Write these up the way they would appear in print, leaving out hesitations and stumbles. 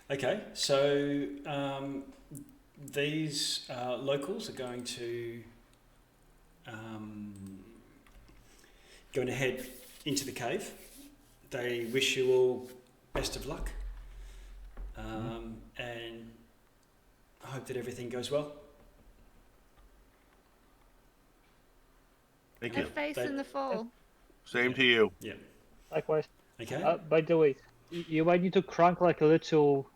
Okay, so these locals are um, going to head into the cave. They wish you all best of luck, and I hope that everything goes well. Thank Have you. faith in the fall. Same to you. Yeah. Likewise. Okay. By the way, you might need to crank like a little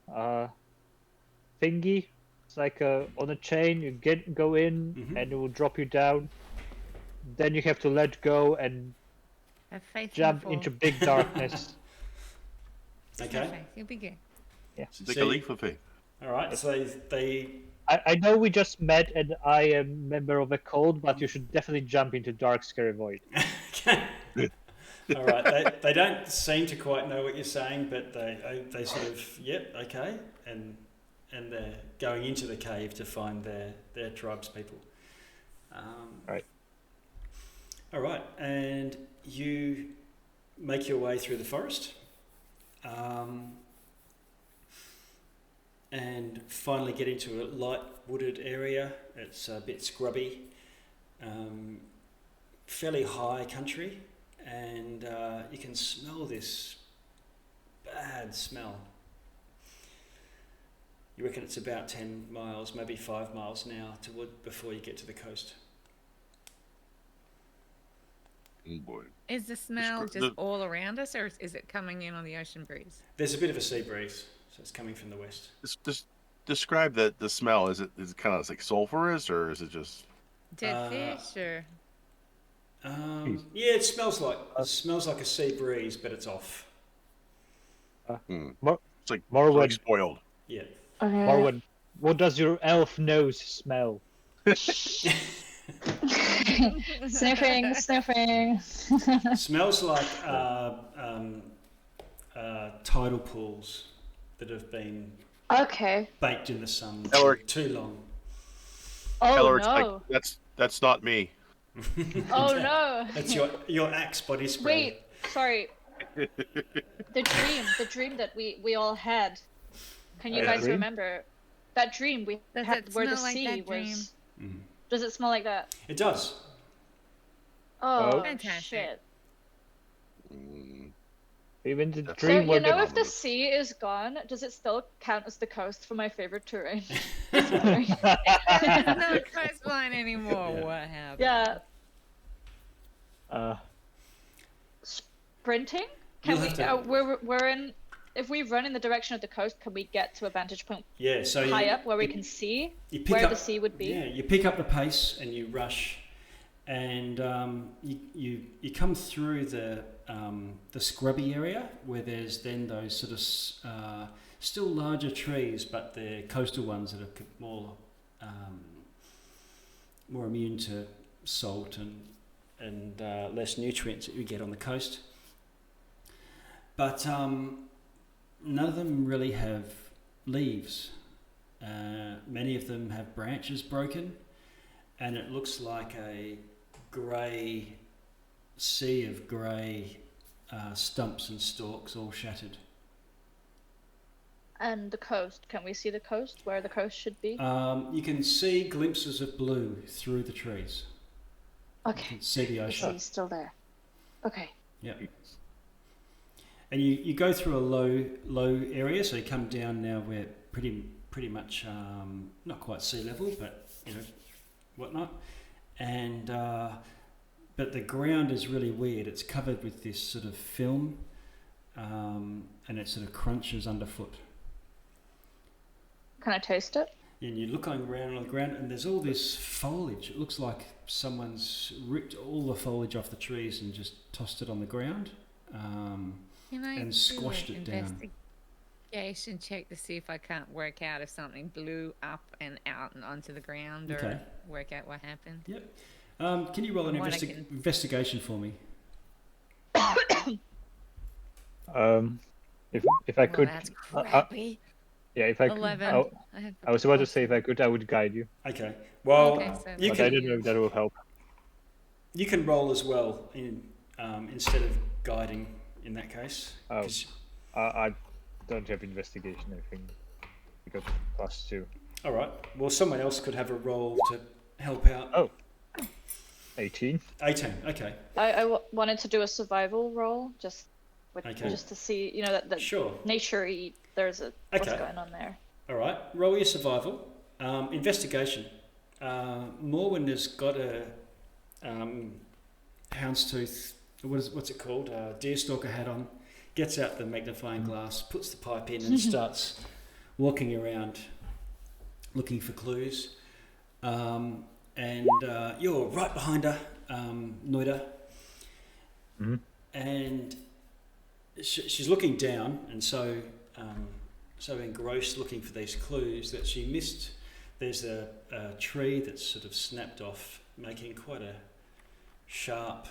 thingy. It's like on a chain. You go in, and it will drop you down. Then you have to let go and Have faith jump in the into fall. big darkness. Just have Okay. faith. You'll be good. Take a leap of faith. All right. So they I know we just met, and I am a member of a cult, but you should definitely jump into dark, scary void. All right. They don't seem to quite know what you're saying, but they sort of okay, and they're going into the cave to find their tribes people. Right. All right, and you make your way through the forest, and finally get into a light wooded area. It's a bit scrubby, fairly high country, and you can smell this bad smell. You reckon it's about 10 miles, maybe 5 miles now before you get to the coast. Oh boy. Is the smell just all around us, or is it coming in on the ocean breeze? There's a bit of a sea breeze, so it's coming from the west. Just describe the smell. Is it kind of like sulfurous, or is it just Dead fish, or yeah, it smells like a sea breeze, but it's off. it's like Morwen, spoiled? Yeah. Morwen, what does your elf nose smell? Sniffing. Smells like tidal pools that have been Okay. baked in the sun Eller- too long. Oh Eller, it's no. like, that's not me. Oh no. That's your Axe body spray. Wait, sorry. The dream that we all had. Can you guys dream? remember that dream we Does had it where the smell like sea that was? dream? Does it smell like that? It does. Oh Fantastic. shit. Even the So dream you where know the if the sea is gone, does it still count as the coast for my favorite terrain? There's no coastline anymore. Yeah. What happened? Yeah. Sprinting? You'll Can we? have to- We're in. If we run in the direction of the coast, can we get to a vantage point Yeah, so high up where we can see you pick where up, the sea would be? Yeah, you pick up the pace and you rush, and you come through the scrubby area where there's then those sort of still larger trees, but they're coastal ones that are more immune to salt and less nutrients that you get on the coast. But none of them really have leaves. Many of them have branches broken, and it looks like a grey sea of grey stumps and stalks all shattered. And the coast. Can we see the coast? Where the coast should be? You can see glimpses of blue through the trees. You Okay. can see the The ocean. sea's still there. Okay. Yeah. And you go through a low area, so you come down now where pretty much not quite sea level, but whatnot. And but the ground is really weird. It's covered with this sort of film, and it sort of crunches underfoot. Can I taste it? And you look around on the ground, and there's all this foliage. It looks like someone's ripped all the foliage off the trees and just tossed it on the ground. Can I And do squashed an it down. investigation check to see if I can't work out if something blew up and out and onto the ground, or Okay. work out what happened? Yep. Can you roll an What I can- investigation for me? if I could, Well, that's crappy. yeah, if I could, 11. I was about to say if I could, I would guide you, Okay. Well, Okay, so you but can I don't know if that will help. you can roll as well instead of guiding in that case. Oh. 'Cause- don't have investigation, I think. Because of +2. All right. Well, someone else could have a role to help out. Oh. 18. 18. Okay. I wanted to do a survival roll just Okay. just to see, you know, that Sure. nature-y, what's Okay. going on there. All right. Roll your survival. Investigation. Morwen has got a houndstooth. What's it called? Deerstalker hat on. Gets out the magnifying glass, puts the pipe in, and starts walking around looking for clues. And you're right behind her, Noida. Mm-hmm. And she's looking down, and so engrossed looking for these clues that she missed. There's a tree that's sort of snapped off, making quite a sharp,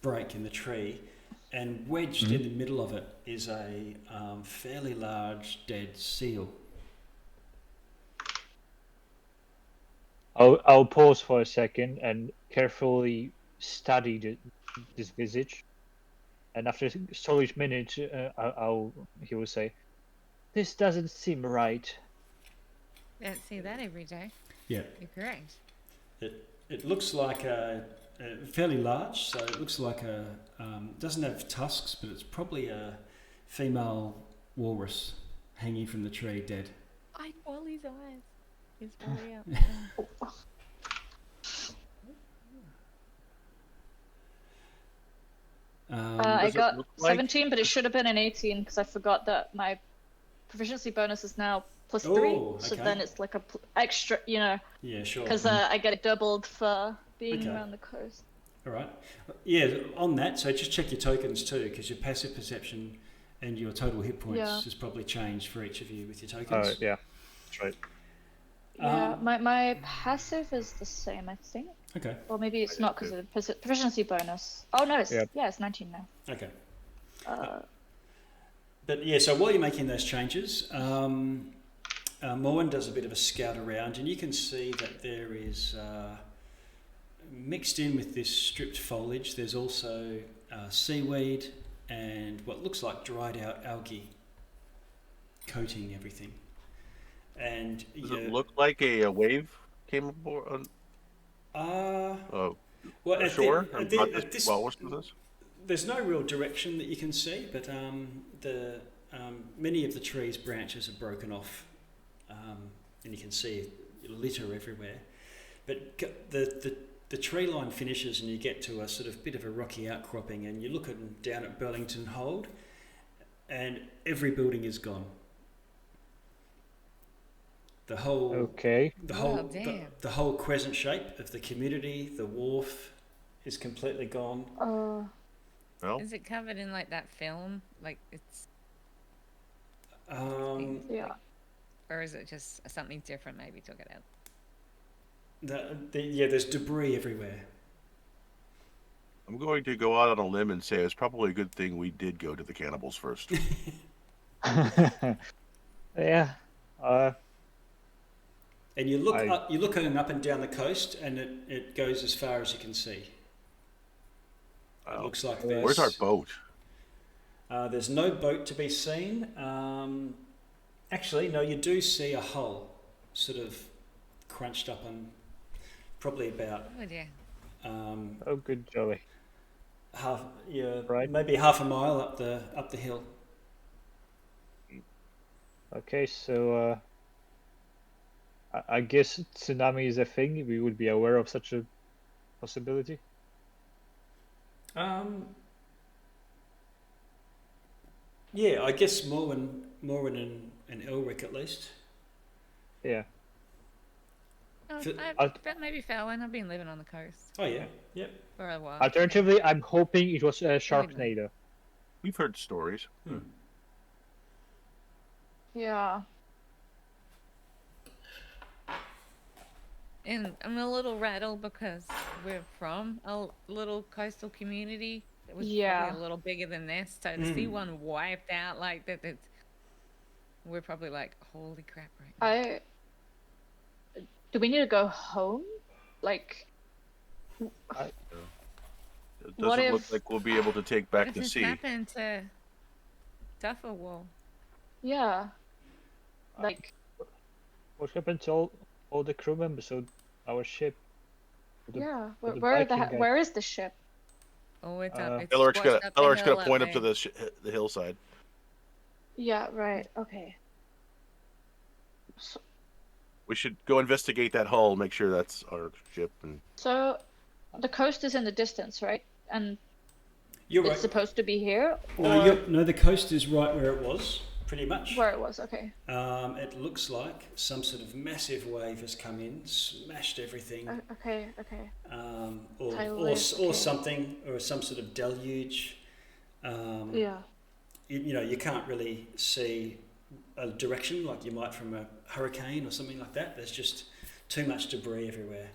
break in the tree, and wedged in the middle of it is a fairly large dead seal. I'll pause for a second and carefully study this visage. And after a solid minute, he will say, "This doesn't seem right." Don't see that every day. Yeah. You're correct. It looks like a fairly large, so it looks like doesn't have tusks, but it's probably a female walrus hanging from the tree, dead. I Wally's eyes. He's Wally out. I Does it got look like- 17, but it should have been an 18 because I forgot that my proficiency bonus is now +3. Oh, So okay. then it's like extra, you know, Yeah, sure. because I get it doubled for being Okay. around the coast. All right. Yeah, on that, so just check your tokens too, because your passive perception and your total hit points Yeah. has probably changed for each of you with your tokens. Yeah, that's right. Yeah, my passive is the same, I think. Okay. Or maybe it's not because of the proficiency bonus. Oh no, it's Yep. it's 19 now. Okay. Uh, But yeah, so while you're making those changes, Morwen does a bit of a scout around, and you can see that there is mixed in with this stripped foliage. There's also seaweed and what looks like dried out algae coating everything. And Does it look like a wave came aboard well, at ashore? the- Or at the- not at this this- well, what's this? There's no real direction that you can see, but many of the trees' branches are broken off, and you can see litter everywhere. But the tree line finishes, and you get to a sort of bit of a rocky outcropping, and you look down at Berlington Hold, and every building is gone. The whole Okay. the whole Oh, damn. the whole crescent shape of the community, the wharf, is completely gone. Well, Is it covered in like that film? Like it's, yeah. or is it just something different? Maybe took it out. There's debris everywhere. I'm going to go out on a limb and say it's probably a good thing we did go to the cannibals first. Yeah. And you look I- up, you're looking up and down the coast, and it goes as far as you can see. It Wow. looks like Where's our boat? there's no boat to be seen. Actually, no, you do see a hull, sort of crunched up on, probably about Oh dear. Oh, good jolly. Right. maybe half a mile up the hill. Okay, so I guess tsunami is a thing. We would be aware of such a possibility. Yeah, I guess Morwen and Elric at least. Yeah. Oh, Fi- but maybe Felwin. I've been living on the coast Oh yeah, yep. for a while. Alternatively, I'm hoping it was a Sharknado. We've heard stories. Yeah. And I'm a little rattled because we're from a little coastal community that was Yeah. probably a little bigger than this. So to see one wiped out like that, we're probably like, holy crap, right? Do we need to go home? Like, It What doesn't look if- like we'll be able to take back What the has sea. happened to Dufferwall? Yeah. Like, What happened to all the crew members on our ship? The- yeah. the Where Viking guy. where is the ship? Oh, it's Uh, up. It's Elric's squashed up the gonna hill point up there. to the hillside. Yeah, right. Okay. We should go investigate that hull, make sure that's our ship. And So, the coast is in the distance, right? And You're it's right. supposed to be here, No, or no, the coast is right where it was, pretty much. where it was. Okay. It looks like some sort of massive wave has come in, smashed everything, Okay. Okay. Tidal or wave, okay. something, or some sort of deluge. Yeah. You know, you can't really see a direction like you might from a hurricane or something like that. There's just too much debris everywhere.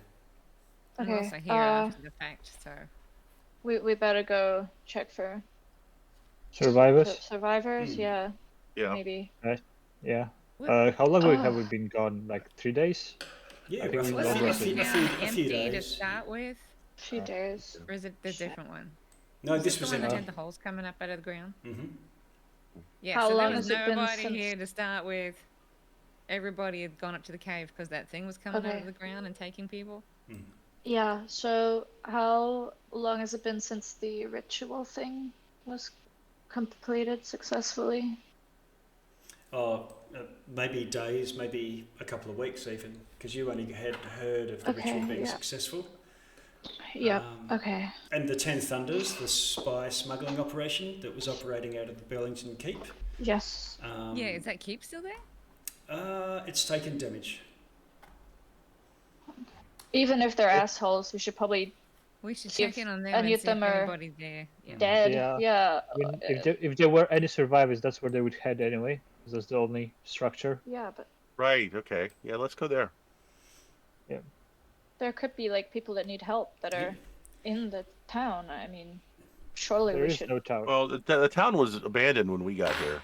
I'm Okay. also here after the fact, so We better go check for survivors. survivors. Hmm. Yeah. yeah, Maybe. Yeah. What- How long have we been gone? Like 3 days? Yeah, I think roughly we wasn't longer this than- town a few empty to days. start with, A few days. or is it the Shit. different one? No, Is this the was one that empty. had the holes coming up out of the ground. Mm-hmm. Yeah, How so long there was has it been nobody since- here to start with. Everybody had gone up to the cave because that thing was coming out Okay. of the ground and taking people. Yeah. So how long has it been since the ritual thing was completed successfully? Maybe days, maybe a couple of weeks even, because you only had heard of the Okay, ritual being yeah. successful. Yep. Um, Okay. And the 10 Thunders, the spy smuggling operation that was operating out of the Berlington Keep. Yes. Yeah, is that keep still there? It's taken damage. Even if they're assholes, we should probably We should See check if in on them any and of see if them are anybody's there. Yeah. dead. Yeah. Yeah. I mean, if there were any survivors, that's where they would head anyway. 'Cause that's the only structure. Yeah, but right. Okay. Yeah, let's go there. there could be like people that need help that are in the town. I mean, surely There we is should. no tower. Well, the town was abandoned when we got here.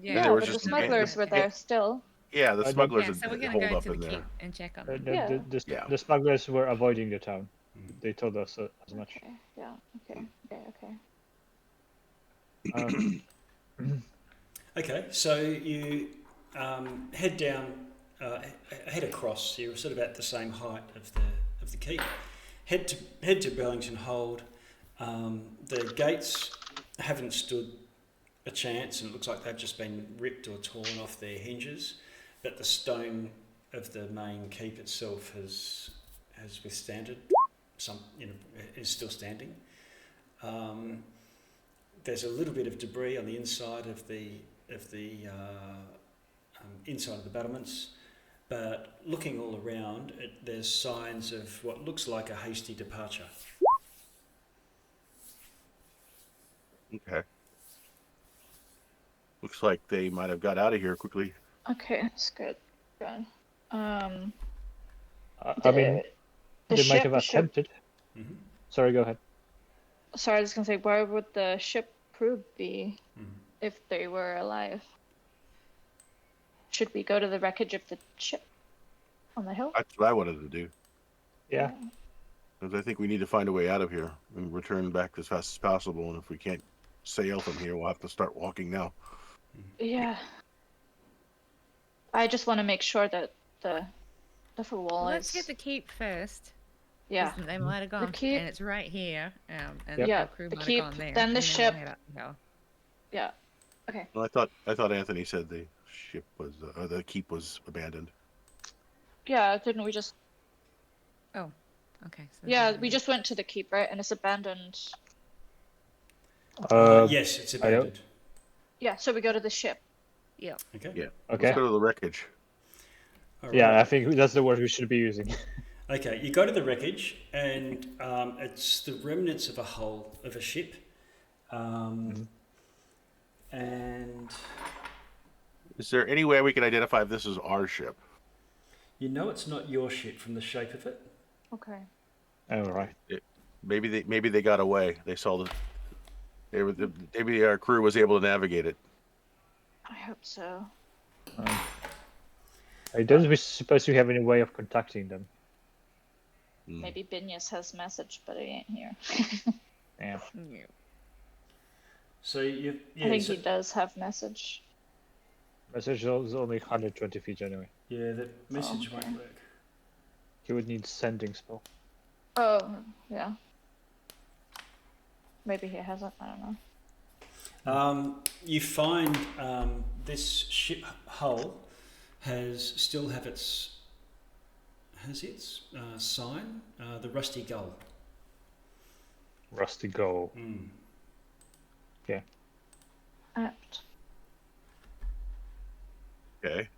Yeah, there was but the just smugglers were there still. Yeah, the I don't- smugglers Yeah, so we're had gonna holed go up to the in keep there. and check on The, them. the, Yeah. the, Yeah. the smugglers were avoiding the town. They told us as much. Okay. Yeah. Okay. Okay. Okay, so you head down, head across. You're sort of at the same height of the keep. Head to Berlington Hold. The gates haven't stood a chance, and it looks like they've just been ripped or torn off their hinges. But the stone of the main keep itself has withstanded. Is still standing. There's a little bit of debris on the inside of the inside of the battlements, but looking all around, there's signs of what looks like a hasty departure. Okay. Looks like they might have got out of here quickly. Okay. That's good. Good. I mean, the they ship, might have the ship- attempted. Mm-hmm. Sorry, go ahead. Sorry, I was gonna say, where would the ship crew be Mm-hmm. if they were alive? Should we go to the wreckage of the ship on the hill? That's what I wanted to do. Yeah. Because I think we need to find a way out of here and return back as fast as possible. And if we can't sail from here, we'll have to start walking now. Yeah. I just want to make sure that the wall Well, is. let's hit the keep first. Yeah. 'cause They might have gone, keep- and it's right here. And Yep. Yeah, the crew the might keep, have gone there. then the and ship. we'll head up the hill. Yeah. Okay. Well, I thought Anthony said the ship was the keep was abandoned. Yeah. Didn't we just? Okay. So Yeah, then- we just went to the keep, right? And it's abandoned. Yes, it's I don't- abandoned. Yeah. So we go to the ship. Yeah. Okay. Yeah. Okay. Let's go to the wreckage. All Yeah, right. I think that's the word we should be using. Okay, you go to the wreckage, and it's the remnants of a hull of a ship, and Is there any way we can identify if this is our ship? you know it's not your ship from the shape of it. Okay. All right. Maybe they got away. They saw maybe our crew was able to navigate it. I hope so. I don't suppose we have any way of contacting them. Hmm. Maybe Binyas has message, but he ain't here. Yeah. Yeah. So you, I yeah, think so, he does have message. Message is only 120 feet anyway. yeah, the message okay. won't work. He would need sending spell. Oh, yeah. Maybe he hasn't. I don't know. You find this ship hull still has its sign, the rusty gull. Rusty Gull. Mm. Yeah. Apt. Okay.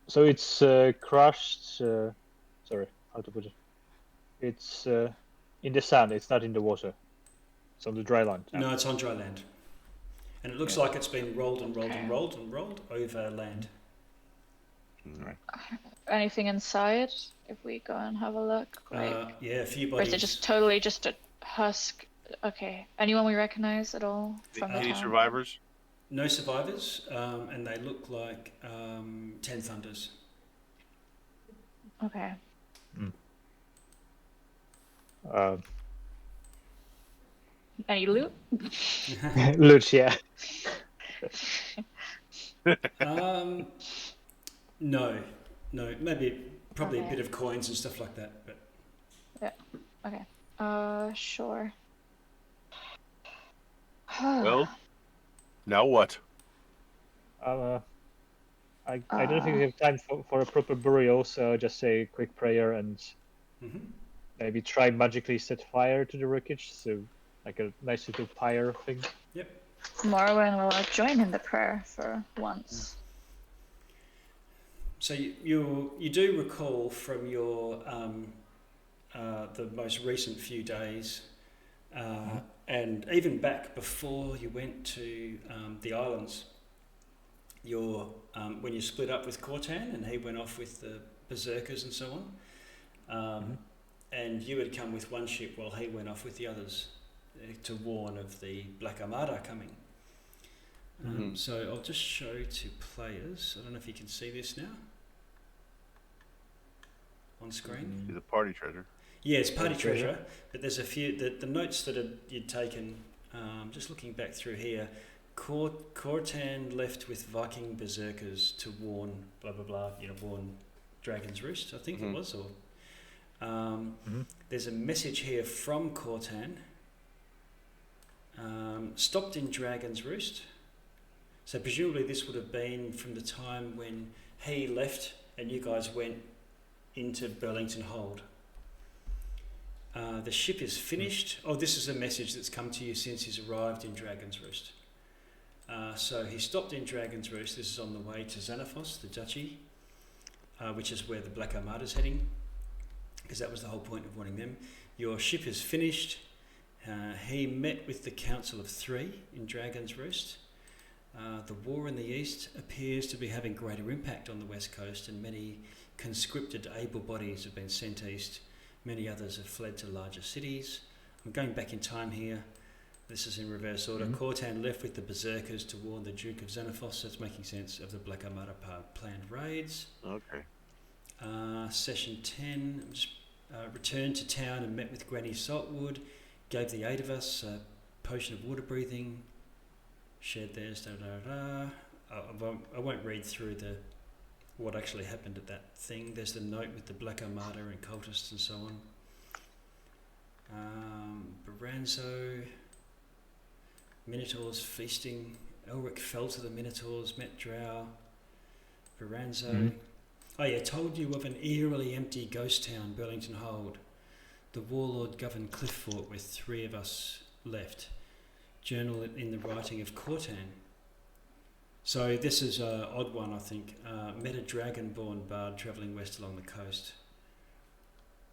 So it's crushed. Sorry, how to put it? It's in the sand. It's not in the water. It's on the dry land now. No, it's on dry land, and it looks Yeah. like it's been rolled and rolled Okay. and rolled and rolled over land. Mm. Anything inside? If we go and have a look, like, Yeah, a few or is bodies. it just totally just a husk? Okay. Anyone we recognize at all from the Any town? survivors? No survivors, and they look like 10 Thunders. Okay. Any loot? Loot, yeah. No, maybe probably Okay. a bit of coins and stuff like that, but Okay. Sure. Well, now what? I don't think we have time for a proper burial, so I'll just say a quick prayer and maybe try magically set fire to the wreckage, so like a nice little pyre thing. yep. Morwen will join in the prayer for once. So you do recall from your the most recent few days, and even back before you went to the islands, your when you split up with Cortan and he went off with the berserkers and so on, and you had come with one ship while he went off with the others to warn of the Black Armada coming. So I'll just show to players. I don't know if you can see this now on screen. He's a party treasure. Yeah, it's party Treasure. treasure, but there's a few the notes that you'd taken. Just looking back through here, Cortan left with Viking berserkers to warn blah blah blah. Warn Dragons Roost, I think it was. Or there's a message here from Cortan. Stopped in Dragons Roost. So presumably this would have been from the time when he left and you guys went into Berlington Hold. The ship is finished. Oh, this is a message that's come to you since he's arrived in Dragons Roost. So he stopped in Dragons Roost. This is on the way to Xanathos, the duchy, which is where the Black Armada's heading, because that was the whole point of wanting them. Your ship is finished. He met with the Council of Three in Dragons Roost. The war in the east appears to be having greater impact on the west coast, and many conscripted able bodies have been sent east. Many others have fled to larger cities. I'm going back in time here. This is in reverse order. Cortan left with the berserkers to warn the Duke of Xanathos. That's making sense of the Black Armada planned raids. Okay. Session 10. Returned to town and met with Granny Saltwood. Gave the 8 of us a potion of water breathing. Shared theirs. I won't read through what actually happened at that thing. There's the note with the Black Armada and cultists and so on. Baranzo, Minotaurs feasting. Elric fell to the Minotaurs, met Drow. Baranzo. Oh yeah, told you of an eerily empty ghost town, Berlington Hold. The warlord governed Cliff Fort with 3 of us left. Journal in the writing of Cortan. So this is an odd one, I think. Met a dragonborn bard travelling west along the coast.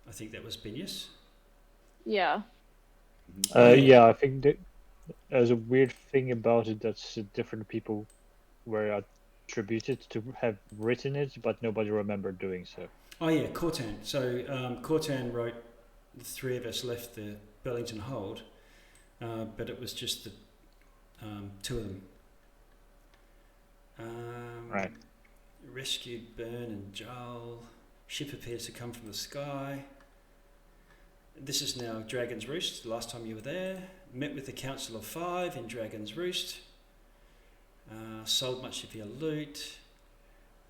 I think that was Binius. Yeah. Yeah, I think that there's a weird thing about it that's different people were attributed to have written it, but nobody remembered doing so. Oh yeah, Cortan. So Cortan wrote, the 3 of us left the Berlington Hold, but it was just the 2 of them. Right. Rescued Byrne and Jarl. Ship appears to come from the sky. This is now Dragons Roost, the last time you were there. Met with the Council of Five in Dragons Roost. Sold much of your loot.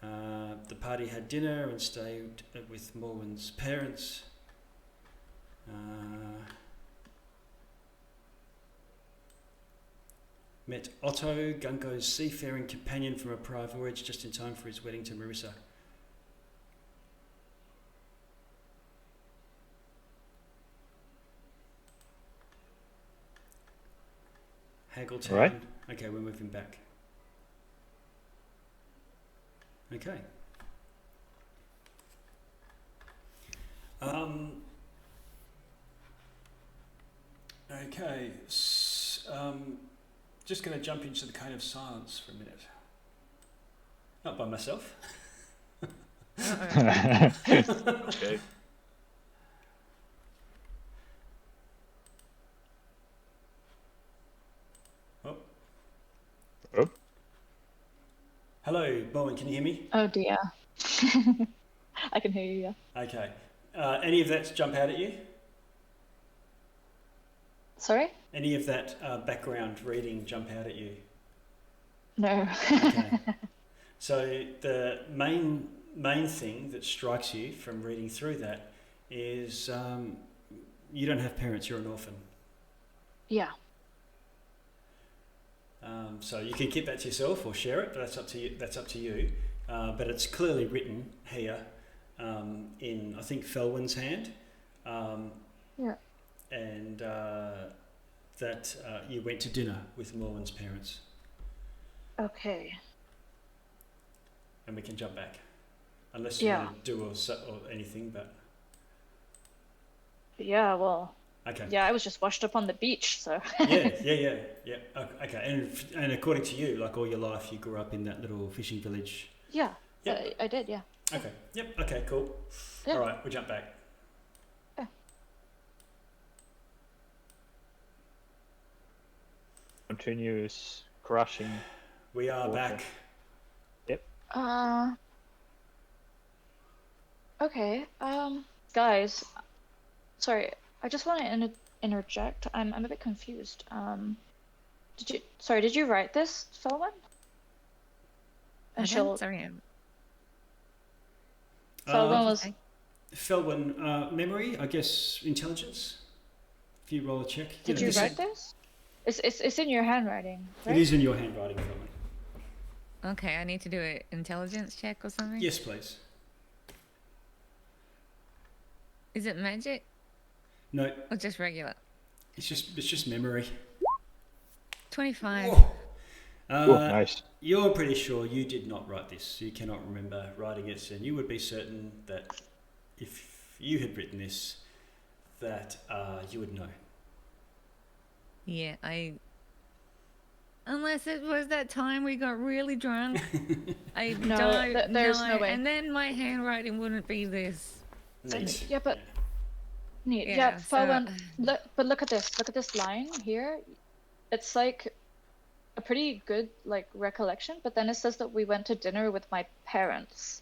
The party had dinner and stayed with Morwen's parents. Met Otto, Gungo's seafaring companion from a prior voyage, just in time for his wedding to Marissa. Haggletown. Right. Okay, we're moving back. Okay. Okay. Just going to jump into the Cone of Silence for a minute. Not by myself. Okay. Oh. Oh. Hello, Bowen, can you hear me? Oh dear. I can hear you, yeah. Okay. Any of that jump out at you? Sorry? Any of that background reading jump out at you? No. Okay. So the main thing that strikes you from reading through that is you don't have parents, you're an orphan. Yeah. So you can keep that to yourself or share it, but that's up to you. But it's clearly written here in, I think, Felwin's hand. Yeah. And that you went to dinner with Morwen's parents. Okay. And we can jump back. Unless you want to do or anything, but... Yeah, well... Okay. Yeah, I was just washed up on the beach, so... Yeah. Okay, and according to you, like all your life, you grew up in that little fishing village. Yeah, Yep. I did, yeah. Okay, yep, okay, cool. Yeah. All right, we jump back. Yeah. Continuous crashing. We are Water. back. Okay, guys, sorry, I just want to interject. I'm a bit confused. Did you write this, Felwin? And she'll... Sorry. Felwin was... Felwin, memory, I guess, intelligence. If you roll a check. Did you write this? It's in your handwriting, right? It is in your handwriting, Felwin. Okay, I need to do an intelligence check or something? Yes, please. Is it magic No, or just regular? it's just memory. 25. Oh. Nice. You're pretty sure you did not write this. You cannot remember writing it, and you would be certain that if you had written this, that you would know. Yeah, unless it was that time we got really drunk. I No, don't there's know. no way. And then my handwriting wouldn't be this. Neat. Yeah, but... Neat. Yeah, Yeah, so, Felwin, look at this. Look at this line here. It's like a pretty good like recollection, but then it says that we went to dinner with my parents.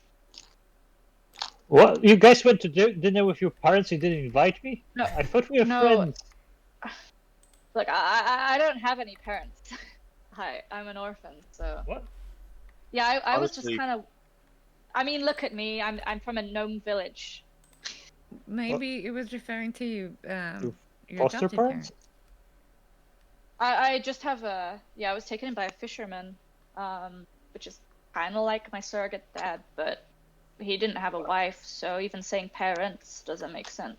What? You guys went to dinner with your parents and didn't invite me? No, I thought we were no. friends. Look, I don't have any parents. Hi, I'm an orphan, so... What? Yeah, I was just Honestly- kind of... I mean, look at me. I'm from a gnome village. Maybe it was referring to you, your Foster adopted parents? I just have a... Yeah, I was taken in by a fisherman, which is kind of like my surrogate dad, but he didn't have a wife, so even saying parents doesn't make sense.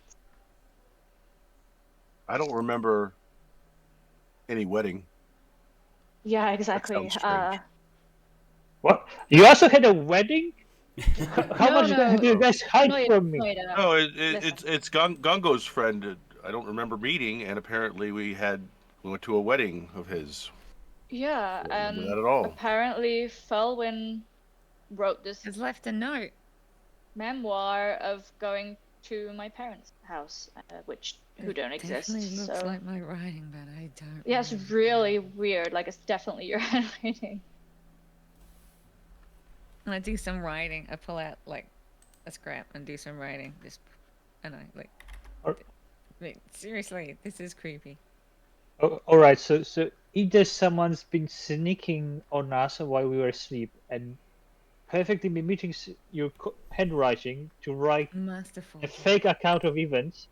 I don't remember any wedding. Yeah, exactly. sounds strange. What? You also had a wedding? How No, much no. do you guys hide No, from me? no, No, Listen. it's Gungo's friend. I don't remember meeting, and apparently we went to a wedding of his. Yeah, I don't remember and that at all. apparently Felwin wrote this Has left a note. memoir of going to my parents' house, who don't exist. Definitely looks So like my writing, but I don't. yeah, it's remember. really weird. Like it's definitely your handwriting. And I do some writing. I pull out like a scrap and do some writing. And I like. Wait, seriously, this is creepy. Oh, all right. So either someone's been sneaking on us while we were asleep and perfectly mimicking your handwriting to write Masterful. a fake account of events,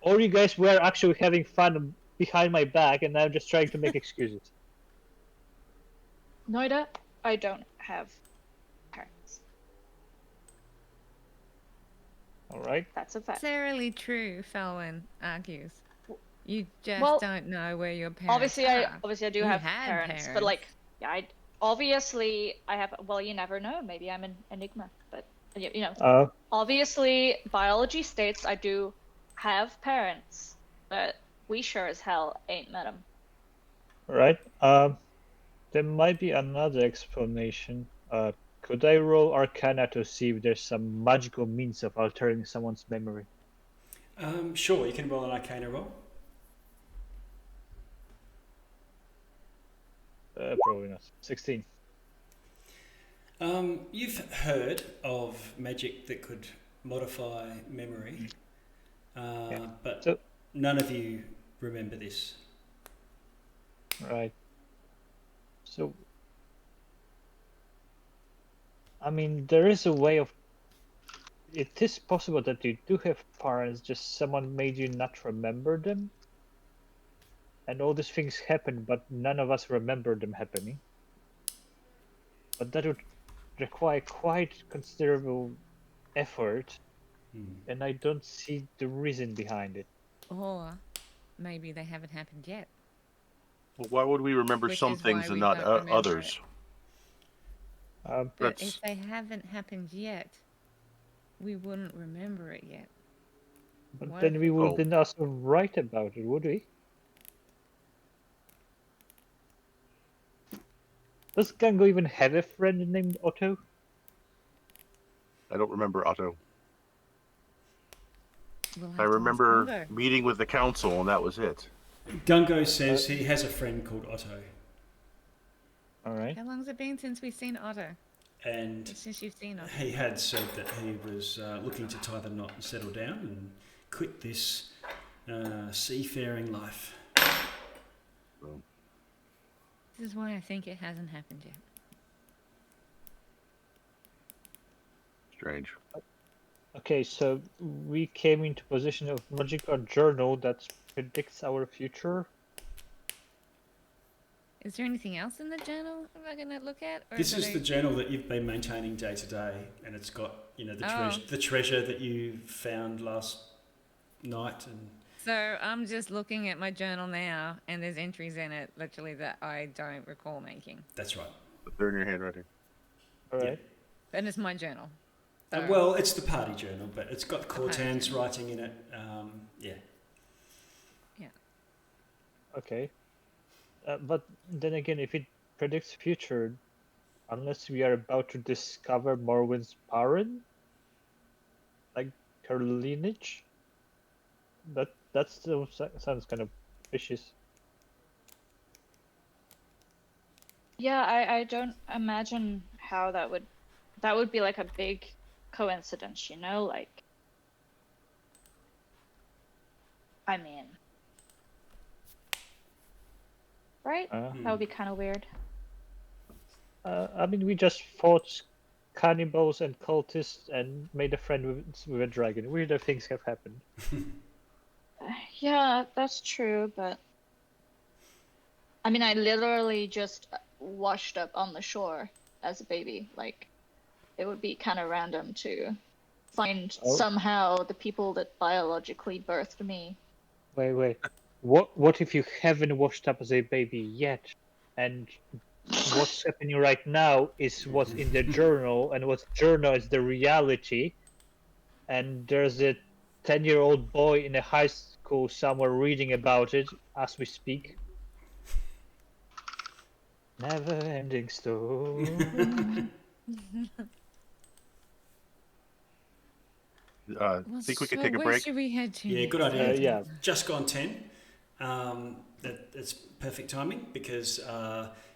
or you guys were actually having fun behind my back, and I'm just trying to make excuses. Noida, I don't have parents. All right. That's a fact. Necessarily true, Felwin argues. You just Well, don't know where your parents obviously are. I do You have had parents, but parents. like, yeah, obviously I have. Well, you never know. Maybe I'm an enigma, but you know, obviously biology states I do have parents, but we sure as hell ain't met them. All right. There might be another explanation. Could I roll Arcana to see if there's some magical means of altering someone's memory? Sure, you can roll an Arcana roll. Probably not. 16. You've heard of magic that could modify memory, but So, none of you remember this. right. So, I mean, there is a way of. It is possible that you do have parents, just someone made you not remember them. And all these things happen, but none of us remember them happening. But that would require quite considerable effort, and I don't see the reason behind it. Or maybe they haven't happened yet. Well, why would we remember Which some is why things and we not don't remember others? But That's if they haven't happened yet, we wouldn't remember it yet. But What then if we Oh. wouldn't also write about it, would we? Does Gango even have a friend named Otto? I don't remember Otto. we'll have I to ask remember Congo. meeting with the council, and that was it. Gungo says he has a friend called Otto, All right. How long's it been since we've seen Otto? and Since you've seen Otto? he had said that he was looking to tie the knot and settle down and quit this seafaring life. This is why I think it hasn't happened yet. Strange. Okay, so we came into possession of magical journal that predicts our future. Is there anything else in the journal we're going to look at? Or This it is the journal that you've been maintaining day to day, and it's got the treasure that you found last night. And So I'm just looking at my journal now, and there's entries in it, literally, that I don't recall making. that's right. But they're in your handwriting. All right. And it's my journal. So, Well, it's the party journal, but it's got party Cortan's journal. writing in it. Yeah. Okay. But then again, if it predicts future, unless we are about to discover Morwen's parent, like her lineage, that still sounds kind of vicious. Yeah, I don't imagine how that would be like a big coincidence, you know? Like, I mean, right? That would be kind of weird. I mean, we just fought cannibals and cultists and made a friend with a dragon. Weirder things have happened. Yeah, that's true, but I mean, I literally just washed up on the shore as a baby. Like, it would be kind of random to find somehow the people that biologically birthed me. Wait. What if you haven't washed up as a baby yet, and what's happening right now is what's in the journal, and what's journal is the reality, and there's a 10-year-old boy in a high school somewhere reading about it as we speak. Never-ending story. Think we could take a where break? should we head to? Yeah, good next? idea. Yeah. Just gone 10. It's perfect timing because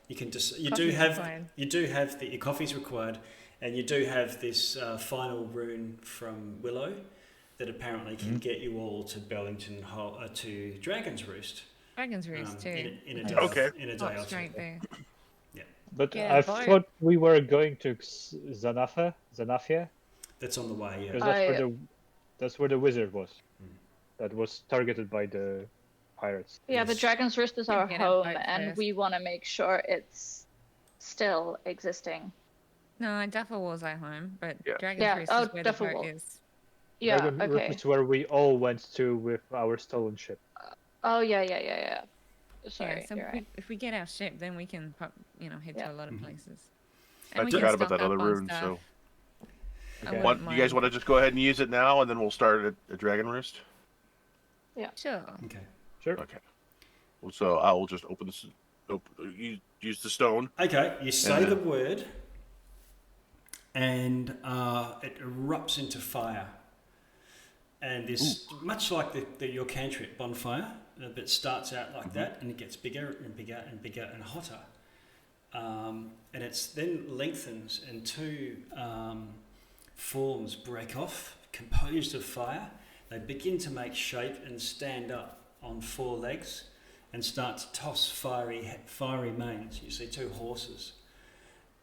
you can just you do Coffee's required. your coffee's required, and you do have this final rune from Willow, that apparently can get you all to Berlington Hold, to Dragons Roost. Dragons Roost too. In a Let's day, Okay. in a hop day or two. straight there. But Get I a boat. thought we were going to Zanafia, That's on the way. because Yeah. that's where the wizard was. That was targeted by the pirates. Yeah, but Yes. Dragons Roost is We our get a home, boat and first. we want to make sure it's still existing. No, Duffer Wall's our home, but Yeah. Dragon's Yeah, Roost oh, is where Duffer the boat Wall. is. Yeah, Dragon okay. Roost, where we all went to with our stolen ship. Oh, yeah. Sorry, Yeah, so you're right. if we get our ship, then we can, head Yeah. to a lot of places. I And we can forgot about stock that up other on rune. stuff. So, I Okay. wouldn't you guys mind. want to just go ahead and use it now, and then we'll start at Dragon Roost? Sure. Okay. Sure. Okay. Well, so I will just open this. Use the stone. Okay, you say then- the word, and it erupts into fire. And this, much like your cantrip bonfire, but it starts out like that, and it gets bigger and bigger and bigger and hotter. And it's then lengthens, and two forms break off, composed of fire. They begin to make shape and stand up on four legs, and start to toss fiery manes. You see two horses,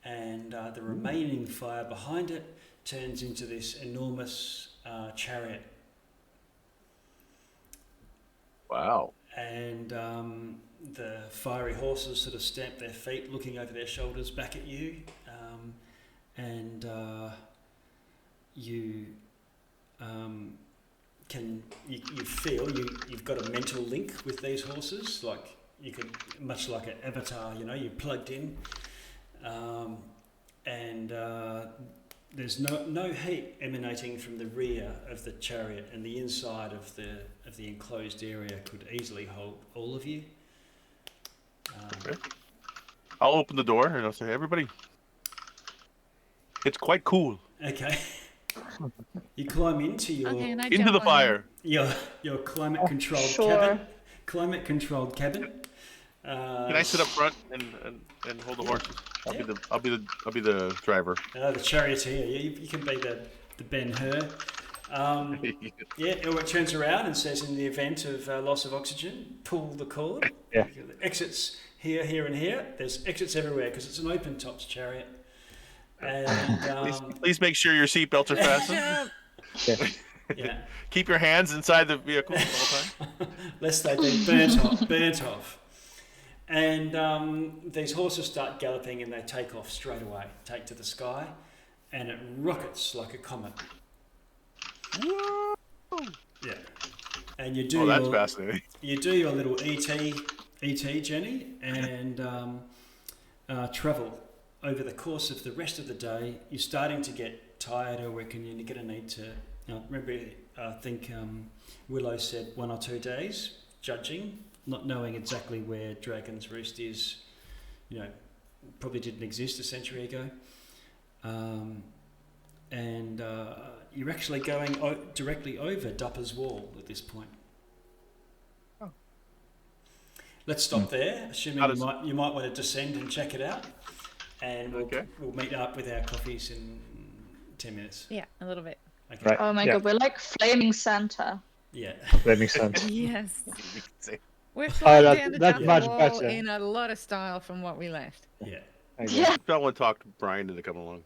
and the remaining fire behind it turns into this enormous chariot. Wow. And the fiery horses sort of stamp their feet, looking over their shoulders back at you, and you you feel you've got a mental link with these horses, like you could, much like an avatar, you're plugged in, and there's no heat emanating from the rear of the chariot, and the inside of the enclosed area could easily hold all of you. Okay. I'll open the door and I'll say, "Everybody, it's quite cool. Okay. You climb into your Okay, and I Into jump the on fire." your climate controlled sure. cabin. Climate controlled cabin. Can I sit up front and hold the horses? I'll be the driver. The charioteer. You can be the Ben Hur. It turns around and says, in the event of loss of oxygen, pull the cord. Yeah. Exits here, here, and here. There's exits everywhere because it's an open tops chariot. And Please make sure your seatbelts are fastened. yeah, Keep your hands inside the vehicle all the time. lest they be burnt off. And these horses start galloping and they take off straight away, take to the sky, and it rockets like a comet. Yeah, and you do. Oh, that's fascinating. You do your little ET journey and travel over the course of the rest of the day. You're starting to get tired. I reckon you're going to need to. Remember, I think Willow said 1 or 2 days, judging, not knowing exactly where Dragons Roost is. Probably didn't exist a century ago. And you're actually going directly over Dupper's Wall at this point. Oh. Let's stop there, assuming you might want to descend and check it out. And we'll meet up with our coffees in 10 minutes. Yeah, a little bit. Okay. Right. Oh my god, we're like flaming Santa. Yeah. That makes sense. Yes. We're Oh, flying that- down the that's Duffer much Wall better. in a lot of style from what we left. Yeah. Okay. Yeah. Someone talked Brian into coming along.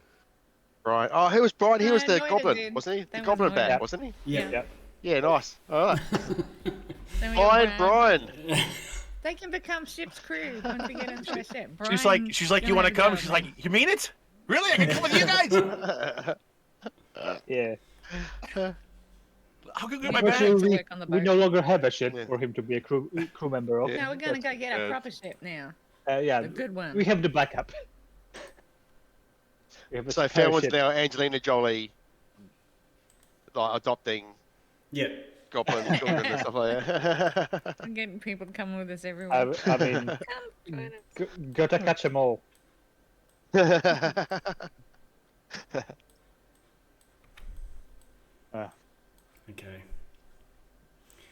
Brian. Oh, who was Brian? He was the Lloyd goblin, did. wasn't he? The That was goblin Lloyd. bat, Yeah. wasn't he? Yeah. Yeah. Yeah, nice. All right. Then we got Brian. They can become ship's crew once we get into a ship. She's like, Brian, you want to go come? ahead, She's Brian. like, you mean it? Really? I can come with you guys? Yeah. How can I get my Yeah. bag? to Unfortunately, work on the we boat. no longer have a ship Yeah. for him to be a crew member of. Yeah. No, we're gonna go get a Yeah. proper ship now. Yeah, A good one. we have the backup. We have a So spare Felwin's ship. now Angelina Jolie, like adopting Yeah. goblin children and stuff like that. I'm getting people to come with us everywhere. I mean, Come join us. gotta catch them all. Okay.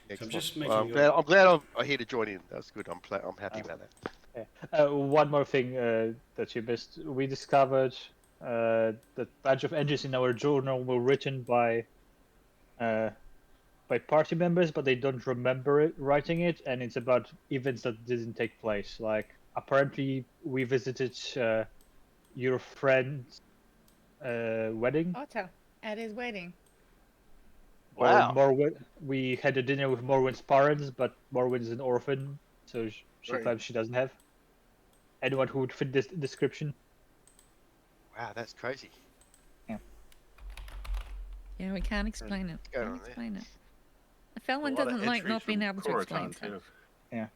Excellent. just Well, making I'm glad I'm here to join in. That's good. I'm happy about that. One more thing that you missed. We discovered that batch of entries in our journal were written by by party members, but they don't remember writing it, and it's about events that didn't take place. Like apparently, we visited your friend's wedding, Otto at his wedding. or Wow. Morwen. We had a dinner with Morwen's parents, but Morwen's an orphan, so she Right. claims she doesn't have anyone who would fit this description. Wow, that's crazy. Yeah, we can't explain it. going Can't on there? explain it. The A Felwin lot of doesn't like entries not being from able to explain Corotan, stuff. too.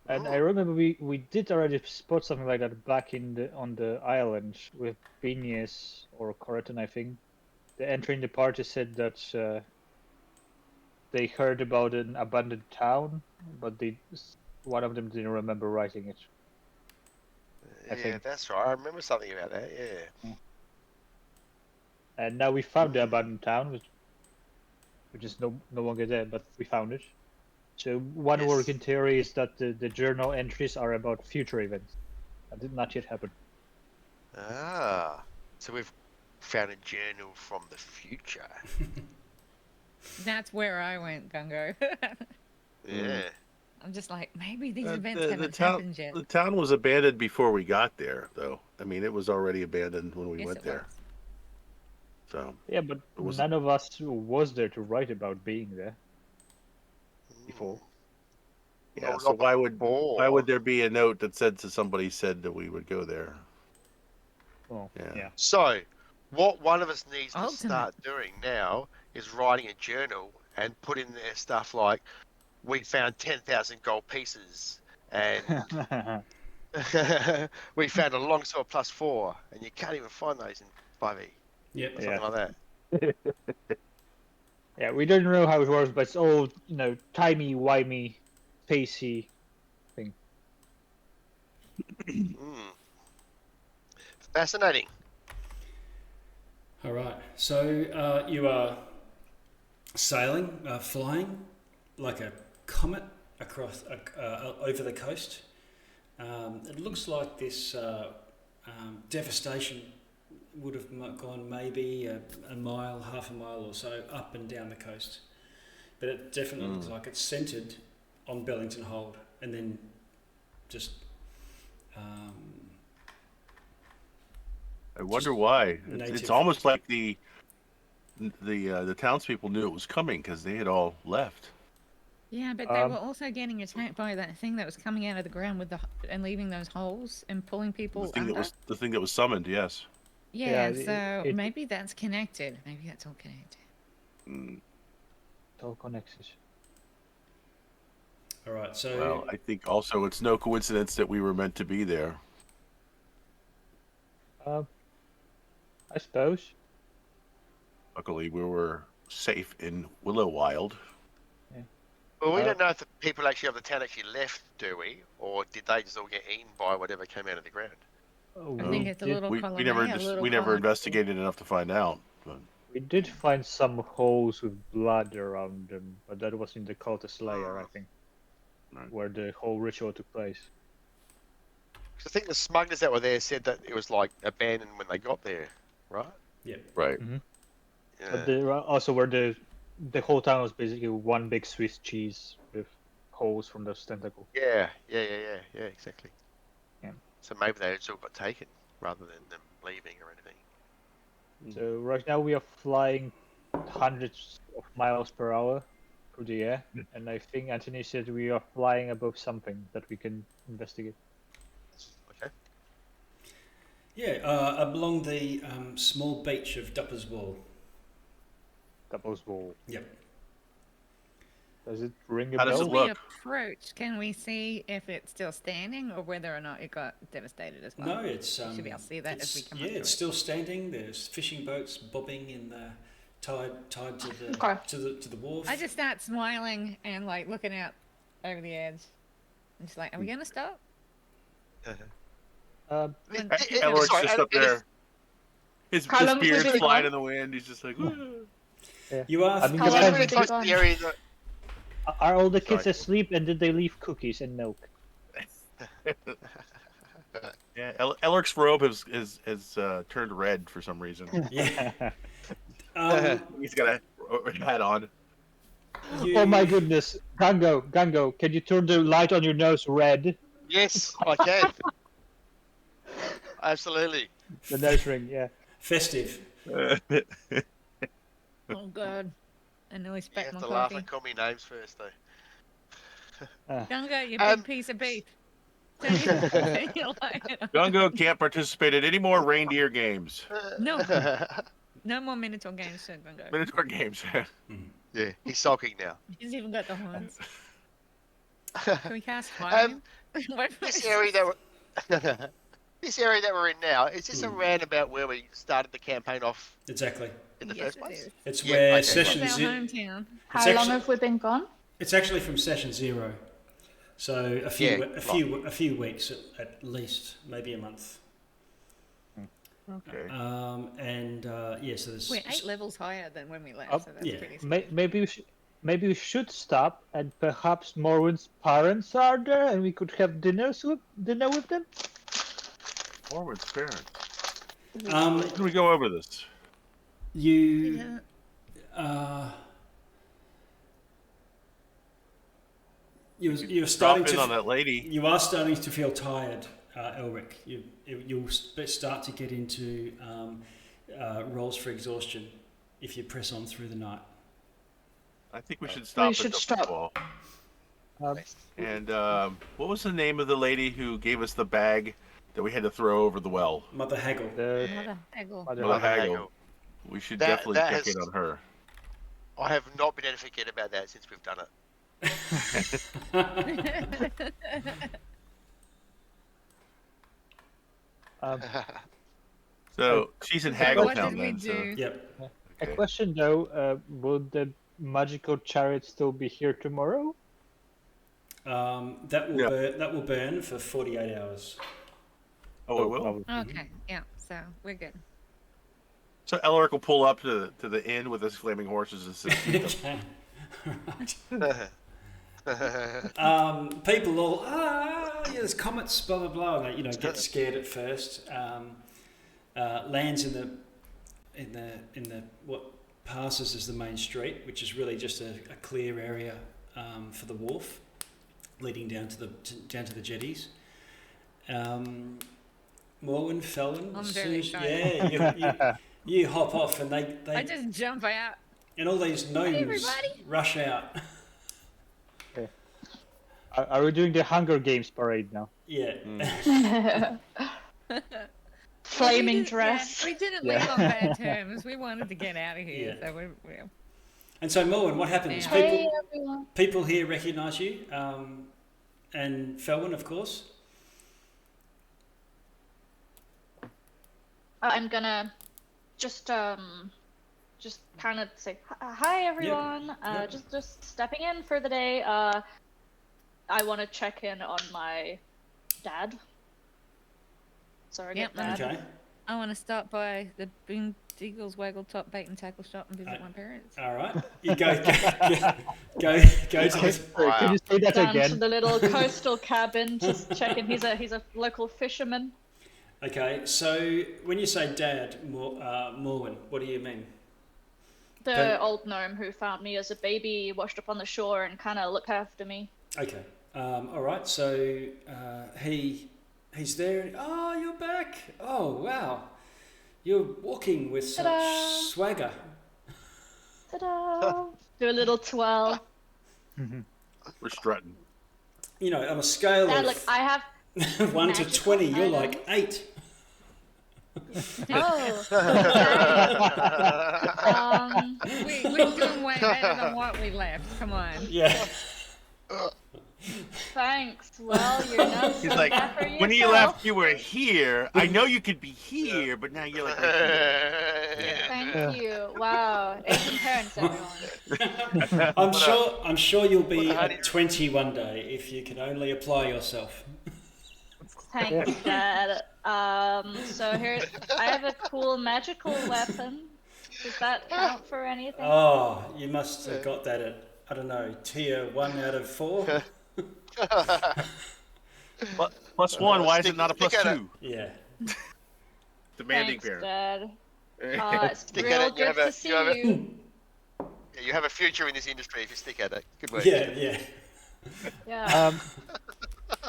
And I Oh. remember we did already spot something like that back on the island with Benias or Corriton, I think. The entry in the party said that they heard about an abandoned town, but one of them didn't remember writing it. I Yeah, think. that's right. I remember something about that. Yeah. And now we found the abandoned town, which is no longer there, but we found it. So one Yes. working theory is that the journal entries are about future events that did not yet happen. Ah, so we've found a journal from the future. That's where I went, Gungo. Yeah. I'm just like, maybe these Uh, events the haven't town- happened yet. The town was abandoned before we got there, though. I mean, it was already abandoned when we Yes, went it there. was. So Yeah, but It was- none of us was there to write about being there before. yeah. No, So not why would before. there be a note that said that we would go there? Oh, Yeah. yeah. So, what one of us needs to Ultimate. start doing now is writing a journal and put in there stuff like, we found 10,000 gold pieces and we found a longsword +4, and you can't even find those in 5e. Yep. Something Yeah. like that. Yeah, we don't know how it works, but it's all, timey-wimey, spacey thing. Fascinating. All right. So you are sailing, flying like a comet across over the coast. It looks like this devastation would have gone maybe a mile, half a mile or so up and down the coast, but it definitely looks like it's centred on Berlington Hold, and then just. I wonder why. It's native. almost like the townspeople knew it was coming because they had all left. Yeah, but they were also getting attacked by that thing that was coming out of the ground and leaving those holes and pulling people under. The thing that was summoned. Yes. Yeah, Yeah, so it- maybe that's connected. Maybe that's all connected. Mm. It's all connected. All right. So Well, I think also it's no coincidence that we were meant to be there. I suppose. Luckily, we were safe in Willowwild. Well, we don't know if the people actually of the town actually left, do we? Or did they just all get eaten by whatever came out of the ground? I think it's a little We colony. never investigated enough to find out. But We did find some holes with blood around them, but that was in the cultist layer, I think, Right. where the whole ritual took place. 'Cause I think the smugglers that were there said that it was like abandoned when they got there, right? right. Yeah. But there are also where the whole town was basically one big Swiss cheese with holes from those tentacles. Yeah, exactly. Yeah. So maybe they just all got taken rather than them leaving or anything. So right now we are flying hundreds of miles per hour through the air, and I think Anthony said we are flying above something that we can investigate. Okay. yeah, along the small beach of Dupper's Wall. That was all. Yep. Does it ring a How does bell? it When we look? approach, can we see if it's still standing or whether or not it got devastated as well? No, it's We should be able to see that as we come up to it's it. still standing. There's fishing boats bobbing in the tied to the Okay. to the wharf. I just start smiling and like looking out over the edge. I'm just like, are we gonna stop? Um, Elric's Sorry, just up there. His Callum, beard's who's it flying on? in the wind. He's just like, "Whoa." You are. I mean, How because long I'm- will it take on? the area that- Are all the kids Sorry. asleep, and did they leave cookies and milk? Yeah, Elric's robe has turned red for some reason. yeah. He's got a hat on. Oh my goodness, Gango, can you turn the light on your nose red? Yes, I can. Absolutely. The nose ring, yeah. Festive. Oh god. I nearly You spat have my to laugh coffee. and call me names first, though. Gunga, you Um, big piece of beef. Turn your light on. Gungo can't participate in any more reindeer games. No. No more Minotaur games soon, Gunga. Minotaur games. Yeah, he's sulking now. He's even got the horns. Can we cast fire? Um, this area that we're this area that we're in now, is this around about where we started the campaign off Exactly. in the Yes, first it place? is. It's Yeah, where okay. session This is our zero. hometown. How long actually- have we been gone? It's actually from session 0, so a few Yeah, a few weeks at least, maybe a month. Okay. And yeah, so there's We're 8 levels higher than when we left, so that's yeah. pretty Maybe we should stop, and perhaps Morwen's parents are there, and we could have dinner with them. Morwen's parents. Um, Can we go over this? you you're starting Drop in to on that lady. you are starting to feel tired, Elric. You'll start to get into rolls for exhaustion if you press on through the night. I think we should stop. should at the stop. wall. Um, And what was the name of the lady who gave us the bag that we had to throw over the well? Mother Haggle. the Mother Haggle. Mother Mother Haggle. Haggle. We should That- definitely that check has- in on her. I have not been able to forget about that since we've done it. So she's in What Haggletown did we then. So. do? Yep. A Okay. question though, will the magical chariot still be here tomorrow? That will burn for 48 hours. Oh, it will. Okay, yeah, so we're good. So Elric will pull up to the inn with his flaming horses and sit. Okay. People all yeah, there's comets, blah blah blah. And they, get scared at first. Lands in the what passes as the main street, which is really just a clear area for the wharf, leading down to the jetties. Morwen, Felwin, I'm as very soon as- excited. yeah, you hop off and they I just jump out. and all these gnomes everybody. rush out. Are we doing the Hunger Games parade now? Yeah. Flaming We dress. didn't leave on bad terms. We wanted to get out of here, Yeah. so we're And so, Morwen, what happens? Yeah. Hey everyone. People here recognise you, and Felwin, of course. I'm gonna just kind of say hi everyone. Yep. Just stepping in for the day. I want to check in on my dad. Surrogate Yep, dad. Okay. I want to stop by the Boom Deagle's Waggle Top Bait and Tackle Shop and visit my parents. All right. You go to the. Wow. Can you say that Down to again? the little coastal cabin, just checking. He's a local fisherman. Okay. So when you say dad, Morwen, what do you mean? The Okay. old gnome who found me as a baby, washed up on the shore, and kind of looked after me. Okay. All right. So he's there. Oh, you're back. Oh, wow. You're walking with such Ta-da. swagger. Ta-da! Do a little twirl. We're strutting. On a scale Dad, of look, I have. 1 to magical 20, you're like items. 8. Oh. We're doing way better than what we left. Come on. Yeah. Thanks. Well, you're not He's so like, bad for when you yourself. left, you were here. I know you could be here, but now you're like right here. Thank you. Wow. Asian parents, everyone. I'm sure you'll be What the at 20 one day if you can only apply yourself. Thank you, Dad. So here, I have a cool magical weapon. Does that count for anything? Oh, you must have got that at, I don't know, tier 1 out of 4? Plus one, why is it not a plus stick at it. 2? Yeah. Demanding Thanks, parent. Dad. It's Stick at real it, you good have a- to see you have a- you. Yeah, You have a future in this industry if you stick at it. Good work. Yeah. Yeah.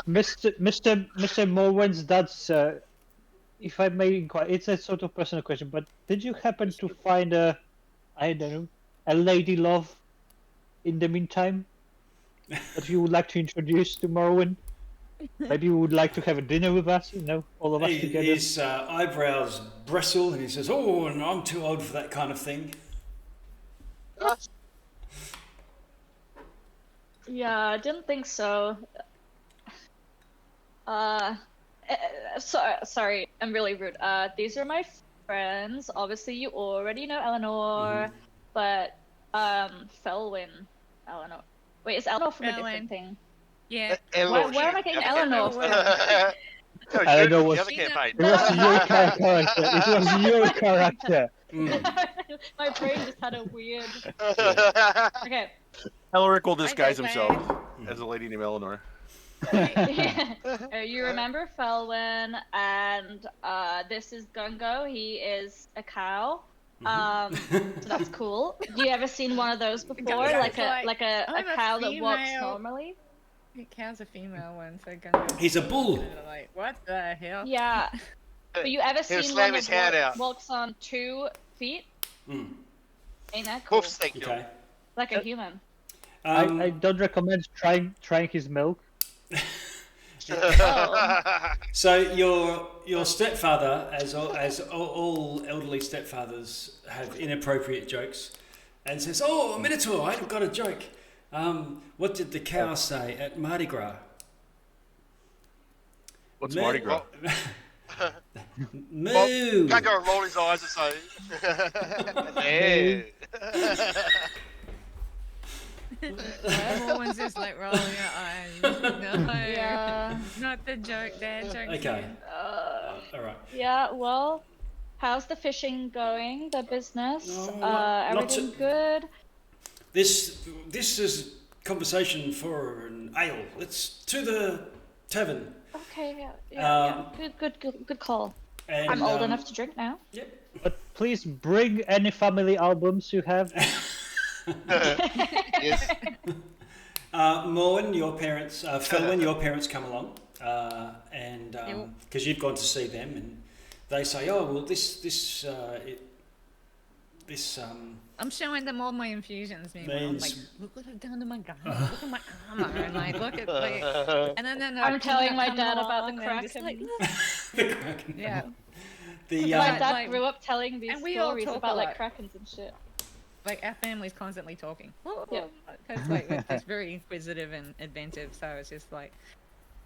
Mr. Morwen's dad's. If I may inquire, it's a sort of personal question, but did you happen to find I don't know, a lady love in the meantime that you would like to introduce to Morwen? Maybe you would like to have a dinner with us, all of us together. His eyebrows bristle and he says, "Oh, and I'm too old for that kind of thing." Yeah, I didn't think so. Sorry, I'm really rude. These are my friends. Obviously, you already know Eleanor, but Felwin, Eleanor. Wait, is Eleanor from a different thing? Yeah. Where am I getting Eleanor from? I don't know The what. other campaign. It was your character. It was your character. My brain just had a weird. Okay. Elric will disguise Okay, himself as a lady named Eleanor. You remember Felwin, and this is Gungo. He is a cow. So that's cool. You ever seen one of those before? Like a cow that walks normally? Cow's a female one, so Gungo. He's a bull. Like, what the hell? Yeah. But you ever He'll seen slam one his that hand out. walks on 2 feet? Mm. Ain't that cool? Hoofs, thank you. Okay. Like a human. I don't recommend trying his milk. Oh. So your stepfather, as all elderly stepfathers have inappropriate jokes, and says, "Oh, Minotaur, I've got a joke. What did the cow say at Mardi Gras?" What's Mardi Gras? Moo. Can't go and roll his eyes and say, Everyone's just like rolling your eyes. No, Yeah. not the joke. Dad joke. Okay. All right. Yeah, well, how's the fishing going? The business? not Everything too- good? This is conversation for an ale. Let's to the tavern. Okay, yeah. Um, Good call. And, I'm old enough to drink now. Yep. But please bring any family albums you have. yes. Morwen, your parents, Felwin, your parents come along, and because you've gone to see them, and they say, "Oh, well, this I'm showing them all my infusions. Meanwhile, I'm Means- like, look what I've done to my gun. Look at my armor. And like, look at like, and then I'm telling my dad about the Kraken. Just like, the Kraken." yeah. The My Yeah. dad like- grew up telling these and we all stories talk about a like lot. krakens and shit. Like our family's constantly talking. Yeah. Because like we're just very inquisitive and inventive, so it's just like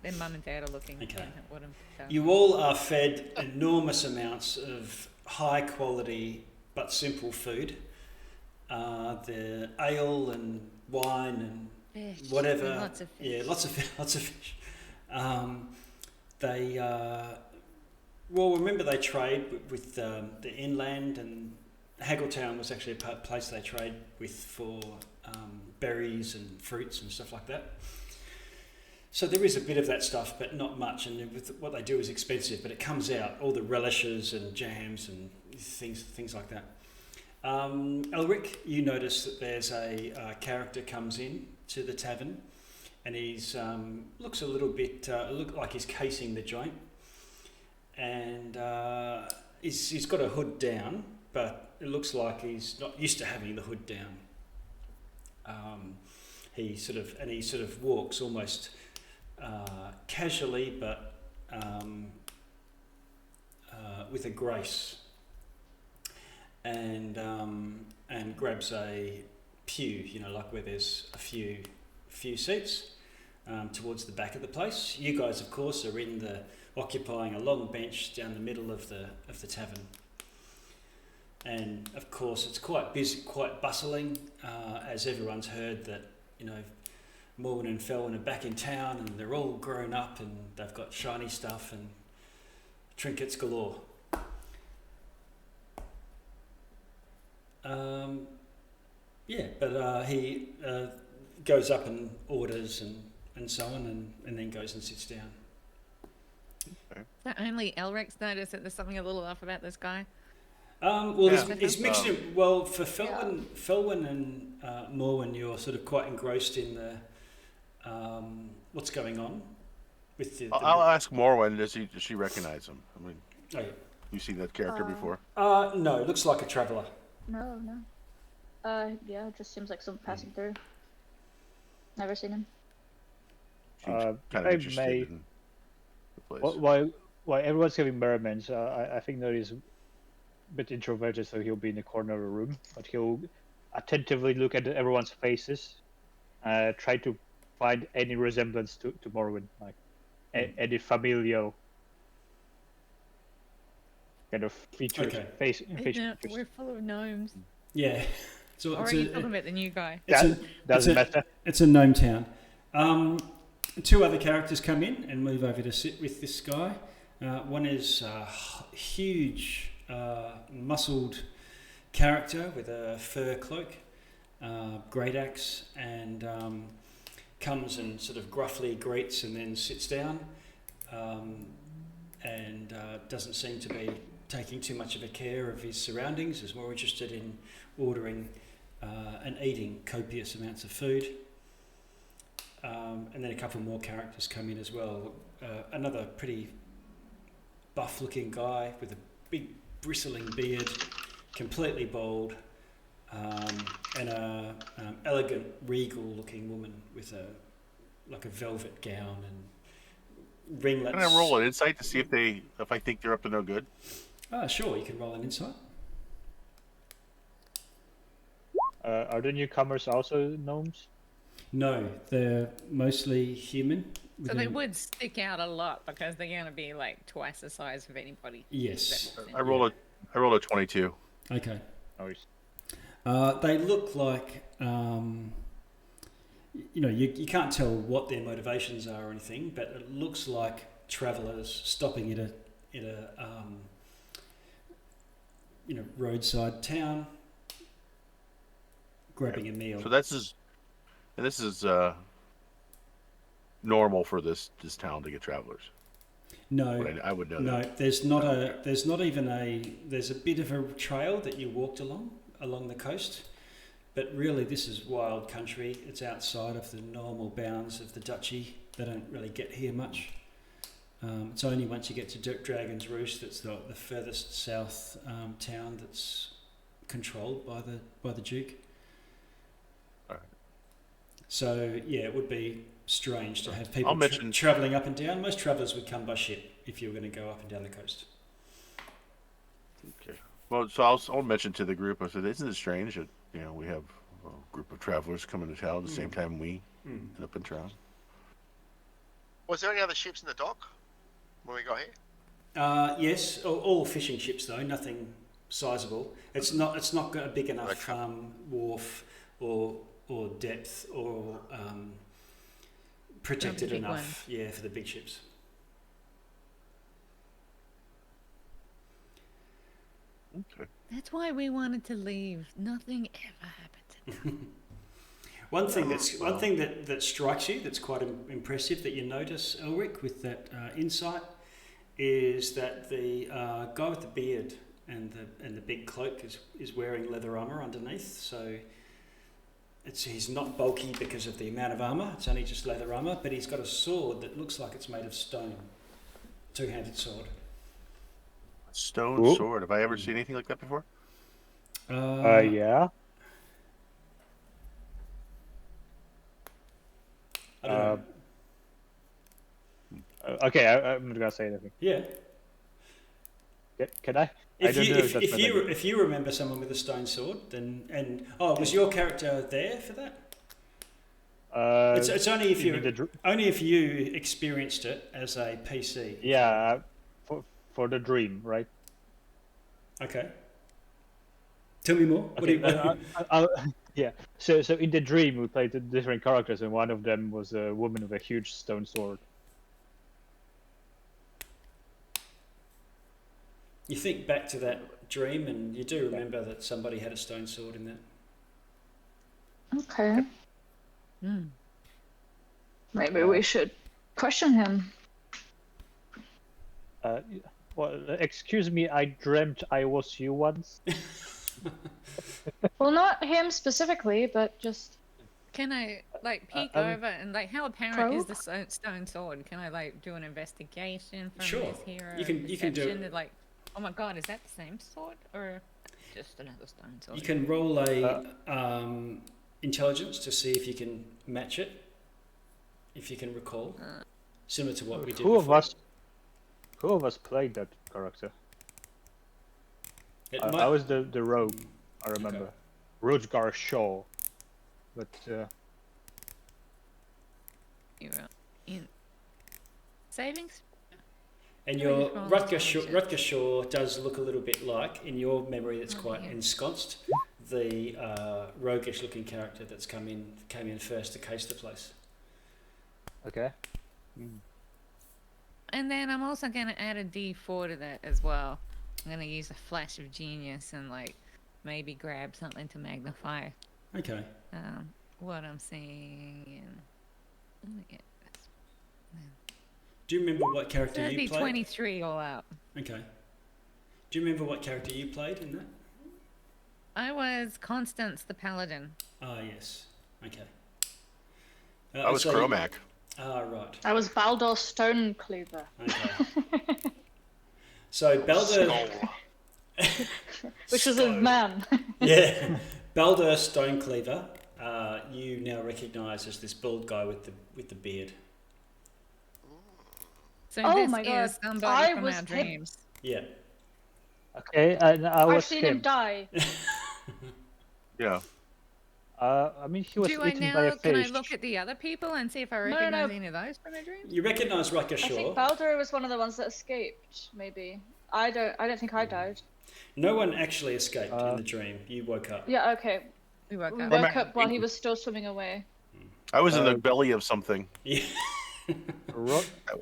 their mum and dad are looking Okay. at what I'm telling. You all are fed enormous amounts of high quality but simple food. The ale and wine and Fish. whatever. Lots of fish. Yeah, lots of fish. They well, remember they trade with the inland, and Haggletown was actually a place they trade with for berries and fruits and stuff like that. So there is a bit of that stuff, but not much. And with what they do is expensive, but it comes out all the relishes and jams and things like that. Elric, you notice that there's a character comes in to the tavern, and he's looks a little bit look like he's casing the joint, and he's got a hood down, but it looks like he's not used to having the hood down. He sort of walks almost casually, but with a grace, and grabs a pew, like where there's a few seats towards the back of the place. You guys, of course, are occupying a long bench down the middle of the tavern, and of course it's quite busy, quite bustling, as everyone's heard that Morwen and Felwin are back in town, and they're all grown up, and they've got shiny stuff and trinkets galore. But he goes up and orders and so on, and then goes and sits down. So only Elric's noticed that there's something a little off about this guy. Well, Yeah. it's mixed in. Well, for Felwin and Morwen, you're sort of quite engrossed in the what's going on with the. I'll ask Morwen. Does she recognize him? I mean, Oh, you've seen that character before. no, looks like a traveller. No. Yeah, it just seems like someone passing through. Never seen him. Seems kind of I interested may- in the place. While everyone's having mermaids, I think that he's a bit introverted, so he'll be in the corner of the room, but he'll attentively look at everyone's faces, try to find any resemblance to Morwen, like any familial kind of features, Okay. facial Yeah, features. we're full of gnomes. Yeah. So Or are you talking about the new guy? Doesn't matter. It's a gnome town. Two other characters come in and move over to sit with this guy. One is a huge, muscled character with a fur cloak, great axe, and comes and sort of gruffly greets and then sits down, and doesn't seem to be taking too much of a care of his surroundings. Is more interested in ordering and eating copious amounts of food. And then a couple more characters come in as well. Another pretty buff-looking guy with a big bristling beard, completely bald, and a elegant, regal-looking woman with a velvet gown and ringlets. Can I roll an insight to see if I think they're up to no good? Sure, you can roll an insight. Are the newcomers also gnomes? No, they're mostly human. So they would stick out a lot because they're going to be like twice the size of anybody. Yes. I roll a 22. Okay. Oh, They look like, you can't tell what their motivations are or anything, but it looks like travellers stopping at a roadside town, grabbing a meal. So this is normal for this town to get travelers. No, I would know no. that. There's a bit of a trail that you walked along the coast, but really this is wild country. It's outside of the normal bounds of the duchy. They don't really get here much. It's only once you get to Dragons Roost that's the furthest south town that's controlled by the Duke. All right. So yeah, it would be strange to have people I'll mention- travelling up and down. Most travellers would come by ship if you were going to go up and down the coast. Okay. Well, so I'll mention to the group. I said, "Isn't it strange that we have a group of travelers coming to town at the same time we end up in town?" Was there any other ships in the dock when we got here? Yes, all fishing ships though, nothing sizable. It's not got a big enough wharf or depth or protected big enough. Yeah, for the big ships. Okay. That's why we wanted to leave. Nothing ever happened to them. One thing that strikes you that's quite impressive that you notice, Elric, with that insight, is that the guy with the beard and the big cloak is wearing leather armor underneath. So he's not bulky because of the amount of armor. It's only just leather armor, but he's got a sword that looks like it's made of stone, two-handed sword. Stone Ooh. sword. Have I ever seen anything like that before? yeah. I don't know. Okay, I'm not gonna say anything. Yeah. Can I? If you remember someone with a stone sword, then was your character there for that? It's only if you experienced it as a PC. Yeah, for the dream, right? Okay. Tell me more. Okay, yeah. So in the dream we played the different characters, and one of them was a woman with a huge stone sword. You think back to that dream, and you do remember that somebody had a stone sword in that. Okay. Maybe we should question him. Well, excuse me, I dreamt I was you once. Well, not him specifically, but just Can I like peek I mean- over and like how apparent is Probe? the stone sword? Can I like do an investigation from Sure. this hero? You can do perception it. to, like, oh my god, is that the same sword or just another stone sword? You can roll a intelligence to see if you can match it, if you can recall, similar to what we did Who before. of us played that character? It I might- was the rogue, I remember. Rutger Shaw. But You're in savings. And Doing your it wrong, Rutger Shaw does look a little bit like, in your memory, that's quite yeah. ensconced, the roguish-looking character that's came in first to case the place. okay. And then I'm also going to add a D4 to that as well. I'm going to use a flash of genius and like maybe grab something to magnify Okay. what I'm seeing. Let me get this. Do you remember what character That'd you be played? 23 all out. Okay. Do you remember what character you played in that? I was Constance the Paladin. Ah, yes. Okay. I was so- Chromac. Ah, right. I was Baldur Stonecleaver. Okay. So Baldur, Skull. Which was a man. yeah, Baldur Stonecleaver. You now recognise as this bald guy with the beard. So Oh this my God, is somebody I from was our him. dreams. Yeah. Okay, and I was I've seen him die. Yeah. I mean, he was Do I eaten by a now? Can I fish. look at the other people and see if I no, recognize no. any of those from my dreams? You recognise Rutger I Shaw. think Baldur was one of the ones that escaped. Maybe. I don't think I died. No one actually escaped in the dream. You woke up. Yeah. Okay. We woke We up. woke up while he was still swimming away. I was in the belly of something. Yeah. Ro-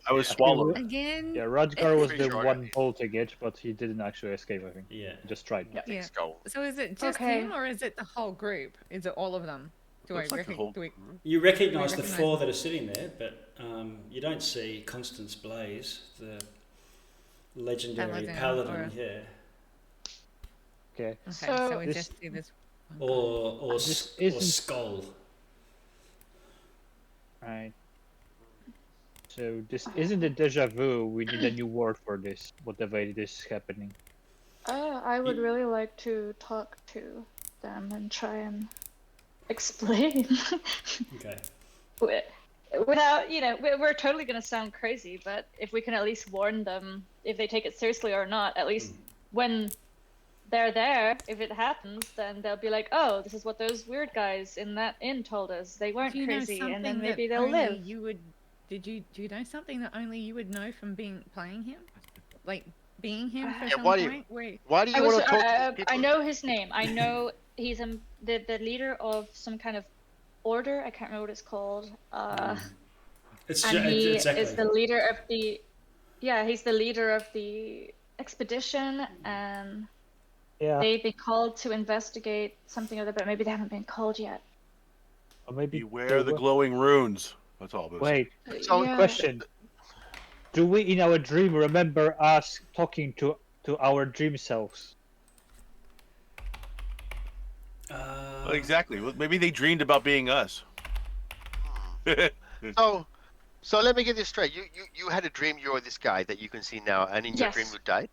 I was swallowed. Again. yeah, Rutger was Pretty the sure I one got bolting it, but he didn't actually escape, I think. Yeah. He just tried. Yeah. Yeah. Skull. So is it just Okay. him or is it the whole group? Is it all of them? Do Looks I like the recognize? whole- Do we... You recognise the recognise four them. that are sitting there, but you don't see Constance Blaze, the legendary Paladin, paladin. or- Yeah. Okay. Okay, So- so we This- just do this. Or This or isn't- skull. Right. So this isn't a deja vu. We need a new word for this. Whatever it is happening. I would really like to talk to them and try and explain. Okay. Without, we're totally going to sound crazy, but if we can at least warn them if they take it seriously or not, at least when they're there, if it happens, then they'll be like, oh, this is what those weird guys in that inn told us. They weren't Do you know crazy, and then something maybe that they'll only live. you would? Do you know something that only you would know from playing him, like being him for Yeah, some why do you- point? Wait, Why do you want to talk to these people? I know his name. I know he's the leader of some kind of order. I can't remember what it's called. It's And he exactly. is the leader of the. Yeah, he's the leader of the expedition, and Yeah. they've been called to investigate something or other, but maybe they haven't been called yet. Or maybe Beware the glowing runes. That's all this. Wait. So- Yeah. Question. Do we in our dream remember us talking to our dream selves? Well, exactly. Well, maybe they dreamed about being us. So let me get this straight. You had a dream you were this guy that you can see now, and in your Yes. dream you died.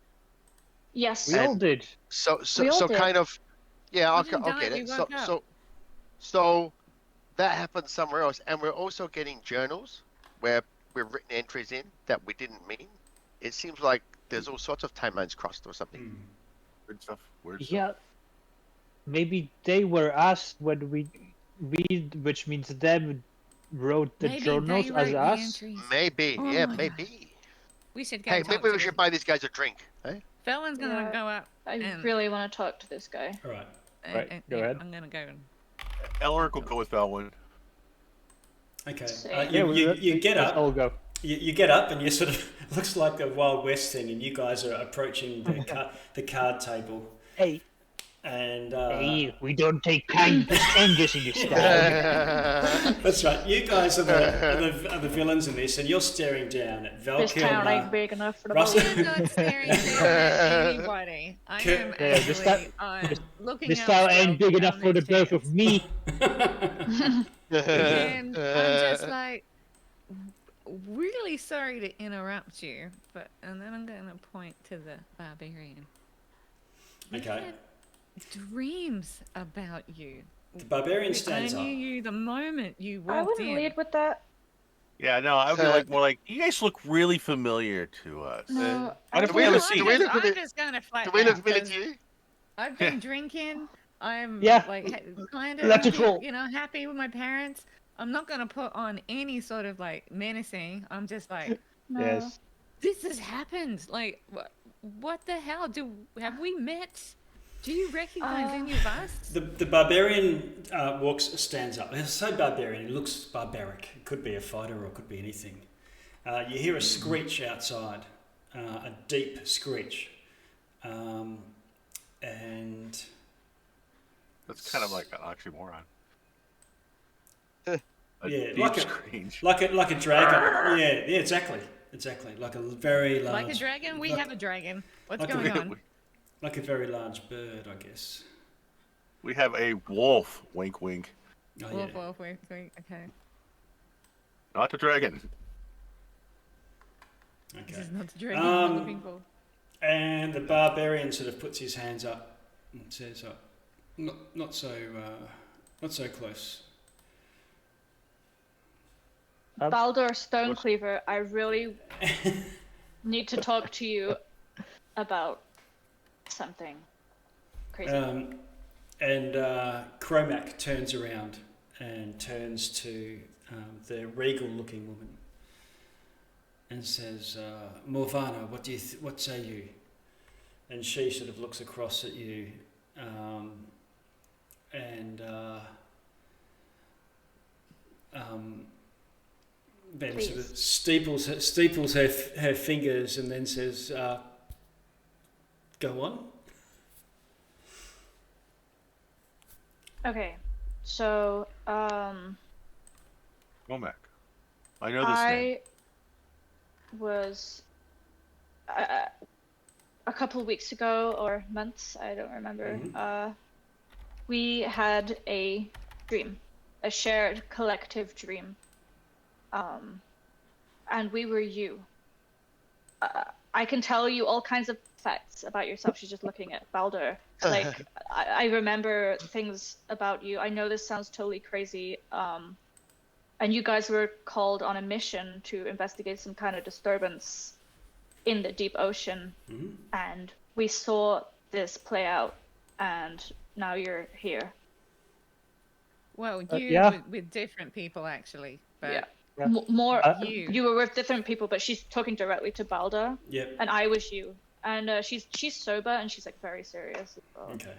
Yes. We all did. So We all did. kind of, yeah. We Okay, didn't die, okay. we So woke up. so that happened somewhere else, and we're also getting journals where we've written entries in that we didn't mean. It seems like there's all sorts of timelines crossed or something. Weird stuff. Weird stuff. Yeah. Maybe they were us when we which means them wrote the maybe journals they as wrote the us. entries. Maybe, Oh yeah, my maybe. We should go. Hey, talk maybe to we should buy these guys a drink. Eh? Felwin's gonna Yeah. go up. I And- really want to talk to this guy. All right. Right, go ahead. I'm gonna go. Elric will go with Felwin. Okay. So- You get let's up. all go. You get up and you sort of looks like the Wild West thing, and you guys are approaching the card table. Hey, And Hey, we don't take kind to strangers in this town. that's right. You guys are the villains in this, and you're staring down at This town ain't Valkilma. big enough for the Russell- both. I'm not staring down at anybody. I am Yeah, this actually this- looking This up town ain't stealth big enough down for the their both of chairs. me. And I'm just like, really sorry to interrupt you, and then I'm going to point to the barbarian. I Okay. had dreams about you. The barbarian stands I up. knew you the moment you I walked wouldn't in. lead with that. Yeah, no, I would be like more like you guys look really familiar to us. No, What I if we don't- have a seat? Do we look I'm familiar- just going to flat Do we out look familiar because to you? I've been drinking. I'm Yeah. kind Let's of, roll. happy with my parents. I'm not gonna put on any sort of like menacing. I'm just like, no. Yes. this has happened. Like, what the hell? Have we met? Do you recognize any of us? The barbarian stands up. It's so barbarian. It looks barbaric. It could be a fighter or it could be anything. You hear a screech outside, a deep screech, and That's kind of like an oxymoron. A Yeah, deep like a- screech. like a dragon. Yeah, exactly. Like a very large. Like a dragon? We like- have a dragon. What's like a- going on? Like a very large bird, I guess. We have a wolf. Wink, wink. Oh, Wolf, yeah. wolf, wait, okay. Not the dragon. This Okay. is not the dragon we're Um, looking for. And the barbarian sort of puts his hands up and says, not so close." Baldur Stonecleaver, I really need to talk to you about something crazy. And Cromac turns around and turns to the regal-looking woman and says, "Morvana, what say you?" And she sort of looks across at you, and then sort of steeples her fingers and then says, "Go on." Okay, so Womack. I know this name. I was a couple of weeks ago or months, I don't remember. Mhm. We had a dream, a shared collective dream, and we were you. I can tell you all kinds of facts about yourself. She's just looking at Baldur. Like, I remember things about you. I know this sounds totally crazy. And you guys were called on a mission to investigate some kind of disturbance in the deep ocean. Mhm. And we saw this play out, and now you're here. Well, you yeah. with different people actually, but Yeah. Yeah. More, You. you were with different people, but she's talking directly to Baldur, Yep. and I was you. And she's sober, and she's like very serious as well. Okay.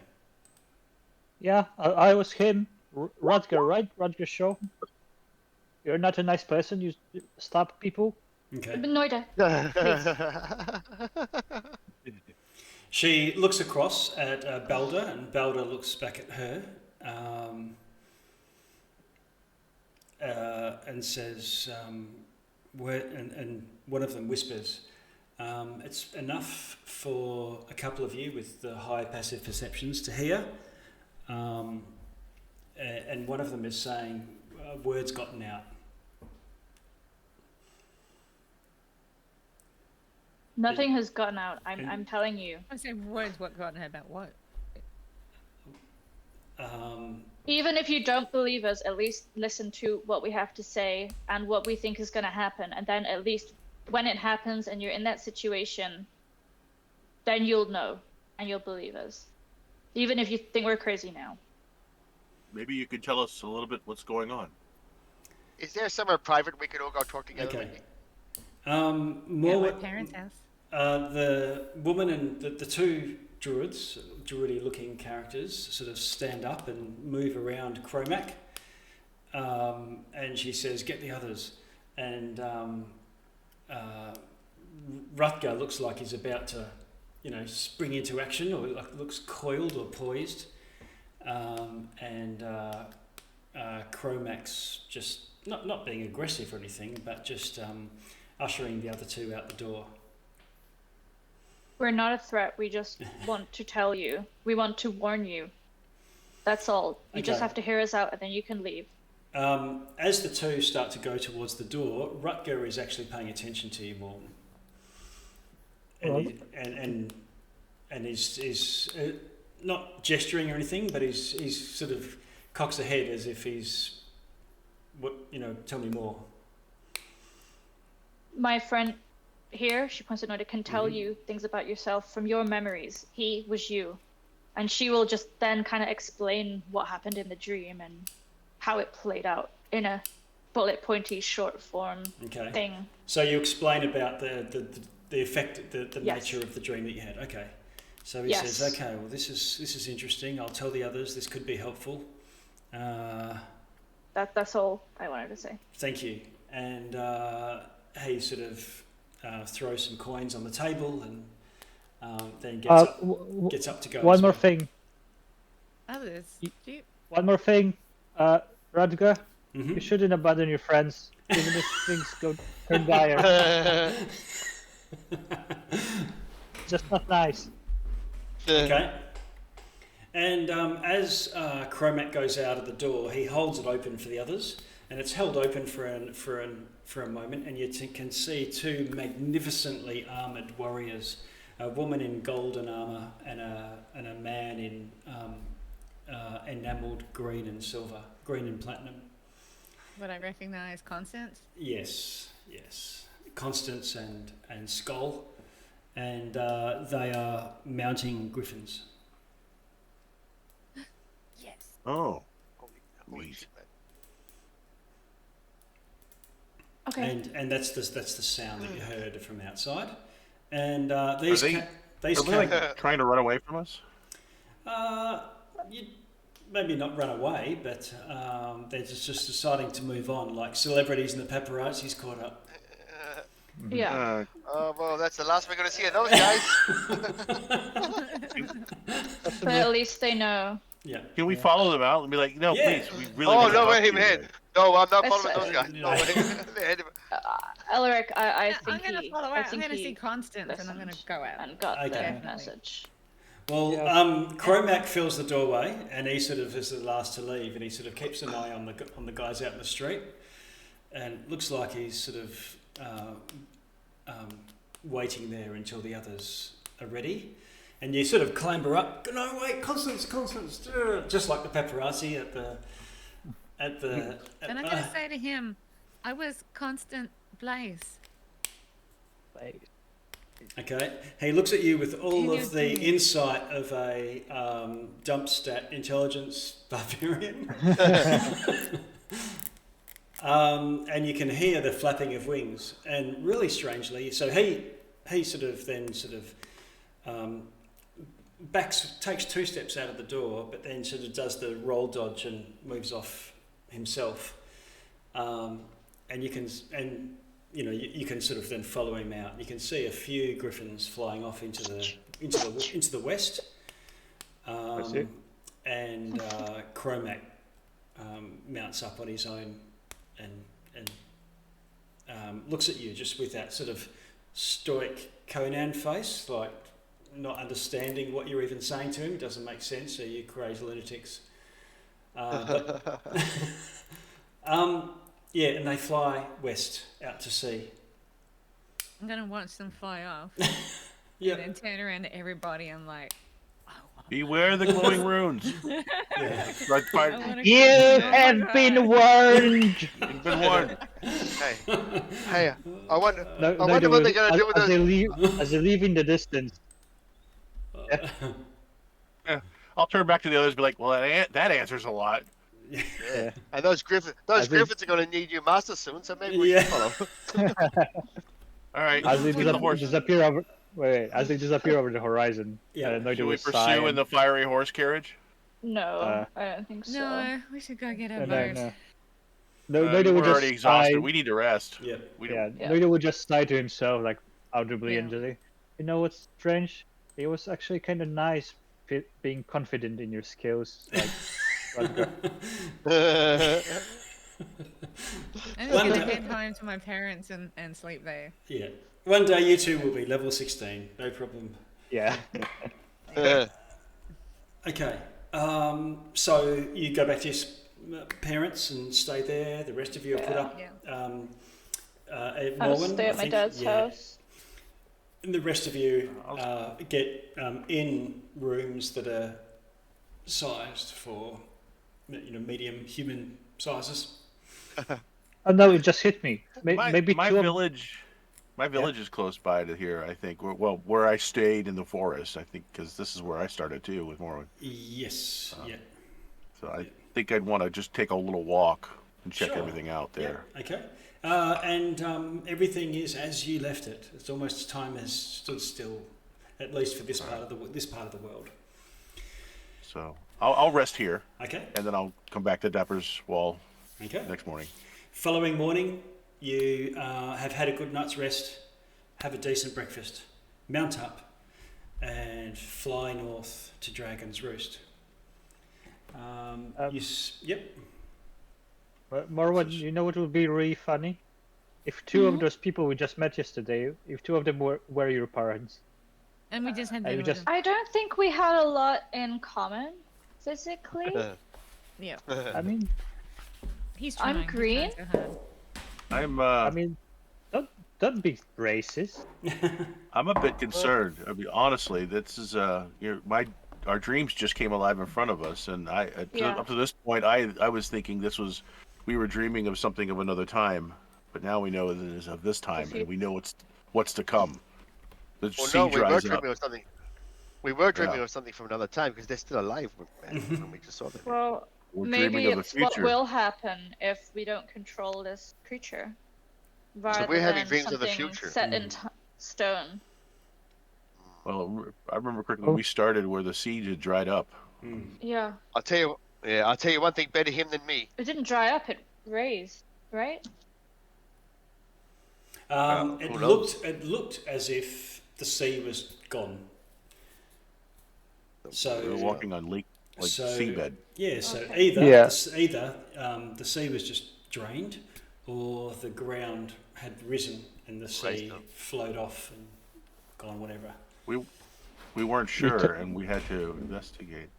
Yeah, I was him. Rutger, right? Rutger Shaw. You're not a nice person. You stab people. Okay. Noida, She looks across at Baldur, and Baldur looks back at her, and says, and one of them whispers, "It's enough for a couple of you with the high passive perceptions to hear." And one of them is saying, "Word's gotten out." nothing has gotten out. I'm telling you. I say words. What gotten about what? Even if you don't believe us, at least listen to what we have to say and what we think is going to happen. And then at least when it happens and you're in that situation, then you'll know and you'll believe us. Even if you think we're crazy now. Maybe you could tell us a little bit what's going on. Is there somewhere private we could all go talk together? Okay. Maybe? At More. my parents' house. The woman and the two druids, druidy-looking characters, sort of stand up and move around Cromac, and she says, "Get the others." And Rutger looks like he's about to, spring into action, or like looks coiled or poised, and Chromax just not being aggressive or anything, but just ushering the other two out the door. We're not a threat. We just want to tell you. We want to warn you. That's all. You just Okay. have to hear us out, and then you can leave. As the two start to go towards the door, Rutger is actually paying attention to you, Morwen. And he's not gesturing or anything, but he's sort of cocks a head as if he's, tell me more. My friend here, she points at Noda, can tell you things about yourself from your memories. He was you. And she will just then kind of explain what happened in the dream and how it played out in a bullet pointy short form thing. So you explain about the effect, the Yes. nature of the dream that you had. Okay. So he Yes. says, okay, well this is interesting. I'll tell the others. This could be helpful. That's all I wanted to say. Thank you. And he sort of throws some coins on the table and then gets up to go. One as more well. thing. Others. Do you... One more thing. Rutger, Mhm. you shouldn't abandon your friends, even if things go turn dire. Just not nice. Okay. And as Chromac goes out of the door, he holds it open for the others, and it's held open for a moment, and you can see two magnificently armoured warriors, a woman in golden armour and a man in enamelled green and silver, green and platinum. Would I recognize Constance? Yes, Constance and Skull, and they are mounting griffins. Yes. Oh. Holy Neat. shit, man. Okay. And that's the sound that you heard from outside. And these Are they like trying to run away from us? you maybe not run away, but they're just deciding to move on, like celebrities and the paparazzi's caught up. Yeah. Well, that's the last we're going to see of those guys. But at least they know. Yeah. Can we follow them out and be like, no, Yeah. please, we really Oh, want to no talk way, to you man. guys. No, I'm not I following said- those guys. No way. They're ahead of- Elric, I I'm think gonna he. follow I out. I'm think gonna he see Constance, and I'm gonna listened go out. and got Okay. the message. Well, Yeah. Chromac fills the doorway, and he sort of is the last to leave, and he sort of keeps an eye on the guys out in the street, and looks like he's sort of waiting there until the others are ready. And you sort of clamber up. No, wait, Constance, just like the paparazzi at the. And I'm gonna say to him, I was Constant Blaze. Okay, he looks at you with all Can of you the see? insight of a dump stat intelligence barbarian. And you can hear the flapping of wings, and really strangely, so he sort of takes 2 steps out of the door, but then sort of does the roll dodge and moves off himself. And you can sort of then follow him out. You can see a few griffins flying off into the west. see. And Chromac mounts up on his own and looks at you just with that sort of stoic Conan face, like not understanding what you're even saying to him. It doesn't make sense. So you crazy lunatics. Yeah, and they fly west out to sea. I'm gonna watch them fly off, Yep. and then turn around to everybody and like, Beware the glowing runes. Yeah. Right, I fire. wanna You Oh my have been God. warned. You've been warned. Hey, I wonder No, what they're going to do with as they those. leave, as they leave in the distance. I'll turn back to the others and be like, well, that answers a lot. Yeah. And those griffins I think- are going to need you master soon, so maybe we Yeah. should follow. All right. As they Get the horse. disappear over, as they disappear over the horizon. Yeah. Noda Should we will sigh pursue in and- the fiery horse carriage? No, I don't think so. No, we should go get our No, boat. no. No, We're Noda will just already exhausted. sigh. We need to rest. Yep. We Yeah, don't. Yeah. Noda will just sigh to himself, like audibly Yeah. and just say, "You know what's strange? It was actually kind of nice being confident in your skills. Like, Rutger. I'm just gonna head home to my parents and sleep there. Yeah. One day you two will be level 16. No problem. Yeah. Okay. So you go back to your parents and stay there. The rest of you are put up Yeah. at I'll Morwen, stay I at my think. dad's house. And the rest of you get in rooms that are sized for, medium human sizes. Oh no, it just hit me. Maybe my two of village, my village is close by to here. I think. Well, where I stayed in the forest, I think, because this is where I started too with Morwen. Yes. Yeah. So I think I'd want to just take a little walk and check Sure. everything out there. Yeah. Okay. And everything is as you left it. It's almost time has stood still, at least for this part of the world. So I'll rest here, Okay. and then I'll come back to Dapper's wall Okay. next morning. Following morning, you have had a good night's rest, have a decent breakfast, mount up, and fly north to Dragons Roost. Yep. Morwen, you know what would be really funny? If 2 of those people we just met yesterday, if 2 of them were your parents. And we just had And dinner we with just- them. I don't think we had a lot in common, physically. Yeah. I mean, He's I'm trying. He's green. trying so hard. I mean, don't be racist. I'm a bit concerned. I mean, honestly, this is our dreams just came alive in front of us, and up to this point, I was thinking we were dreaming of something of another time, but now we know that it is of this time, and we know what's to come. The Well, sea no, we were dries up. dreaming of something. We were dreaming of something from another time because they're still alive when we just saw them. Well, We're maybe dreaming of the it's what future. will happen if we don't control this creature, rather we're having than dreams of the something future. set in stone. Well, I remember correctly when we started where the sea had dried up. Yeah, I'll tell you one thing: better him than me. it didn't dry up; it raised, right? It looked as if the sea was gone. So We were walking on seabed. Yeah. So Okay. either the sea was just drained, or the ground had risen and the sea Raised up. flowed off and gone whatever. We weren't sure, and we had to investigate.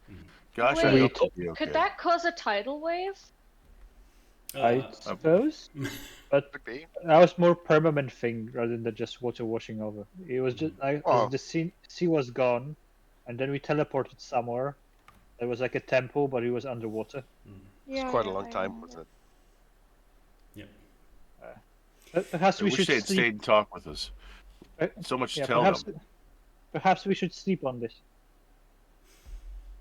Gosh, I Wait, hope it'll be okay. Could that cause a tidal wave? I suppose. But Could be. that was more permanent thing rather than just water washing over. It was just Well- the sea was gone, and then we teleported somewhere. There was like a temple, but it was underwater. It's quite a long time, wasn't it? Perhaps I we wish should they had sleep. stayed and talked with us. So much to tell them. Perhaps we should sleep on this.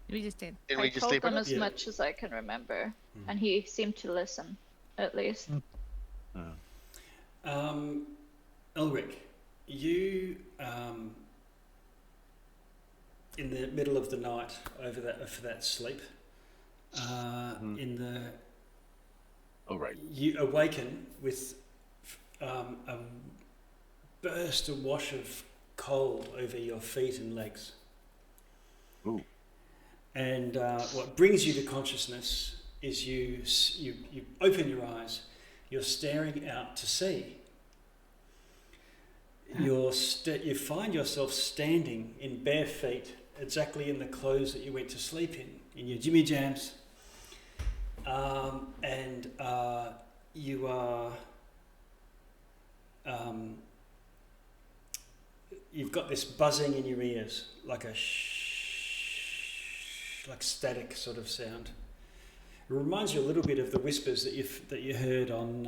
We just did. Didn't I we just told sleep them on as it? much as I can remember, and he seemed to listen, at least. Elric, you in the middle of the night for that sleep, you awaken with a burst, a wash of cold over your feet and legs. Ooh. And what brings you to consciousness is you open your eyes, you're staring out to sea. You find yourself standing in bare feet, exactly in the clothes that you went to sleep in your jimmy jams. And you are, you've got this buzzing in your ears, like a like static sort of sound. It reminds you a little bit of the whispers that you heard on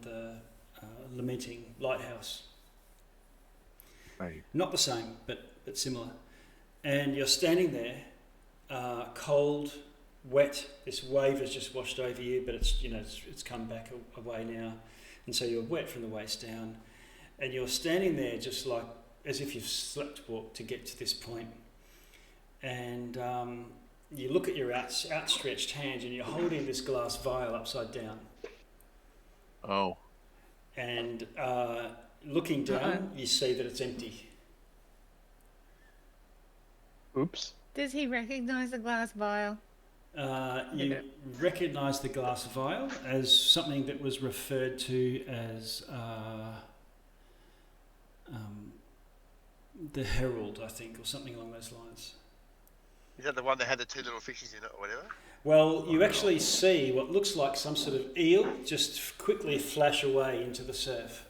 the lamenting lighthouse. Right. Not the same, but similar. And you're standing there, cold, wet. This wave has just washed over you, but it's come back away now, and so you're wet from the waist down, and you're standing there just like as if you've sleepwalked to get to this point. And you look at your outstretched hand, and you're holding this glass vial upside down. Oh. And looking down, you see that it's empty. Oops. Does he recognize the glass vial? You recognise the glass vial as something that was referred to as the Herald, I think, or something along those lines. Is that the one that had the 2 little fishes in it or whatever? Well, you actually see what looks like some sort of eel just quickly flash away into the surf.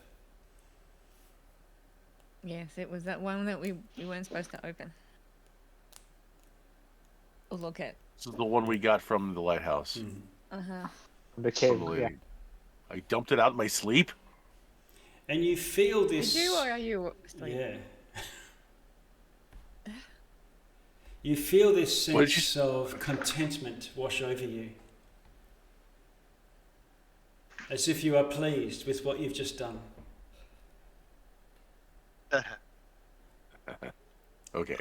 Yes, it was that one that we weren't supposed to open. Or look at. This is the one we got from the lighthouse. Uh-huh. The cave. From the Yeah. lady. I dumped it out in my sleep. And you feel this... Did you or are you asleep? Yeah. You feel this sense of contentment wash over you. As if you are pleased with what you've just done. Okay.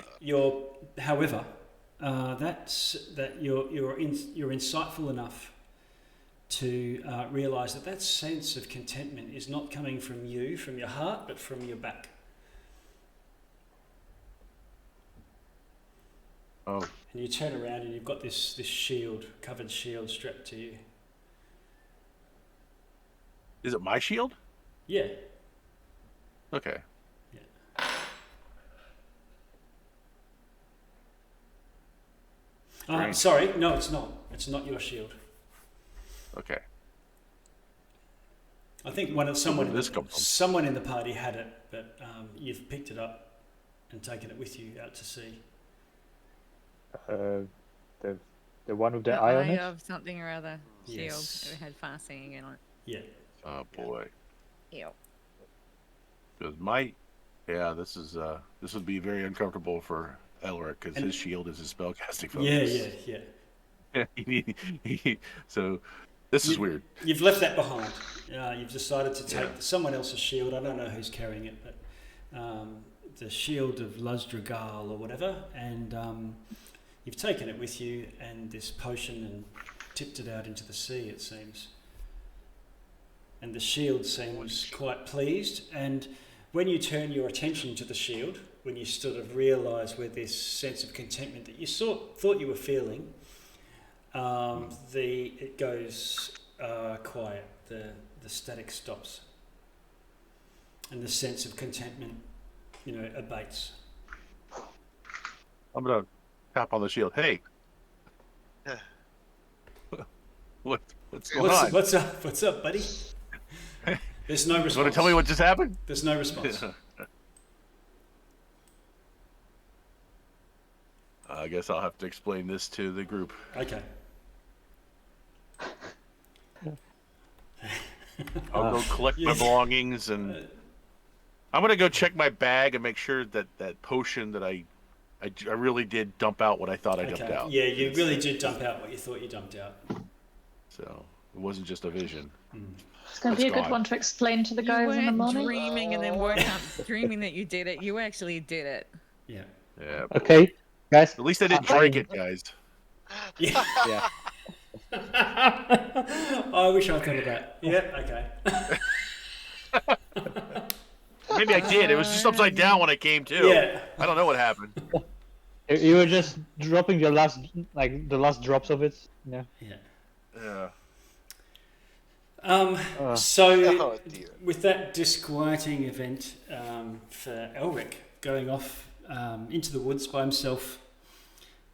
However, you're insightful enough to realise that sense of contentment is not coming from you, from your heart, but from your back. Oh. And you turn around and you've got this shield, covered shield strapped to you. Is it my shield? Yeah. Okay. Sorry, no, it's not. It's not your shield. Okay. I think someone in the party had it, but you've picked it up and taken it with you out to sea. The one with the eye on it. Of something or other shield. Yes. It had fasting in it. Yeah. Oh boy. Ew. Because this would be very uncomfortable for Elric because his shield is his spellcasting focus. Yeah. So this is weird. You've left that behind. You've decided to take someone else's shield. I don't know who's carrying it, but the shield of Luzdragal or whatever, and you've taken it with you and this potion and tipped it out into the sea, it seems. And the shield seems quite pleased, and when you turn your attention to the shield, when you sort of realise where this sense of contentment that you thought you were feeling, it goes quiet. The static stops, and the sense of contentment, abates. I'm gonna tap on the shield. Hey, what's going on? What's up, buddy? There's no response. You want to tell me what just happened? There's no response. I guess I'll have to explain this to the group. Okay. I'll go collect my belongings, and I'm gonna go check my bag and make sure that potion that I really did dump out what I thought I dumped out. Yeah, you really did dump out what you thought you dumped out. So it wasn't just a vision. It's going to be a good one to explain to the guys in the morning. You weren't dreaming and then woke up dreaming that you did it. You actually did it. Yeah. Yeah. Okay, guys. At least I didn't drink it, guys. Yeah. Yeah. I wish I thought of that. Yeah. Okay. Maybe I did. It was just upside down when I came to. Yeah. I don't know what happened. You were just dropping the last drops of it. Yeah. Yeah. Yeah. So, dear. with that disquieting event for Elric going off into the woods by himself,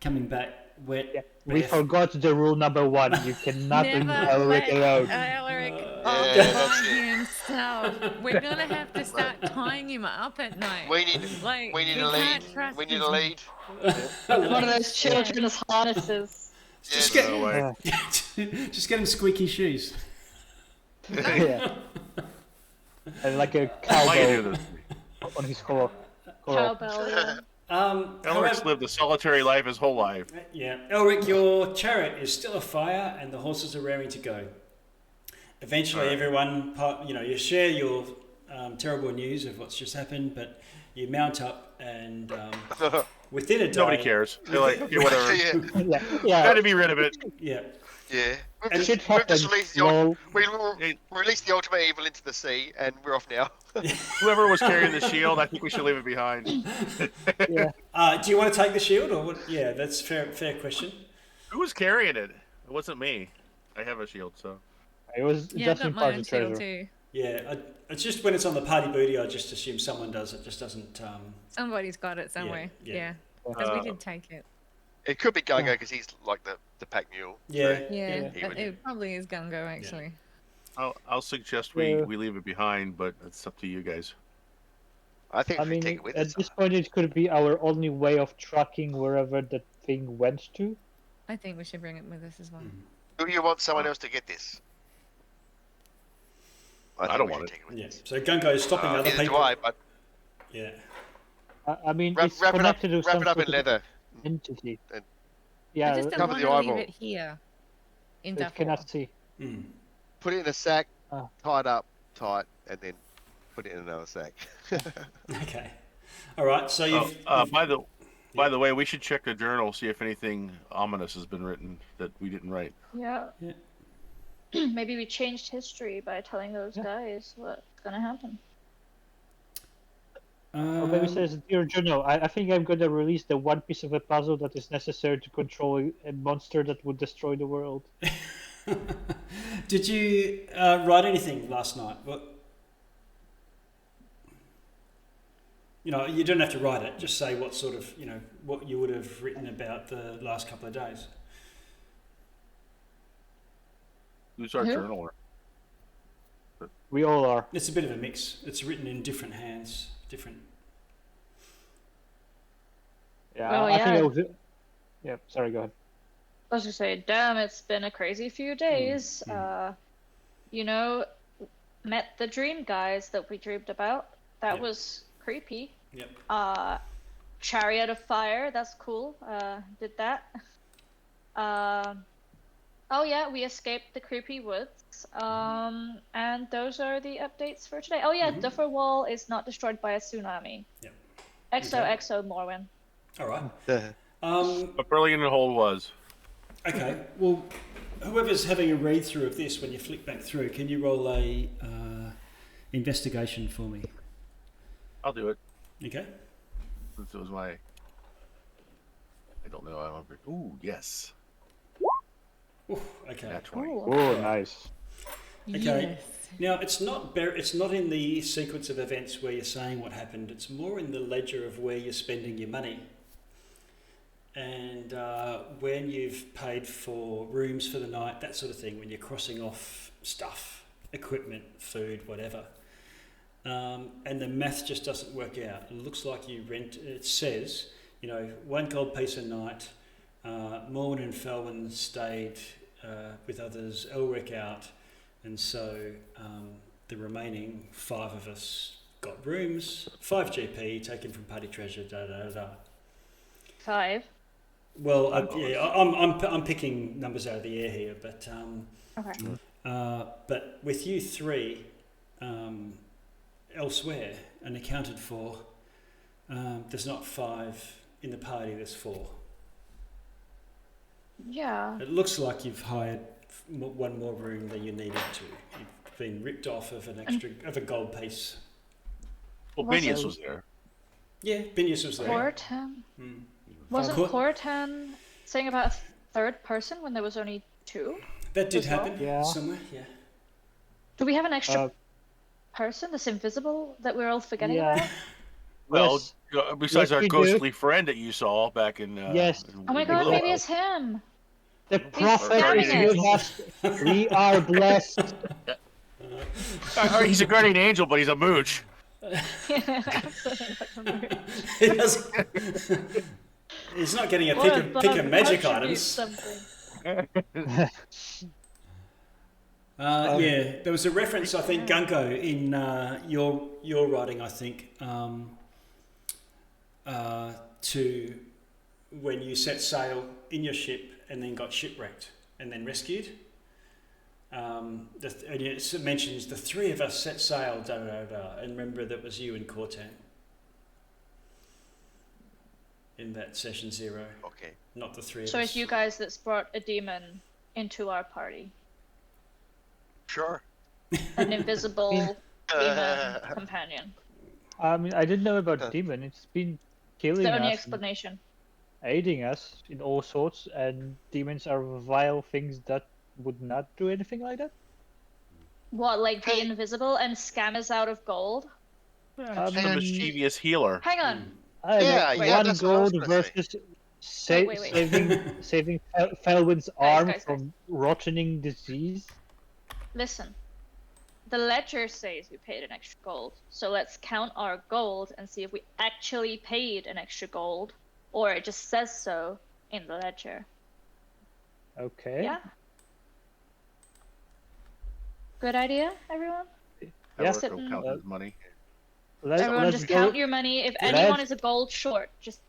coming back wet. Yeah. We forgot the rule number 1. You cannot leave Never Elric alone. Elric that's by it. himself. We're gonna have to start tying him up at night. We need a lead. We need a lead. One of those children's harnesses. Just Yeah, get, No way. just get him squeaky shoes. Yeah. And like a Why you do cowbell this? on his collar. Cowbell. Yeah. Elric's However, lived a solitary life his whole life. yeah, Elric, your chariot is still afire, and the horses are raring to go. Eventually, everyone, you share your terrible news of what's just happened, but you mount up and within a day... Nobody cares. They're like, okay, whatever. Yeah. Got to be rid of it. Yeah. Yeah. And Shit We've just happens. released the Lol. we released the ultimate evil into the sea, and we're off now. Whoever was carrying the shield, I think we should leave it behind. Yeah. Do you want to take the shield or what? Yeah, that's fair question. Who was carrying it? It wasn't me. I have a shield, so. It was Yeah, I definitely got part mine of the sealed treasure. too. Yeah, it's just when it's on the party booty, I just assume someone does it. Just doesn't. Somebody's got it somewhere. yeah. Yeah. Because we did take it. It could be Gungo because he's like the pack mule. Yeah. So Yeah, he would- it probably is Gungo actually. I'll suggest Yeah. we leave it behind, but it's up to you guys. I think I we should mean, take it with at us. this point, it could be our only way of tracking wherever that thing went to. I think we should bring it with us as well. Do you want someone else to get this? I think don't we want should it. take with Yeah. us. So Gungo is stopping other Neither people. do I, but Yeah. I mean, wrap it's it up, connected to wrap some it up in sort of leather. entity. And- Yeah, I just don't cover want the to leave eyeball. it here in it Duffel. cannot see. Mm. Put it in a sack, Ah. tied up tight, and then put it in another sack. Okay. All right. So you've. By the way, we should check the journal, see if anything ominous has been written that we didn't write. Yeah. Yeah. Maybe we changed history by telling those guys what's gonna happen. Or maybe it says, "Dear Juno, I think I'm going to release the one piece of a puzzle that is necessary to control a monster that would destroy the world." Did you write anything last night? What? You know, you don't have to write it. Just say what sort of, what you would have written about the last couple of days. Who's our Who? journaler? We all are. It's a bit of a mix. It's written in different hands, different. Yeah, Well, I think yeah. it was. Yeah, sorry, go ahead. I was gonna say, damn, it's been a crazy few days. Met the dream guys that we dreamed about. That Yeah. was creepy. Yep. Chariot of Fire, that's cool. Did that. Oh yeah, we escaped the creepy woods. And those are the updates for today. Oh yeah, Duffer Wall is not destroyed by a tsunami. Yep. XOXO Morwen. All right. But Berlington Hold was. Okay. Well, whoever's having a read through of this, when you flick back through, can you roll a investigation for me? I'll do it. Okay. This was my. I don't know. I remember. Ooh, yes. Ooh, okay. Nat 20. Ooh. Oh, nice. Okay. Yes. Now it's not it's not in the sequence of events where you're saying what happened. It's more in the ledger of where you're spending your money, and when you've paid for rooms for the night, that sort of thing. When you're crossing off stuff, equipment, food, whatever, and the math just doesn't work out. It looks like you rent. It says, 1 gold piece a night. Morwen and Felwin stayed with others. Elric out. And so the remaining 5 of us got rooms, 5 GP taken from party treasure, da da da. 5. Well, I'm picking numbers out of the air here, but Okay. but with you 3 elsewhere and accounted for, there's not 5 in the party. There's 4. Yeah. It looks like you've hired one more room than you needed to. You've been ripped off of a gold piece. Well, Was Binius it- was there. Yeah, Binius was there. Cortan. Mm. Wasn't Cor- Cortan saying about a third person when there was only 2? That did as well? happen Yeah. somewhere. Yeah. Do we have an extra Uh, person that's invisible that we're all forgetting Yeah. about? Well, Yes. besides Yes, our we do. ghostly friend that you saw back in. Yes. in Oh my god, Willow. maybe it's him. The prophet stabbing is with us. We are blessed. He's a guardian angel, but he's a mooch. He doesn't- He's not getting a pick of magic items. Something. Yeah, there was a reference, I think, Gungo, in your writing, I think, to when you set sail in your ship and then got shipwrecked and then rescued. And it mentions the three of us set sail, da da da, and remember that was you and Cortan in that session 0. Okay. Not the three of So us. it's you guys that's brought a demon into our party. Sure. An invisible demon companion. I mean, I didn't know about demon. It's been killing The only us, explanation. aiding us in all sorts, and demons are vile things that would not do anything like that. What, like be Hey. invisible and scam us out of gold? Just a mischievous healer. Hang on. I don't know, Yeah, Wait. one that's what I was gold gonna say. versus Wait. saving Felwin's arm guys. from rotting disease. Listen. The ledger says we paid an extra gold. So let's count our gold and see if we actually paid an extra gold, or it just says so in the ledger. Okay. Yeah? Good idea, everyone? Yeah. Go count his money. Everyone Let's just go. count your money. If anyone is a gold short, just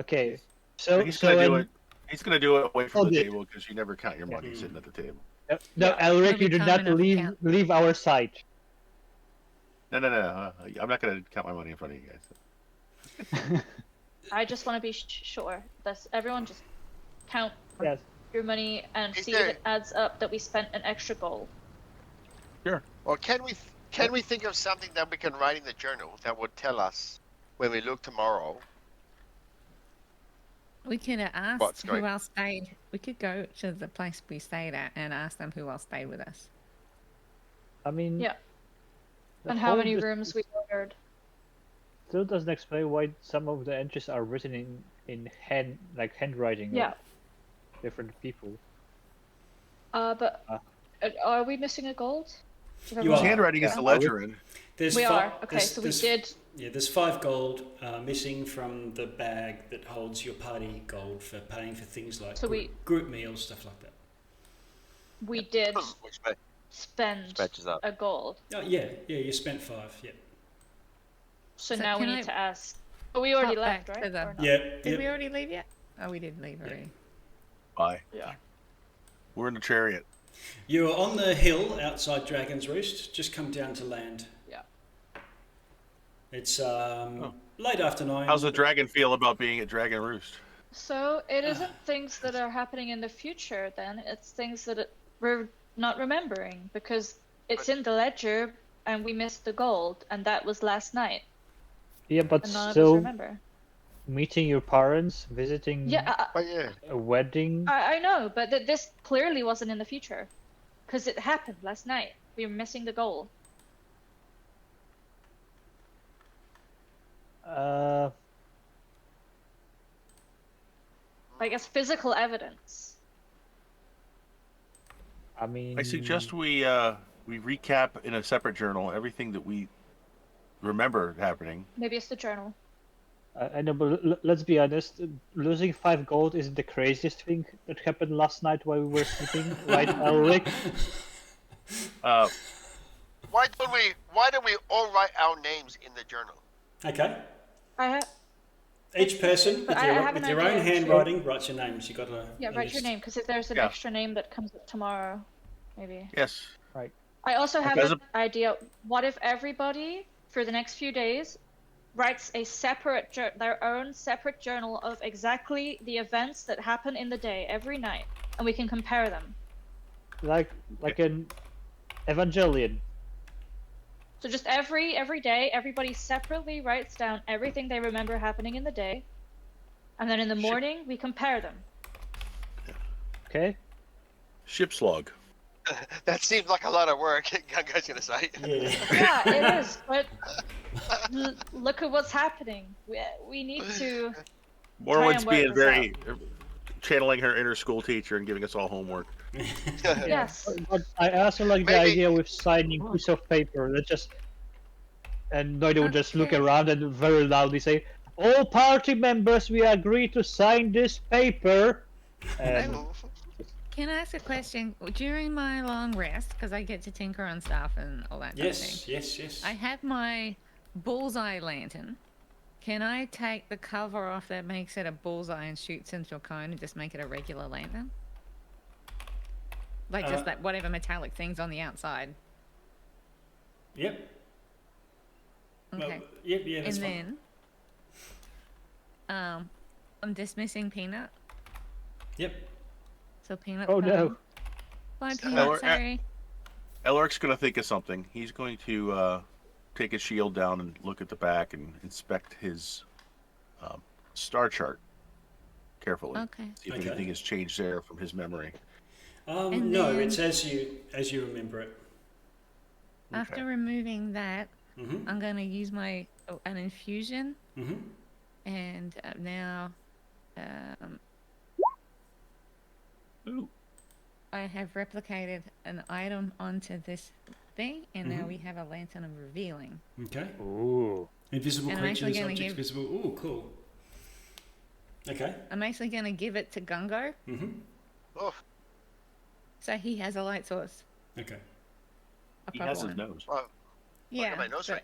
Okay. So He's gonna do in- it. He's gonna do it away from the Okay. table because you never count your money sitting at the table. No, Yeah, Elric, it'll be you do time not enough to count. leave our sight. No. I'm not gonna count my money in front of you guys. I just want to be sure. That's everyone just count Yes. your money and Is see there- if it adds up that we spent an extra gold. Or can we think of something that we can write in the journal that would tell us when we look tomorrow? We could have asked What's going- who else stayed. We could go to the place we stayed at and ask them who else stayed with us. I mean. Yeah. the And how whole many dis- rooms we ordered. Still doesn't explain why some of the entries are written in handwriting Yeah. of different people. But Ah. are we missing a gold? You His are. handwriting is the ledger in. There's We fi- are. Okay, there's- so we there's- did. Yeah, there's 5 gold missing from the bag that holds your party gold for paying for things like So group meals, stuff like that. We did Which ma- spend matches up. a gold. Oh yeah, you spent 5. Yeah, So So now we can need I to ask. But we already pop left, back right? to the- Or not? yeah. Did we already leave yet? Oh, we did leave already. Bye. Yeah. We're in the chariot. You're on the hill outside Dragons Roost. Just come down to land. Yeah. It's late afternoon. How's the dragon feel about being at Dragon Roost? So it isn't things that are happening in the future then, it's things that we're not remembering because it's in the ledger and we missed the gold and that was last night Yeah, but and none of us still remember. meeting your parents, visiting Yeah, But yeah, a wedding. I know, but this clearly wasn't in the future because it happened last night. We were missing the gold. Like as physical evidence. I mean. I suggest we recap in a separate journal everything that we remember happening. Maybe it's the journal. I know, but let's be honest. Losing 5 gold isn't the craziest thing that happened last night while we were sleeping, right, Elric? why don't we all write our names in the journal? Okay. I have. Each person But with I your, have with an your idea, own actually. handwriting writes your names. You got to Write your name because if there's an Yeah. extra name that comes up tomorrow, maybe. Yes. I also have As an idea. What if everybody, for the next few days, writes a separate, their own separate journal of exactly the events that happen in the day every night, and we can compare them. Like an Evangelion. So just every day, everybody separately writes down everything they remember happening in the day, and then in the morning we compare them. Okay? Ship's log. That seems like a lot of work. Guy's gonna say. Yeah. Yeah, it is. But look at what's happening. We need to. Morwen's and work being this very channeling her inner school teacher and giving us all homework. Yes. But I also like the Maybe- idea with signing piece of paper that just. And Noida would just look Okay. around and very loudly say, "All party members, we agree to sign this paper." And Can I ask a question? During my long rest, because I get to tinker on stuff and all that kind of thing, Yes. I have my bullseye lantern. Can I take the cover off that makes it a bullseye and shoots into a cone and just make it a regular lantern? Like just that whatever metallic things on the outside. Yep. Okay. Well, yeah, that's And fine. then, I'm dismissing Peanut. Yep. So Peanut. Oh no. Bye, Or- Peanut. Sorry. Elric's going to think of something. He's going to take his shield down and look at the back and inspect his star chart carefully. Okay. See if Okay. anything has changed there from his memory. And No, then- it's as you remember it. After removing that, Mm-hmm. I'm going to use an infusion, Mm-hmm. and now Ooh. I have replicated an item onto this thing, and now we have a lantern of revealing. Okay. Ooh. Invisible And I'm actually creatures, gonna objects give- visible. Ooh, cool. Okay. I'm actually going to give it to Gungo, Mm-hmm. Oh, so he has a light source. Okay. A He proper has his one. nose. well, Yeah, got my nose but- ring.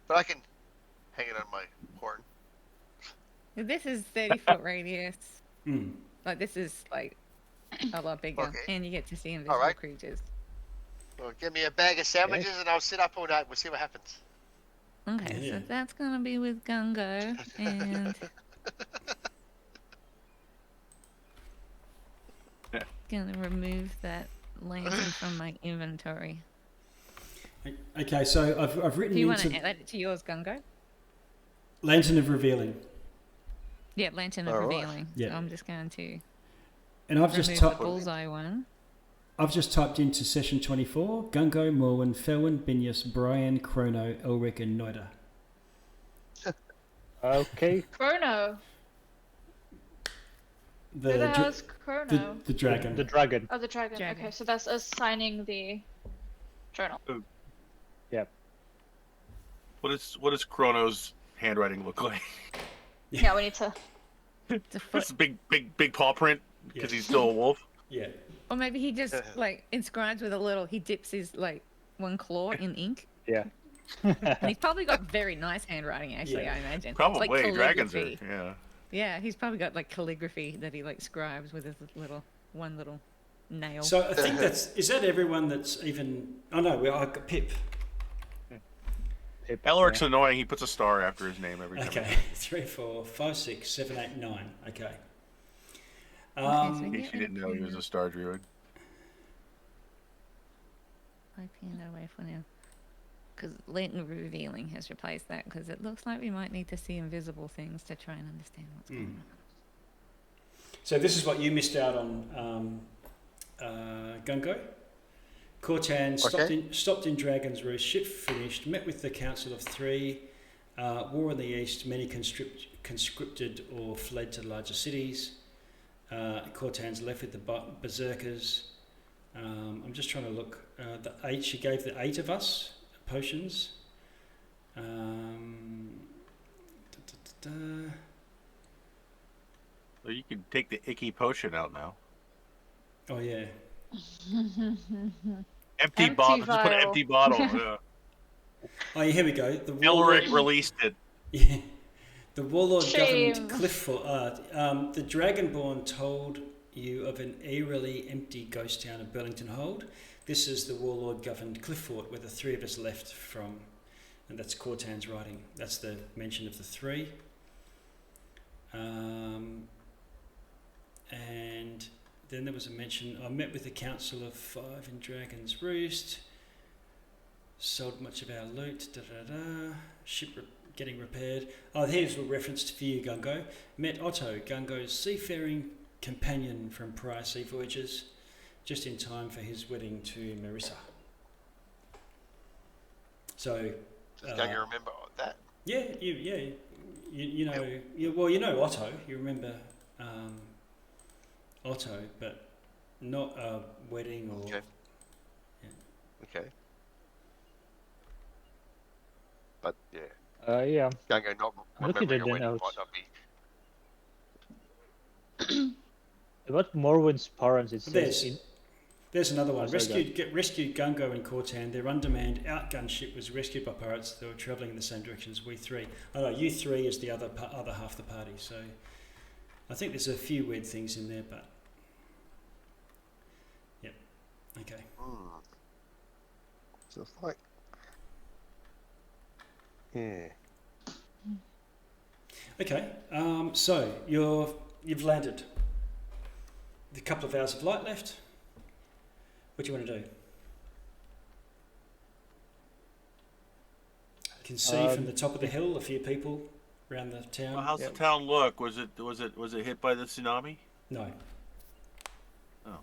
But I can hang it on my horn. This is 30-foot radius. Mm. Like, this is, like, a lot bigger. Okay. And you get to see invisible Alright. creatures. Well, give me a bag of sandwiches and I'll sit up all night. We'll see what happens. Okay, Yeah. so that's going to be with Gungo. And... Gonna remove that lantern from my inventory. Okay, so I've written Do you want into to add it to yours, Gungo? Lantern of Revealing, Yeah, lantern of Alright. revealing. Yeah. So I'm just going to and I've remove just the typed. bullseye one. I've just typed into session 24. Gungo, Morwen, Felwin, Binyas, Brian, Chrono, Elric, and Noida. Okay. Chrono. Who the hell is Chrono? the dragon. The dragon. Oh, the dragon. Dragon. Okay, so that's assigning the journal. What does Chrono's handwriting look like? Yeah, we need to. It's a foot. It's a big paw print because Yeah. he's still a wolf. Yeah. Or maybe he just, like, inscribes with a little... He dips his, like, one claw in ink. Yeah. And he's probably got very nice handwriting, actually, Yeah. I imagine. Probably Like dragons are. calligraphy. Yeah. Yeah, he's probably got, like, calligraphy that he, like, scribes with his one little nail. So I think is that everyone that's even. Oh no, I've got Pip. Elric's annoying. He puts a star after his name every time. Okay, 3, 4, 5, 6, 7, 8, 9. Okay. Okay, so In get case you rid didn't of know he was a Peanut. star druid. Wipe Peanut away for now. Because latent revealing has replaced that, because it looks like we might need to see invisible things to try and understand what's going on. So this is what you missed out on, Gungo. Cortan stopped in Dragons Roost, ship finished, met with the Council of Three, war in the east, many conscripted or fled to larger cities. Cortan's left with the berserkers. I'm just trying to look. The 8, she gave the 8 of us potions. So you can take the icky potion out now. Oh yeah. Empty Empty bottle. Just put an vial. empty bottle. Yeah. Oh yeah, here we go. The warlord, Elric released it. yeah, the warlord Shame. governed Clifford. The Dragonborn told you of an eerily empty ghost town of Berlington Hold. This is the warlord governed Cliff Fort where the 3 of us left from, and that's Cortan's writing. That's the mention of the 3. And then there was a mention, I met with the Council of 5 in Dragons Roost, sold much of our loot, ship getting repaired. Oh, here's a reference for you, Gungo. Met Otto, Gungo's seafaring companion from prior sea voyages, just in time for his wedding to Marissa. So, Don't you remember that? yeah, you know, you know Otto. You remember Otto, but not a wedding or. Okay. Okay. But yeah, Yeah. Gungo not Looking remembering at a the wedding notes. might not be. About Morwen's parents, it There's says there's another one. Oh, sorry, Rescued Gungo and Cortan. Their undermanned outgun ship was rescued by pirates. They were travelling in the same direction as we 3. Oh no, you 3 is the other half the party. So I think there's a few weird things in there, but Okay. So it's like, yeah. Okay. So you've landed. A couple of hours of light left. What do you want to do? You can see from the top of the hill a few people around the town. Well, how's the town look? Was it hit by the tsunami? No. Oh.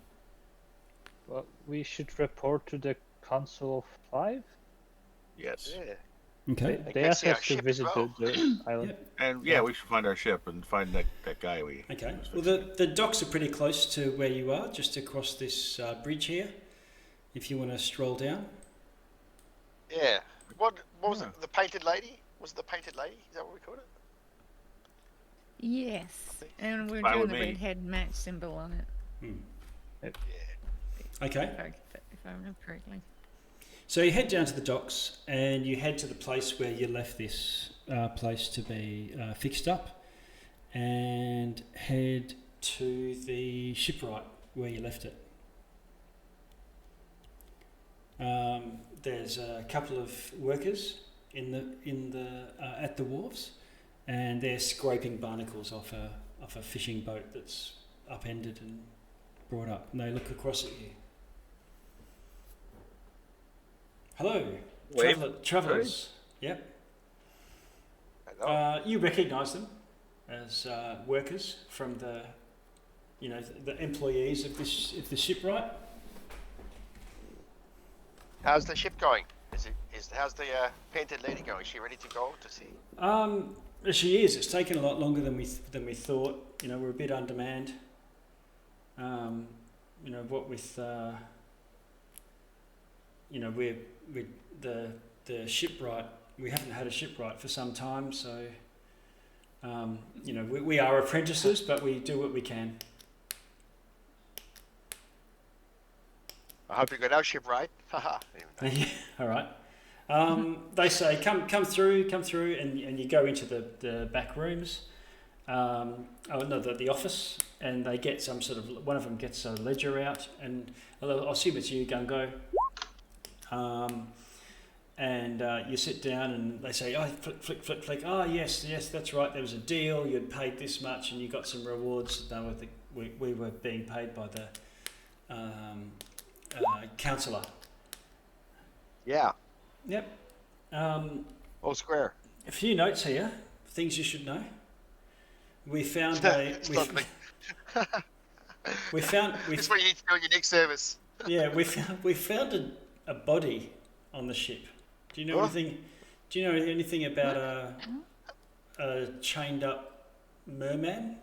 Well, we should report to the Council of Five. Yes. Yeah. Okay. They can asked see our us to ship as visit well. the island. Yep. And yeah, we should find our ship and find that guy we. Okay. Well, the docks are pretty close to where you are, just across this bridge here. If you want to stroll down. Yeah. What was it? The painted lady? Was it the painted lady? Is that what we called it? Yes, and we're Fine doing with the me. redhead match symbol on it. Yeah. Okay. If I remember correctly. So you head down to the docks and you head to the place where you left this place to be fixed up, and head to the shipwright where you left it. There's a couple of workers at the wharves, and they're scraping barnacles off a fishing boat that's upended and brought up, and they look across at you. Hello, travellers. Yep. Hello. You recognise them as workers from the employees of the shipwright. How's the ship going? How's the painted lady going? Is she ready to go to sea? She is. It's taken a lot longer than we thought. We're a bit undermanned. What with we're the shipwright. We haven't had a shipwright for some time, so we are apprentices, but we do what we can. I hope you got our ship right. Haha. All right. They say come through, and you go into the back rooms. The office, and they get some sort of, one of them gets a ledger out, and I'll assume it's you, Gungo. And you sit down, and they say, oh, flick. Oh, yes, that's right. There was a deal. You'd paid this much, and you got some rewards. We were being paid by the councillor. Yeah. Yep. All square. A few notes here, things you should know. We found It's not me. This is what you need to do on your next service. Yeah, we found a body on the ship. Do you know anything? Do you know anything about a chained up merman?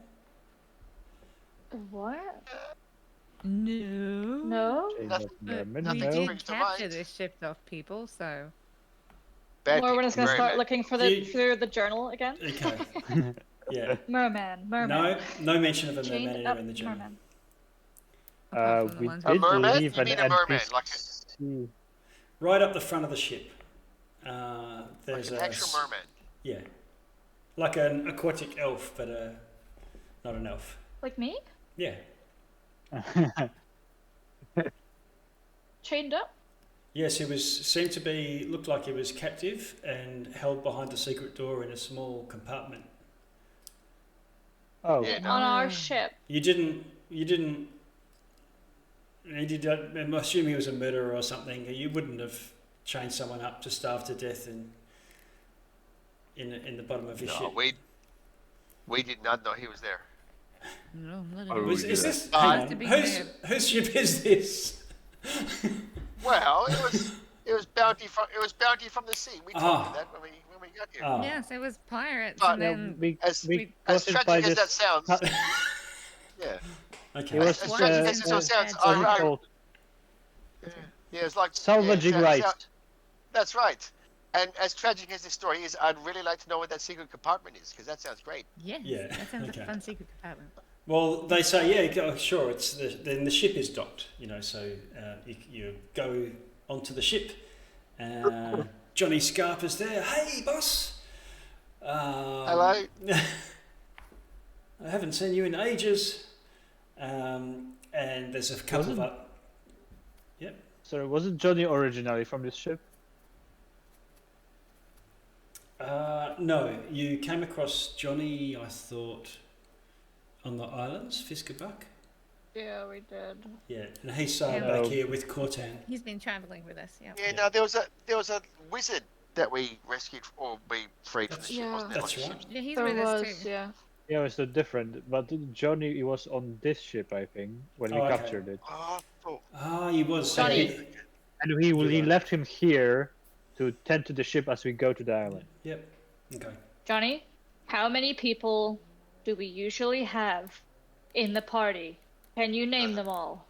What? No. No? Nothing- But we nothing did springs to capture mind. this shipped off people, so Bad Morwen is people, gonna very start bad. looking for through the journal again. Okay. Yeah. Merman. No mention of a merman Chained anywhere up in the journal. merman. apart from the We ones A did merman? leave You an mean a merman, NPC. like a- Right up the front of the ship. Like There's an actual merman. Yeah, like an aquatic elf, but not an elf. Like me? Yeah. Chained up? Yes, he looked like he was captive and held behind the secret door in a small compartment. Oh, Yeah, no. On our ship. You didn't. I'm assuming he was a murderer or something. You wouldn't have chained someone up to starve to death in the bottom of your No, ship. we did not know he was there. no, not Oh, at all. Is do this? that. Hang Has to on, be whose ship is this? Well, it was bounty from the sea. We told you that when we got here. Oh. Yes, it was pirates, But- and yeah, then we As got it by tragic as that this. sounds, yeah. Okay. It was As Why tragic is as it it all so sounds, bad? what he called yeah, it's like salvaging yeah, rights. That's right. And as tragic as this story is, I'd really like to know what that secret compartment is, because that sounds great. yes, Yeah, that sounds okay. like a fun secret compartment. Well, they say, sure. Then the ship is docked. So you go onto the ship. Johnny Scarper's there. Hey, boss. Hello. I haven't seen you in ages. And there's a couple of Sorry, wasn't Johnny originally from this ship? No, you came across Johnny, I thought, on the islands, Fiskerbuck. Yeah, we did. Yeah, and he sailed Yeah. back here with Cortan. He's been traveling with us. Yeah. Yeah, no, there was a wizard that we rescued or we freed from the ship, wasn't there? That's on the right. ship? Yeah, he's There with us was, too. yeah. Yeah, it's so different. But Johnny, he was on this ship, I think, when we Oh, okay. captured it. Oh, I thought- Ah, he was. Johnny. And we You're right. left him here to tend to the ship as we go to the island. Yep. Okay. Johnny, how many people do we usually have in the party? Can you name them all?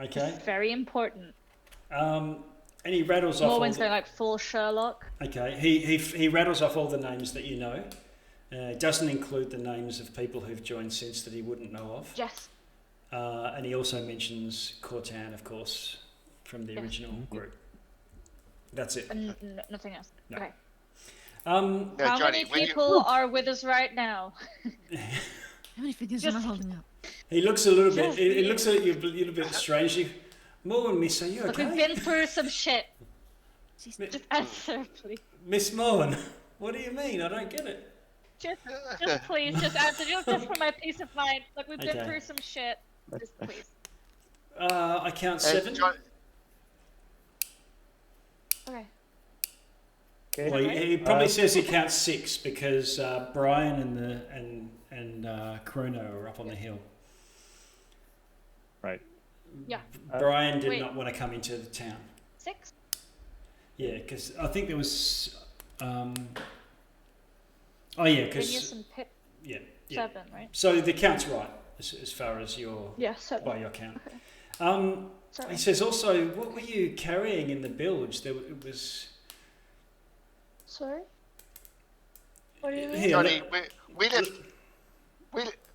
Okay. It's very important. And he rattles off. All Morwen's the, going like full Sherlock. okay. He rattles off all the names that you know. Doesn't include the names of people who've joined since that he wouldn't know of. Yes. And he also mentions Cortan, of course, from the Yes. original group. That's it. And nothing else. No. Okay. Um, No, How Johnny, many when you- people are with us right now? How many fingers Just- am I holding up? he looks a little bit. Just He me. looks at you a little bit strangely. Morwen, Miss, are you Look, we've okay? been through some shit. She's Mi- Just answer, please. Miss Morwen, what do you mean? I don't get it. Just please, just answer. Just for my peace of mind. Look, we've been Okay. through some shit. Just please. I count And 7. Okay. Okay. Well, he probably says he counts 6 because Brian and Chrono are up on the hill. Right. Yeah. Brian did Wait. not want to come into the town. 6? Yeah, because I think there was. Oh yeah, because Phineas and Pip. yeah. 7, right? So the count's right as far as your Yeah, 7. by your count. Okay. He Sorry. says also, what were you carrying in the bilge? It was. Sorry? What do you mean? Here, Johnny, let-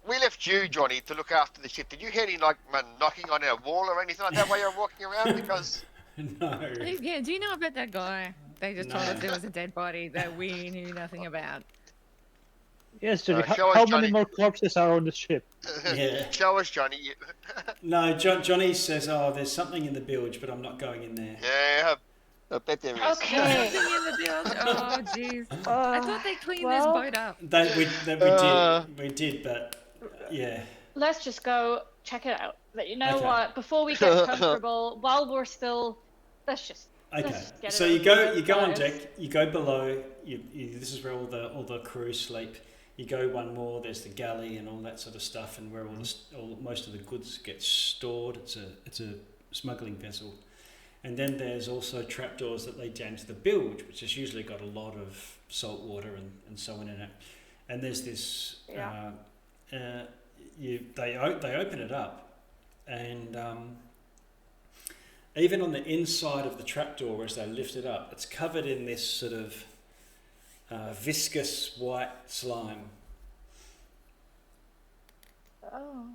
we left you, Johnny, to look after the ship. Did you hear any like knocking on our wall or anything like that while you were walking around? Because No. Yeah, do you know about that guy? They just told No. us there was a dead body that we knew nothing about. Yes, Johnny. show us, How Johnny. many more corpses are on the ship? Yeah. show us, Johnny. No, Johnny says, "Oh, there's something in the bilge, but I'm not going in there." Yeah, I bet there is. Okay. Something in the bilge. Oh, jeez. I thought they cleaned well- this boat up. We did, but yeah. Let's just go check it out. But you know Okay. what? Before we get comfortable, while we're still, let's just Okay, get so it you over go on with. deck. You go below. This is where all the crew sleep. You go one more. There's the galley and all that sort of stuff, and where most of the goods get stored. It's a smuggling vessel, and then there's also trapdoors that lead down to the bilge, which has usually got a lot of salt water and so on in it. And there's this. Yeah. They open it up, and even on the inside of the trapdoor, as they lift it up, it's covered in this sort of viscous white slime. Oh.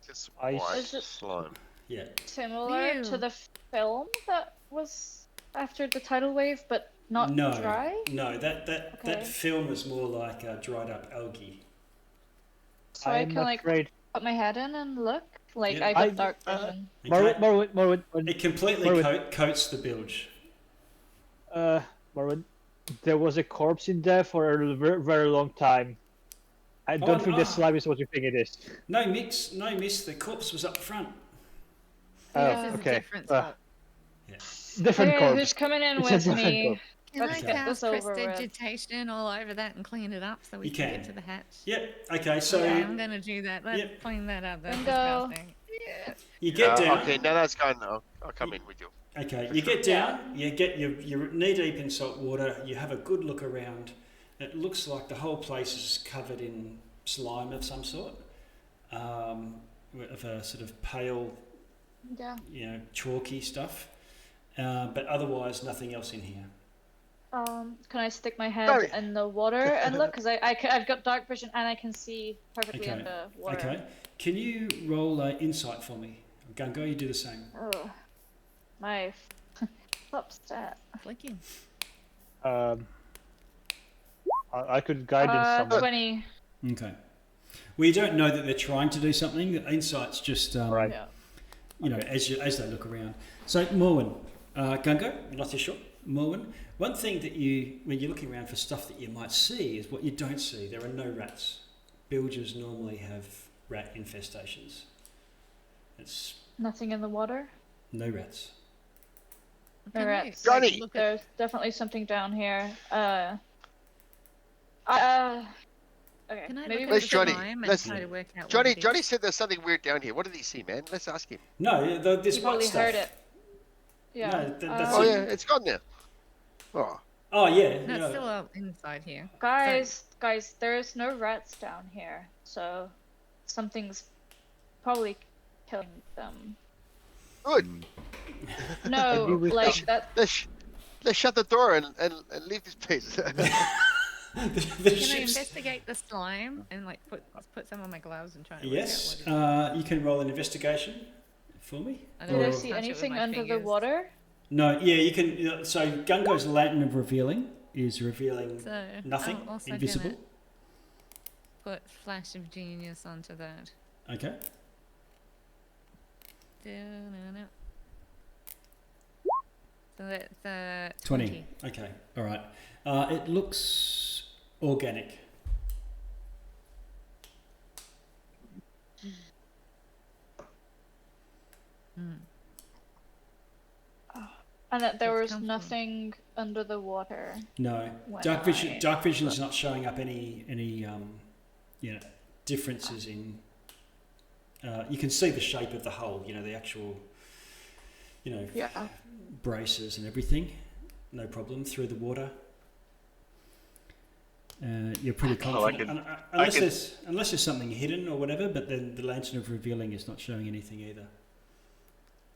Just I- white Is it- slime. Yeah, Similar Ew. to the film that was after the tidal wave, but not no, dry. no, that Okay. film is more like dried up algae. So I I'm can like afraid. put my head in and look. Like Yeah. I got I- dark vision. Morwen, It completely Morwen. coats the bilge. Morwen, there was a corpse in there for a very, very long time. I don't think no. the slime is what you think it is. No, miss. The corpse was up front. Oh, This is a okay. different spot. Different Okay, corpse. who's coming in It's a with different me? corpse. Can Let's I get cast this over with. prestidigitation all over that and clean it up so we You can can. get to the hatch? Yep. Okay, so Okay, I'm gonna do that. Let's Yep. clean that up. That's Bingo. disgusting. you get down. Okay, now that's going. I'll come in with you. Okay, you get down, you're knee deep in salt water, you have a good look around. It looks like the whole place is covered in slime of some sort, of a sort of pale, Yeah. chalky stuff. But otherwise, nothing else in here. Can I stick my head Sorry. in the water and look? Because I've got dark vision and I can see perfectly in Okay. the water. Okay, can you roll insight for me? Gungo, you do the same. Oh, my top stat. Flicking. I could guide in someone. 20. Okay. Well, you don't know that they're trying to do something. The insight's just Right. Yeah. as they look around. So Morwen, Gungo, you're not too sure. Morwen, one thing that when you're looking around for stuff that you might see is what you don't see. There are no rats. Bilges normally have rat infestations. It's Nothing in the water. no rats. No Can I, rats. Johnny! look at- There's definitely something down here. Okay, Can I maybe look we at Let's the should. Johnny, slime and let's- try to work out what Johnny, it is? Johnny said there's something weird down here. What did he see, man? Let's ask him. No, this You white probably stuff. heard it. Yeah. No, that's Oh it. yeah, it's gone now. Oh, Oh yeah. No, yeah. it's still out inside here. Guys, there's no rats down here, so something's probably killing them. good. No, Maybe we like can- that. Let's shut the door and leave this place. the Can I ship's- investigate the slime and like put some on my gloves and try to Yes. work out what it is? You can roll an investigation for me. I Did don't I wanna see touch it with anything my under the fingers. water? No. Yeah, you can. So Gungo's Lantern of Revealing is revealing So nothing, I'm also invisible. gonna put Flash of Genius onto that. Okay. Da-na-na. So that's 20. Okay. All right. It looks organic. And that there Where'd it was come from? nothing under the water. No. When Dark vision. I- Dark vision's not showing up any differences in. You can see the shape of the hull. The actual. Yeah. Braces and everything. No problem through the water. You're pretty Oh, I confident, could- unless there's something hidden or whatever. But then the Lantern of Revealing is not showing anything either.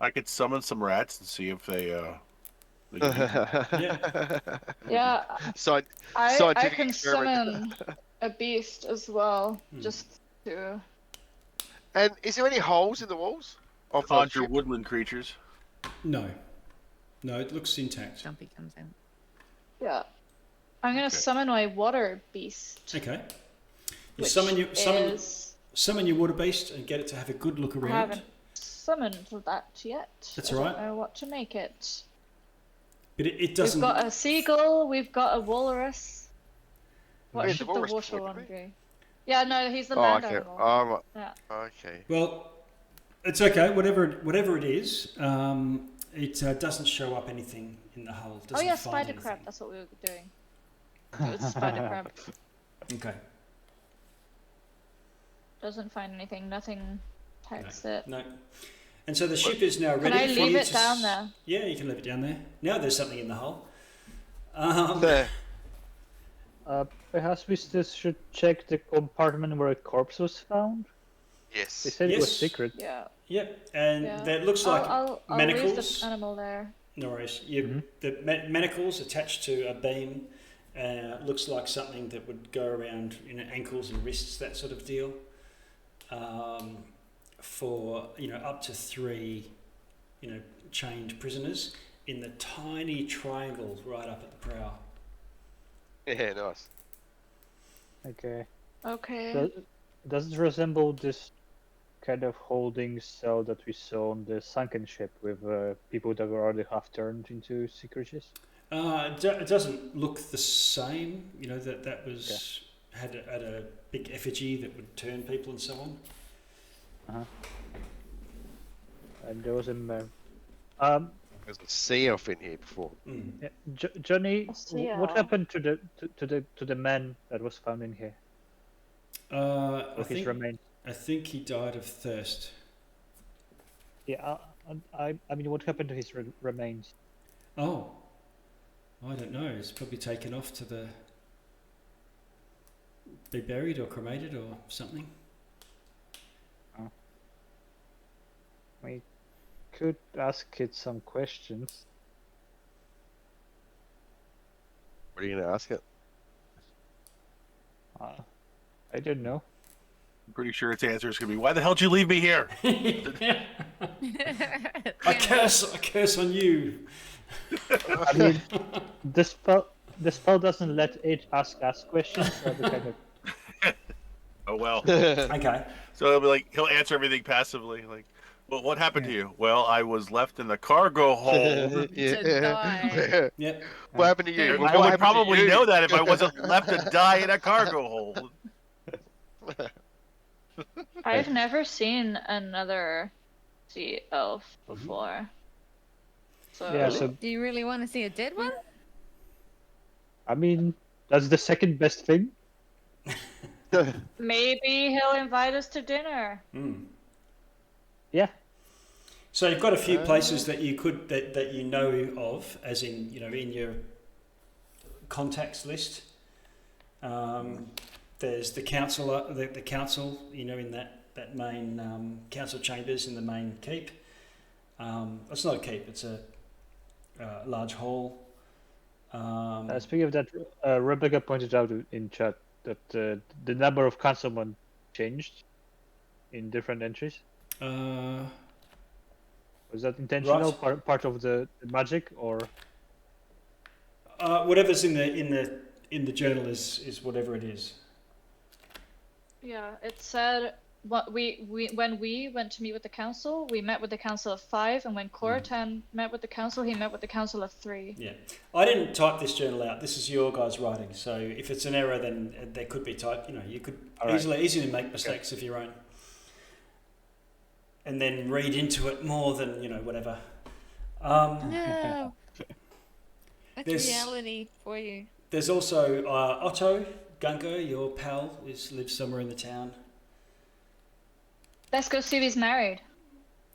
I could summon some rats and see if they can Yeah. So I Scientific can experiment. summon a beast as well, Hmm. just to. And is there any holes in the walls of the conjure ship? woodland creatures. No, it looks intact. Jumpy comes in. Yeah. I'm gonna Okay. summon my water beast. Okay. You Which summon your water beast and get it to have a good look I around. haven't summoned that yet. That's I all right. don't know what to make it. But it doesn't. We've got a seagull. We've got a walrus. What Wait, should the the walrus water talk to one me? be? Yeah, no, he's the Oh, land okay. animal. Oh, Yeah. okay. Well, it's okay. Whatever it is, it doesn't show up anything in the hull. Oh Doesn't yeah, find spider anything. crab. That's what we were doing. It was spider crab. Okay. Doesn't find anything. Nothing tags it. No. And so the ship is now Can ready I for leave you it to down there? Yeah, you can leave it down there. Now there's something in the hull. There. Perhaps we just should check the compartment where a corpse was found. Yes. They said it was Yes. secret. Yeah. Yep, and Yeah. that looks like I'll leave manacles. the animal there. No worries. Mhm. The manacles attached to a beam looks like something that would go around ankles and wrists, that sort of deal. For up to 3, chained prisoners in the tiny triangle right up at the prow. Yeah, nice. Okay. Okay. Does it resemble this kind of holding cell that we saw on the sunken ship with people that were already half turned into secretaries? It doesn't look the same. That was had a big effigy that would turn people and so on. And there was a There's a sea elf in here before. Mm. yeah, Johnny. Yeah. What happened to the man that was found in here I with his think remains? I think he died of thirst. Yeah, I mean, what happened to his remains? Oh, I don't know. It's probably taken off to be buried or cremated or something. We could ask it some questions. What are you gonna ask it? I don't know. I'm pretty sure its answer is gonna be, "Why the hell did you leave me here?" I curse on you. I mean, the spell doesn't let it ask us questions. So we kind of, Oh well. Okay. So he'll be like, he'll answer everything passively, like, Well, what happened to you? Well, I was left in the cargo hold. To die. Yep. What happened to you? I Well, what would happened to probably you? know that if I wasn't left to die in a cargo hold. I've never seen another sea elf before. So Yeah, so Do you really want to see a dead one? I mean, that's the second best thing. maybe he'll invite us to dinner. Yeah. So you've got a few places that you could that you know of, as in in your contacts list. There's the council, the council, in that main council chambers in the main keep. It's not a keep; it's a large hall. Speaking of that, Rebecca pointed out in chat that the number of councilmen changed in different entries. Was that intentional? Right. Part of the magic, or Whatever's in the journal is whatever it is. Yeah, it said what we when we went to meet with the council, we met with the council of 5, and when Coratan met with the council, he met with the council of 3. Yeah, I didn't type this journal out. This is your guys' writing. So if it's an error, then there could be type. You could easily make mistakes of your own, and then read into it more than whatever. No. That's There's- reality for you. There's also Otto Gungo, your pal, lives somewhere in the town. Let's go see if he's married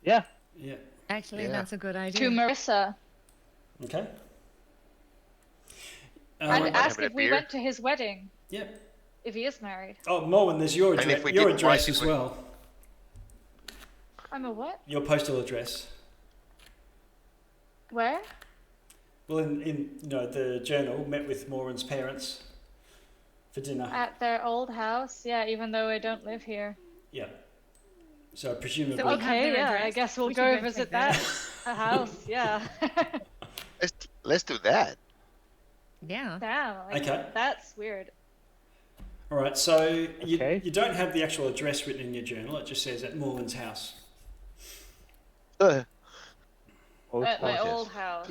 yeah, Yeah. Actually, Yeah. that's a good to idea. Marissa. Okay. I'd might ask have a if we beer. went to his wedding, Yeah. if he is married. Oh, Morwen, there's your And address. if we Your didn't address write as it, well. I'm a what? Your postal address. Where? Well, in the journal, met with Morwen's parents for dinner. At their old house. Yeah, even though I don't live here. Yeah. So presumably. So we have Okay, their yeah, I address. guess we'll We should go go visit check that a house. Yeah. Let's do that. Yeah. Damn. Okay. That's weird. All right. So Okay. you don't have the actual address written in your journal. It just says at Morwen's house. Uh, At my yes. old house.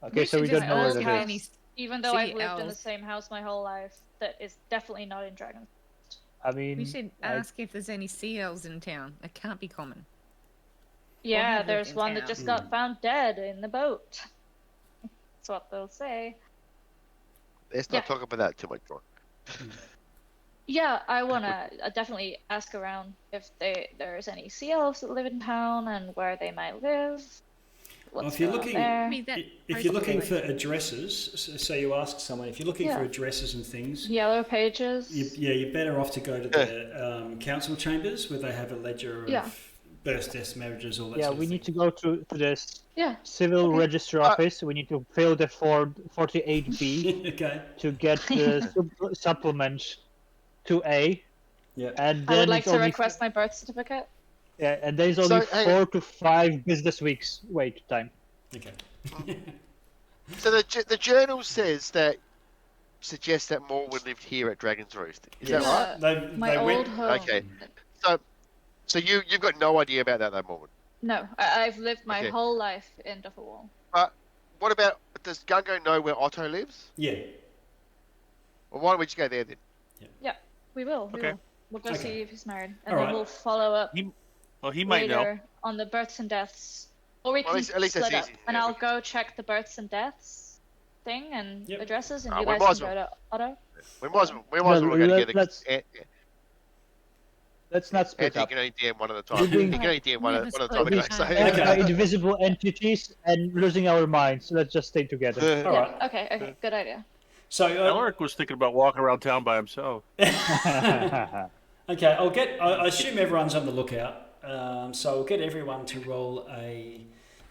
Okay, so we should don't just know where ask that how is. Even though I've See lived in the owls. same house my whole life, that is definitely not in Dragons. I mean, We should ask if there's any sea elves in town. It can't be common. Yeah, have lived there's in one that town. just got found dead in the boat. That's what they'll say. Let's not Yeah. talk about that too much more. Yeah, I wanna definitely ask around if there's any sea elves that live in town and where they might live. Well, What's if you're going on looking- there. Maybe that If you're looking for postal addresses, so you ask someone, if you're looking for Yeah. addresses and things, Yellow pages. you're better off to go to the council chambers where they have a ledger of Yeah. births, deaths, marriages, all that yeah, sort of we thing. need to go to this Yeah. civil Okay. register office. We need to fill the 48B Okay. to get the supplement to A, Yeah. and I then would like it's to only request my birth certificate. yeah, and there's only So, hey- 4 to 5 business weeks wait time. Okay. So the journal suggests that Morwen lived here at Dragons Roost. Is Yes. that right? My They old went. home. Okay. So you've got no idea about that, though, Morwen. No, I've lived my Okay. whole life in Dufferwall. But what about, does Gungo know where Otto lives? Yeah. Well, why don't we just go there then? We will. We Okay. will. We'll go Okay. see if he's married, and All then right. we'll follow up Well, he might know. later on the births and deaths. Or we Well, can at least that's split up, easy. and Yeah, I'll we go check the births and deaths thing and Yep. addresses, and Ah, you we guys might can as go well. to Otto. We might as well No, go together. let's- Eh, Let's not split Anthony up. can only DM one at a We're time. doing- He can only DM one Never at a split time. up. Anyway, so. Okay. Invisible entities and losing our minds. So let's just stay together. All Yeah. right. Okay. Good idea. So Alaric was thinking about walking around town by himself. okay, I assume everyone's on the lookout. So I'll get everyone to roll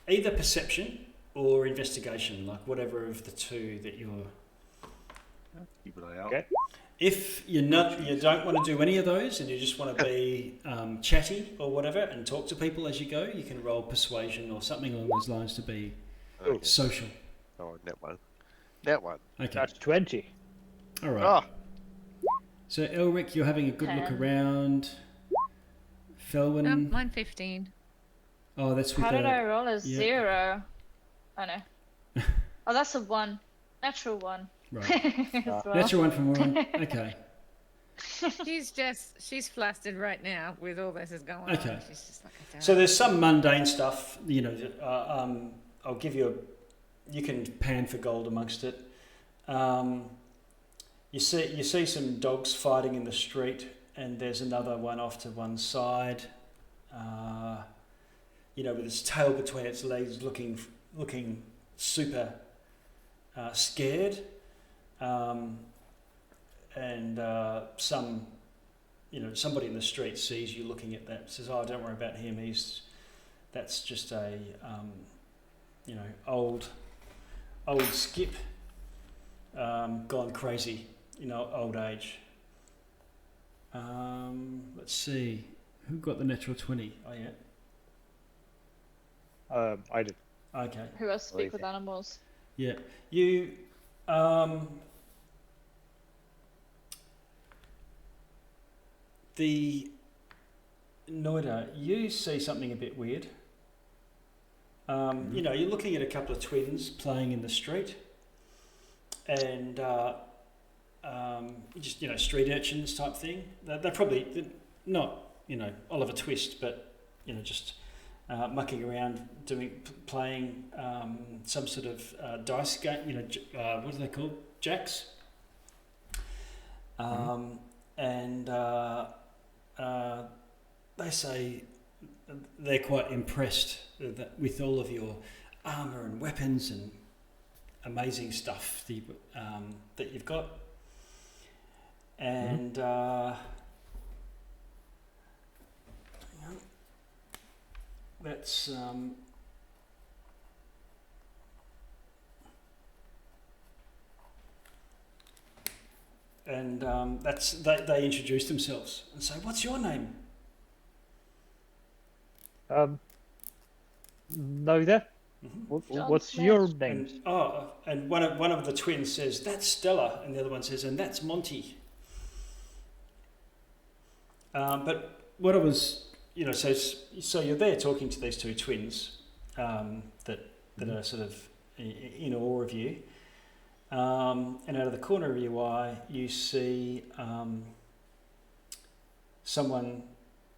either perception or investigation, like whatever of the two that you're. Keep an eye out. Okay. If you don't want to do any of those, and you just want to be chatty or whatever and talk to people as you go, you can roll persuasion or something along those lines to be Okay. social. Oh, net one. Net one. Okay. That's 20. All right. Oh, So Elric, you're having a good look 10. around. Felwin. Mine 15. Oh, that's with How did the- I roll a yeah. 0? Oh no. Oh, that's a 1. Natural 1. Right. As well. That's your one from Morwen. Okay. She's flustered right now with all this is going Okay. on. She's just like, I don't So know. there's some mundane stuff, I'll give you you can pan for gold amongst it. You see some dogs fighting in the street, and there's another one off to one side, with its tail between its legs, looking super scared, and somebody in the street sees you looking at that, says, "Oh, don't worry about him. That's just a old skip, gone crazy, old age." Let's see, who got the natural 20? Oh yeah. I did. Okay. Who else speak Amazing. with animals? Yeah. You. The Noida, you see something a bit weird. You're looking at a couple of twins playing in the street, and just street urchins type thing. They're probably not Oliver Twist, but just mucking around, playing some sort of dice game. What are they called? Jacks. And they say they're quite impressed with all of your armour and weapons and amazing stuff that you've got. And that's that's they introduce themselves and say, "What's your name?" Noida? What's your name? And one of the twins says, "That's Stella," and the other one says, "And that's Monty." But what I was, so you're there talking to these two twins that are sort of in awe of you, and out of the corner of your eye, you see someone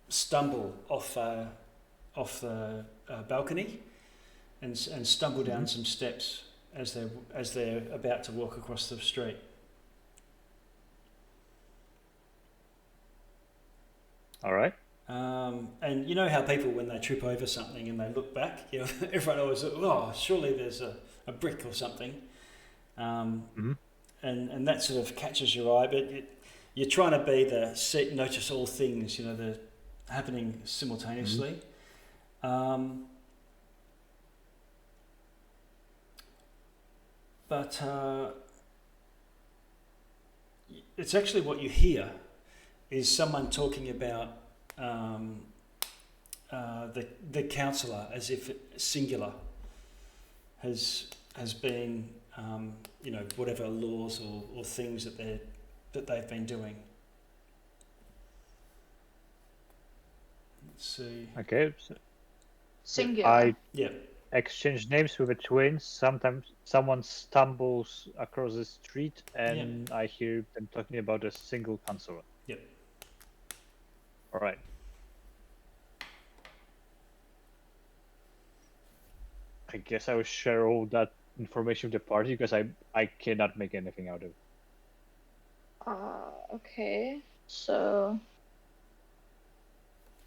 stumble off the balcony and stumble down some steps as they're about to walk across the street. All right. And you know how people, when they trip over something and they look back, everyone always, "Oh, surely there's a brick or something," and that sort of catches your eye. But you're trying to be notice all things, they're happening simultaneously. But it's actually what you hear is someone talking about the counsellor, as if singular has been whatever laws or things that they've been doing. Let's see. Okay. So Singular. Yeah. exchange names with the twins. Sometimes someone stumbles across the street, and I hear them talking about a single counselor. Yep. All right. I guess I will share all that information with the party because I cannot make anything out of it. Okay. So,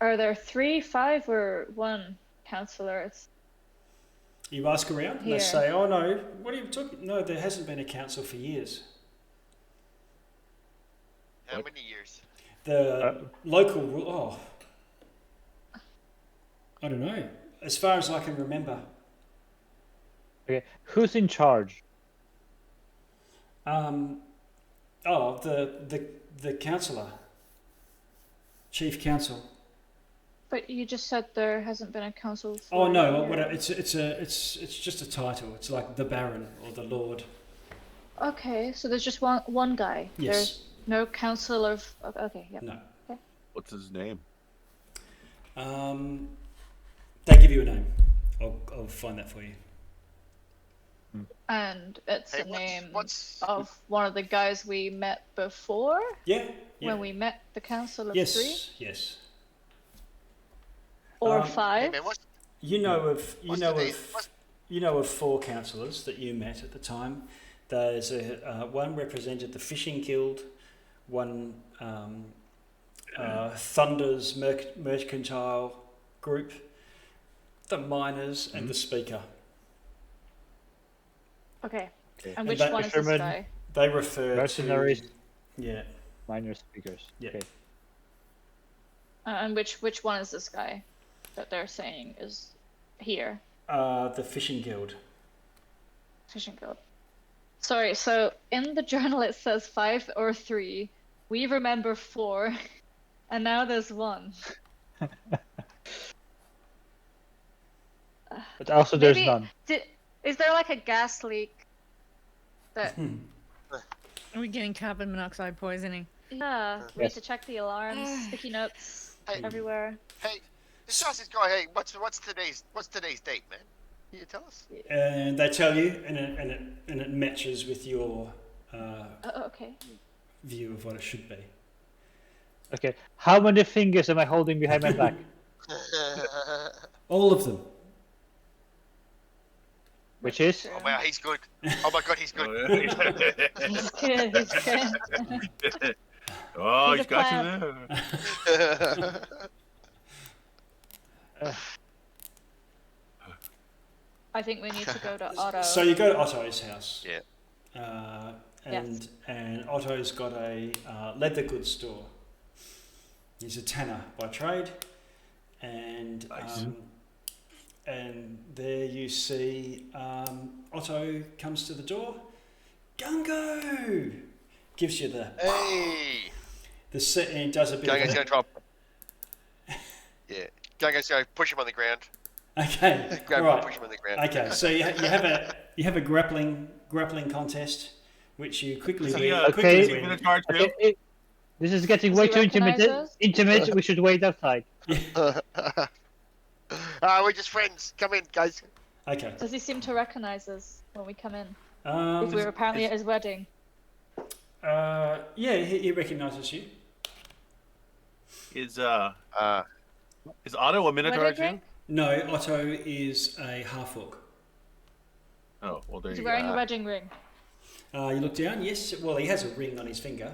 are there 3, 5, or 1 counselors? You ask around, and they Here. say, "Oh no, what are you talking? No, there hasn't been a council for years. How many years? The local I don't know. As far as I can remember, Okay, who's in charge? the councillor, chief council. But you just said there hasn't been a council for Oh no, a year. it's just a title. It's like the Baron or the Lord. Okay, so there's just one guy. Yes. There's no council of. Okay, yeah. No. What's his name? They give you a name. I'll find that for you. And it's Hey, the name what's of one of the guys we met before Yeah. when we met the Council of Yes. Three Yes. or Um, hey five. man, what's You know of what's the name? What's you know of 4 councillors that you met at the time. There's one represented the fishing guild, one Thunder's mercantile group, the miners, and the speaker. Okay. Okay. And which that one is this fisherman- guy? They refer Mercenaries. to yeah. Minor speakers. Yeah. Okay. And which one is this guy that they're saying is here? The fishing guild. Fishing Guild. Sorry, so in the journal it says 5 or 3. We remember 4, and now there's 1. But also there's Maybe- none. Is there like a gas leak? That Are we getting carbon monoxide poisoning? yeah, we Yes. need to check the alarms, sticky notes Hey. everywhere. hey? This sausage guy. Hey, what's today's date, man? Can you tell us? And they tell you, and it matches with your Okay. view of what it should be. Okay. How many fingers am I holding behind my back? All of them. Which is? Oh wow, he's good. Oh my god, he's good. He's good. He's good. Oh, He's he's a got clown. you there. I think we need to go to Otto. So you go to Otto's house. Yeah. And Otto's got a leather goods store. He's a tanner by trade, and Nice. and there you see Otto comes to the door. Gungo gives you the Hey, set and does a bit Gunga's of gonna drop. Yeah, Gunga's gonna push him on the ground. okay, Grab him, right. push him on the ground. Okay, so you have a grappling contest, which you quickly Is win. he, quickly Okay. win. Minotaur too? Okay, this is getting Does way he too recognize us? intimate. We should wait outside. We're just friends. Come in, guys. Okay. Does he seem to recognize us when we come in? Um, If we were apparently at his wedding. yeah, he recognises you. Is Otto a Minotaur Wedding too? ring? No, Otto is a half orc. Oh, well there He's you wearing go. a wedding ring. You look down. Yes. Well, he has a ring on his finger.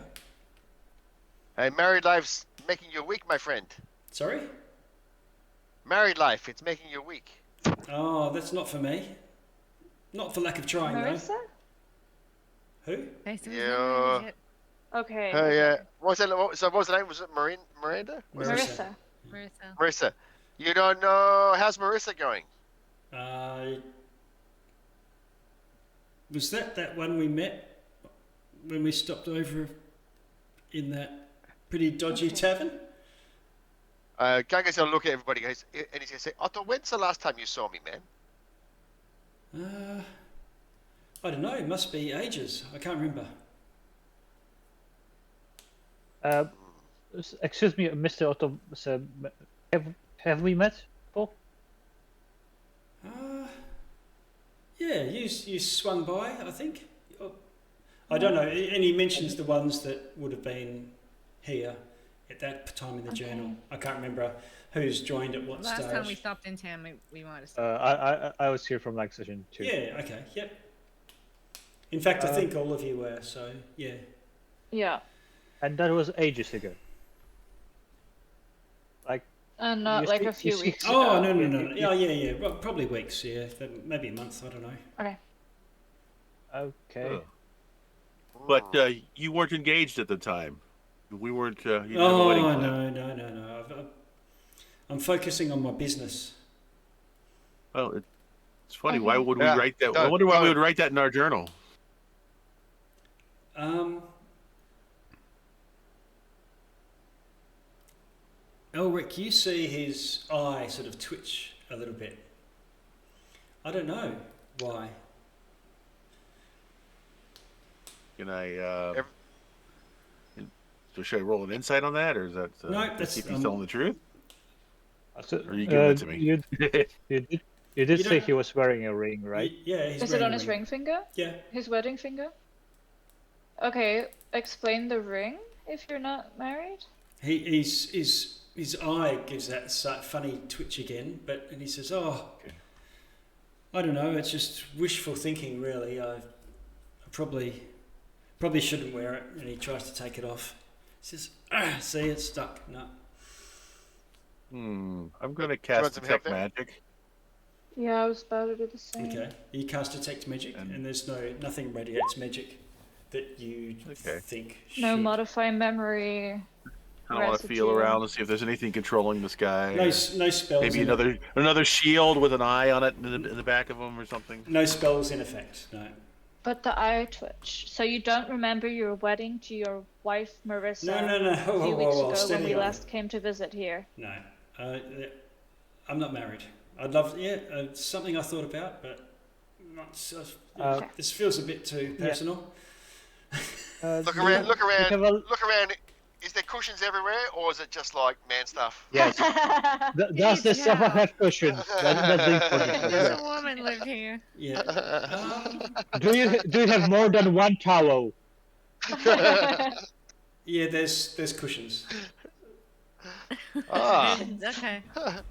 Hey, married life's making you weak, my friend. Sorry. Married life, it's making you weak. Oh, that's not for me. Not for lack of trying, Marissa? though. Who? Okay, so he's Yeah. not married yet. Okay. Hey, yeah. What was the name? Was it Miranda? Marissa. Marissa. Marissa. You don't know. How's Marissa going? Was that one we met when we stopped over in that pretty dodgy tavern? Gunga's gonna look at everybody, guys, and he's gonna say, Otto, when's the last time you saw me, man? I don't know. It must be ages. I can't remember. Excuse me, Mr. Otto. So, have we met before? Yeah, you swung by, I think. I don't know. And he mentions the ones that would have been here at that time in the journal. I can't remember who's joined at what Last stage. time we stopped in town, we might have stopped. I was here from like session 2. Yeah, okay, yep. In fact, I think all of you were, so yeah. Yeah. And that was ages ago. Like, And not You like see- a few you see- weeks Oh, ago. no. Oh, yeah. Well, probably weeks, yeah. Maybe a month, I don't know. Okay. okay. Oh. But you weren't engaged at the time. We weren't. You didn't have a Oh, wedding plan. no. I'm focusing on my business. Well, it's funny. Okay. Why would we Yeah, write that? I don't- wonder why we don't. would write that in our journal. Elric, you see his eye sort of twitch a little bit. I don't know why. Can I? So should I roll an insight on that, or is that? No, to that's, see if he's telling the truth. So, Or are you giving it to me? You did You say don't- he was wearing a ring, right? Yeah, he's Is it wearing on a his ring finger? Yeah. His wedding finger? Okay, explain the ring if you're not married. His eye gives that funny twitch again, and he says, "Oh, I don't know. It's just wishful thinking, really. I probably shouldn't wear it." And he tries to take it off. He says, "See, it's stuck." No. I'm gonna want cast some help detect there? magic. Yeah, I was about to do the same. Okay. You cast detect magic, and there's nothing radiates magic that you think. No should. modify memory. I want to feel Residue. around and see if there's anything controlling this guy. No or spells. Maybe in another shield with an eye on it in the back of him or something. No spells in effect. No. But the eye twitch. So you don't remember your wedding to your wife Marissa No. a few weeks ago when Steady we on. last came to visit here? No. I'm not married. I'd love. Yeah, it's something I thought about, but not. This feels a bit too personal. Look around. Look around. have a- Look around. Is there cushions everywhere, or is it just like man stuff? Yes. Does the sofa have cushions? That's the important Does one. a woman live here? Yeah. Do you have more than one towel? Yeah. There's cushions. Ah. Okay.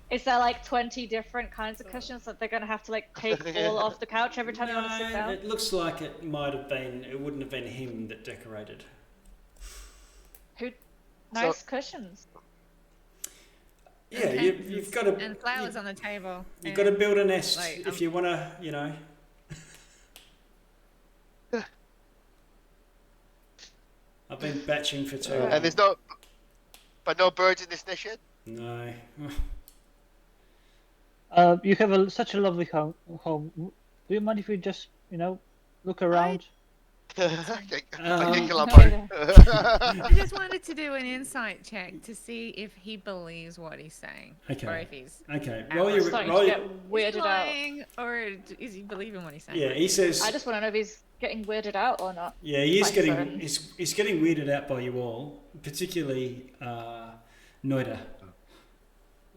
Is there like 20 different kinds of cushions that they're gonna have to like take all off the couch every time you want to sit down? It looks like it might have been. It wouldn't have been him that decorated. Nice cushions. Yeah, you've got to. And flowers on the table. You've got to build a nest like, if you want to. I've been batching for too long. And there's no birds in this nest yet. No. You have such a lovely home. Do you mind if we just, look around? Okay, Um, Columbo. I just wanted to do an insight check to see if he believes what he's saying. Okay. Or if he's Okay. I'm Roll your. Starting Roll to your get weirded out. lying, or is he believing what he's saying? yeah, he says. I just want to know if he's getting weirded out or not. Yeah, he is My getting. friend. He's getting weirded out by you all, particularly Noida.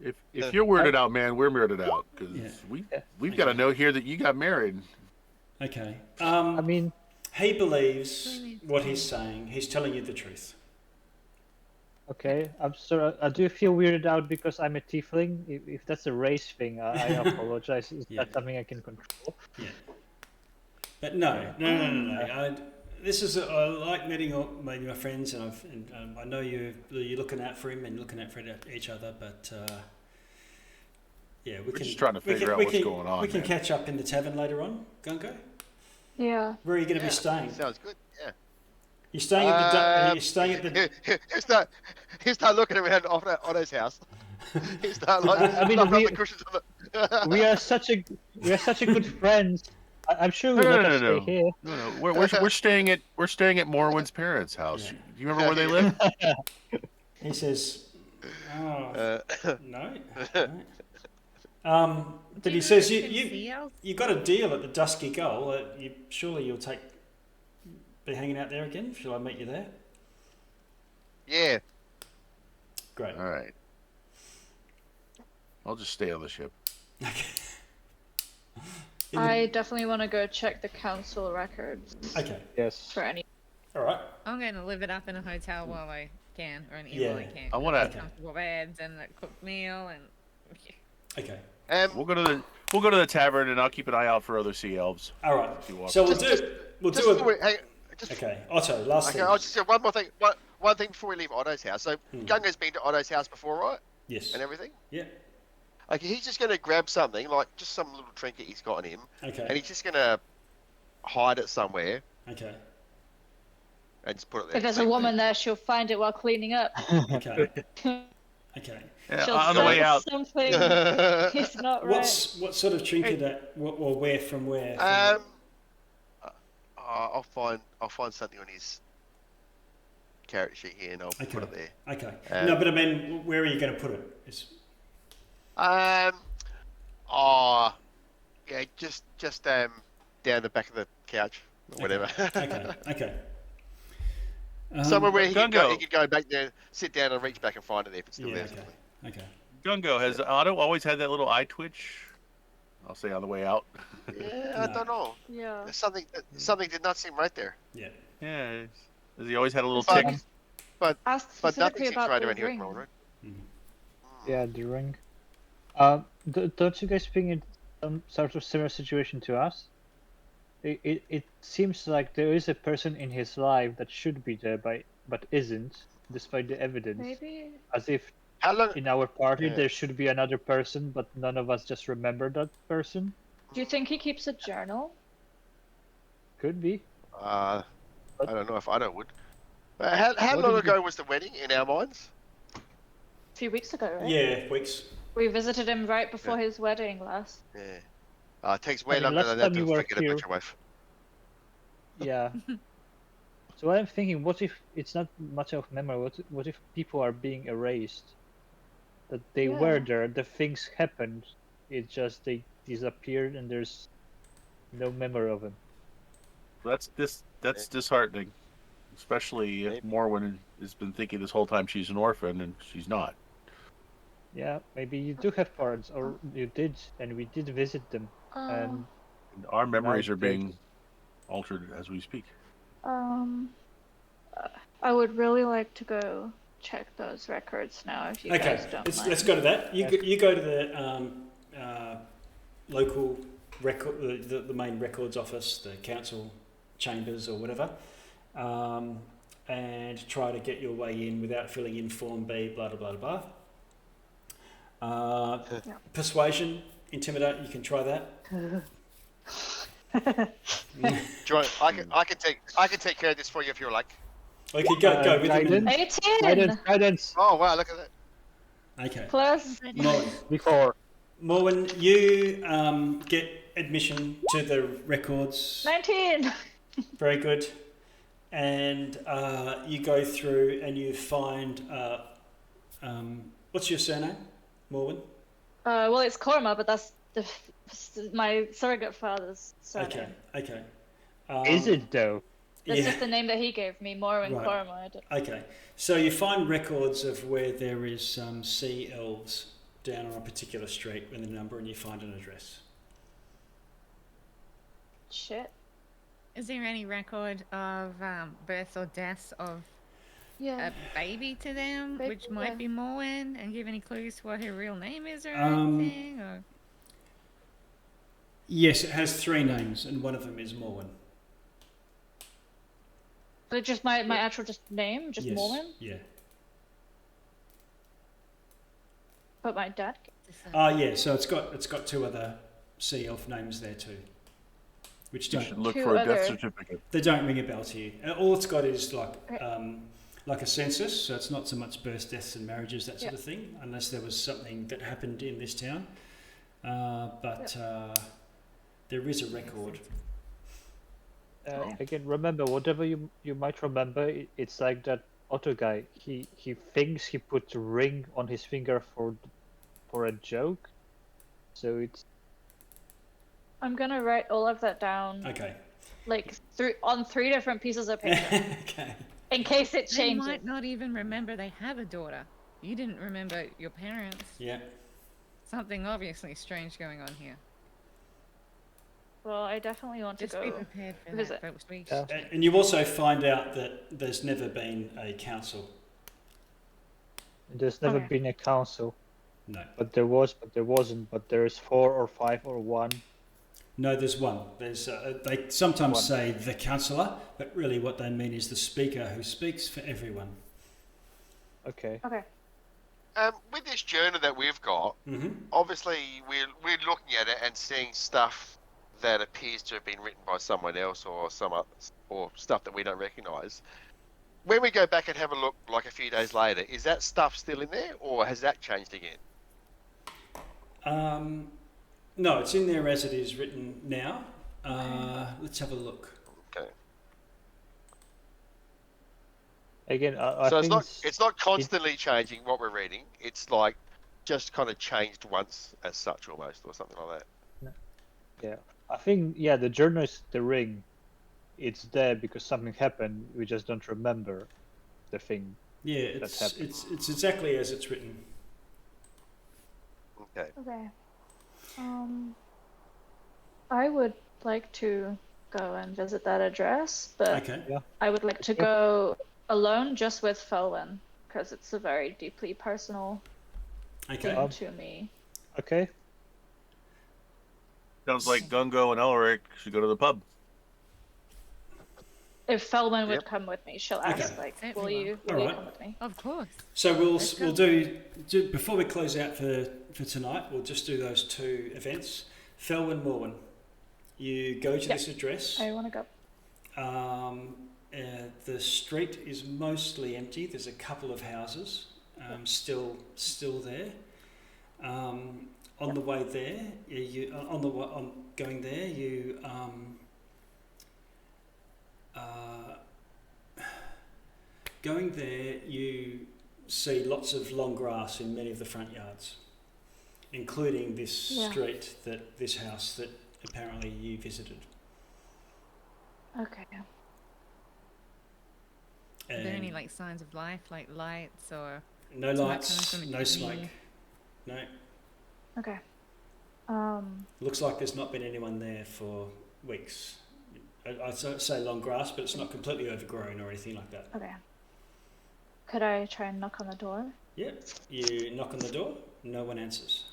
If you're weirded out, man, we're weirded out because Yeah. we've got a note here that you got married. Okay. I mean, He believes what he's saying. He's telling you the truth. okay. I'm sorry. I do feel weirded out because I'm a tiefling. If that's a race thing, I apologize. Is Yeah. that something I can control? Yeah. But no. This is I like meeting my friends, and I know you're looking out for him and looking out for each other. But yeah, we're just trying to figure out what's going on, We can man. catch up in the tavern later on, Gungo. Yeah. Where are you going to be staying? Sounds good. Yeah. You're staying at the. You're staying at the. He'll start looking around Otto's house. He'll start like I mean, knocking on we- the cushions on the. We are such a good friends. I'm sure we'll No, let no, us no, stay here. No, we're staying at Morwen's parents' house. Yeah. Do you remember where they live? He says, "Oh no." But Do he you says know if you can see us? got a deal at the Dusky Gull. Surely you'll be hanging out there again. Shall I meet you there? Yeah. Great. All right. I'll just stay on the ship. I definitely want to go check the council records Okay. Yes. for any. All right. I'm going to live it up in a hotel while I can, or an inn Yeah. while I can. I wanna- Comfortable beds and a cooked meal and. Okay. We'll go to the tavern and I'll keep an eye out for other sea elves. All right. If you want. So we'll Just do before a. we, hey, just Okay. Otto, last okay, thing. I'll just say one more thing. One thing before we leave Otto's house. So Gunga's been to Otto's house before, right? Yes. And everything. Yeah. Okay, he's just gonna grab something, like just some little trinket he's got on him, and Okay. he's just gonna hide it somewhere Okay. and just put it there. If there's a woman there, she'll find it while cleaning up. Okay. Okay. Yeah, She'll on the way out. sense something is not right. What sort of trinket or where from where? I'll find something on his character sheet here, and I'll put it there. Okay. No, but I mean, where are you going to put it? Yeah, just down the back of the couch, or whatever. Okay. Okay. Somewhere where he can Gungo. go back there, sit down, and reach back and find it there if it's still Yeah. there. Okay. Okay. Gungo, has Otto always had that little eye twitch? I'll say on the way out. Yeah, No. I don't know. Yeah. There's something did not seem right there. Yeah. Yeah. Has he always had a little But- tick? Ask But nothing specifically seems about right the around here at ring. the moment, right? Mm. Yeah, the ring. Don't you guys think it's some sort of similar situation to us? It seems like there is a person in his life that should be there, but isn't, despite the evidence. Maybe. As if How long? in our party Yeah. there should be another person, but none of us just remember that person. Do you think he keeps a journal? Could be. I don't know if Otto would. How What long did ago was the wedding in our minds? A few weeks ago, right? Yeah, weeks. We visited him right before his wedding last. Yeah. It takes way I mean, longer last than that time you to were forget here- about your wife. Yeah. So I'm thinking, what if it's not much of memory? What if people are being erased? That they were Yeah. there, the things happened. It's just they disappeared and there's no memory of them. That's disheartening, especially if Maybe. Morwen has been thinking this whole time she's an orphan and she's not. Yeah, maybe you do have parents, or you did, and we did visit them. And And our memories are they- being altered as we speak. I would really like to go check those records now if you Okay, guys don't let's mind. go to that. Yes. You go to the local record, the main records office, the council chambers or whatever, and try to get your way in without filling in Form B, blah blah blah blah. Yeah. Persuasion, intimidate. You can try that. Do you want, I can take care of this for you if you like. Okay, go with him. guidance? 18 Guidance. Oh wow, look at that. Okay. plus Before. Morwen, you get admission to the records. 19. Very good. And you go through and you find what's your surname, Morwen? Well, it's Korma, but that's my surrogate father's surname. Okay. Is it though? That's Yeah. just the name that he gave me, Morwen Right. Korma. I don't- Okay. So you find records of where there is some sea elves down on a particular street with a number, and you find an address. Shit. Is there any record of births or deaths of Yeah. a baby to them, Baby, which might yeah. be Morwen, and give any clues to what her real name is or Um, anything? Or... Yes, it has 3 names, and one of them is Morwen. But just my actual just name, just Yes. Morwen, Yeah. but my dad. Yeah. So it's got 2 other sea elf names there too, which You don't should look Two for a other- death certificate. they don't ring a bell to you. All it's got is Okay. like a census, so it's not so much births, deaths, and marriages, that sort Yeah. of thing, unless there was something that happened in this town. But there is a record. Again, remember, whatever you might remember, it's like that Otto guy. He thinks he put a ring on his finger for a joke. So it's I'm gonna write all of that down, Okay. like on 3 different pieces of paper, Okay. in case it They changes. might not even remember they have a daughter. You didn't remember your parents. Yeah. Something obviously strange going on here. Well, I definitely want to Just be go. prepared for visit. that. But we Yeah. And you also find out that there's never been a council. there's never Okay. been a council, No. but there wasn't. But there's 4 or 5 or 1. No, there's one. There's they sometimes One. say the councillor, but really what they mean is the speaker who speaks for everyone. Okay. Okay. With this journal that we've got, Mm-hmm. obviously we're looking at it and seeing stuff that appears to have been written by someone else or or stuff that we don't recognise. When we go back and have a look, like a few days later, is that stuff still in there, or has that changed again? No, it's in there as it is written now. Let's have a look. Okay. Again, I So think it's not constantly changing what we're reading. It's like just kind of changed once as such almost, or something like that. I think the journal is the ring. It's there because something happened. We just don't remember the thing. Yeah, That it's happened. it's exactly as it's written. Okay. Okay. I would like to go and visit that address, but Okay. I would like to go alone just with Felwin, because it's a very deeply personal Okay. thing to me. Okay. Sounds like Gungo and Elric should go to the pub. If Felwin would Yep. come with me, she'll Okay. ask, like, will Certainly you Alright. come with me? Of course. So Let's go. we'll do before we close out for tonight. We'll just do those two events. Felwin, Morwen. You go to this address. I want to go. The street is mostly empty. There's a couple of houses still there. On the way there, on going there, you going there, you see lots of long grass in many of the front yards, including this street, this house that apparently you visited. Okay. Are there any like signs of life, like lights or No smoke lights, coming from no a smoke, chimney? no. Okay. Looks like there's not been anyone there for weeks. I'd say long grass, but it's not completely overgrown or anything like that. Okay. Could I try and knock on the door? Yeah, you knock on the door, no one answers.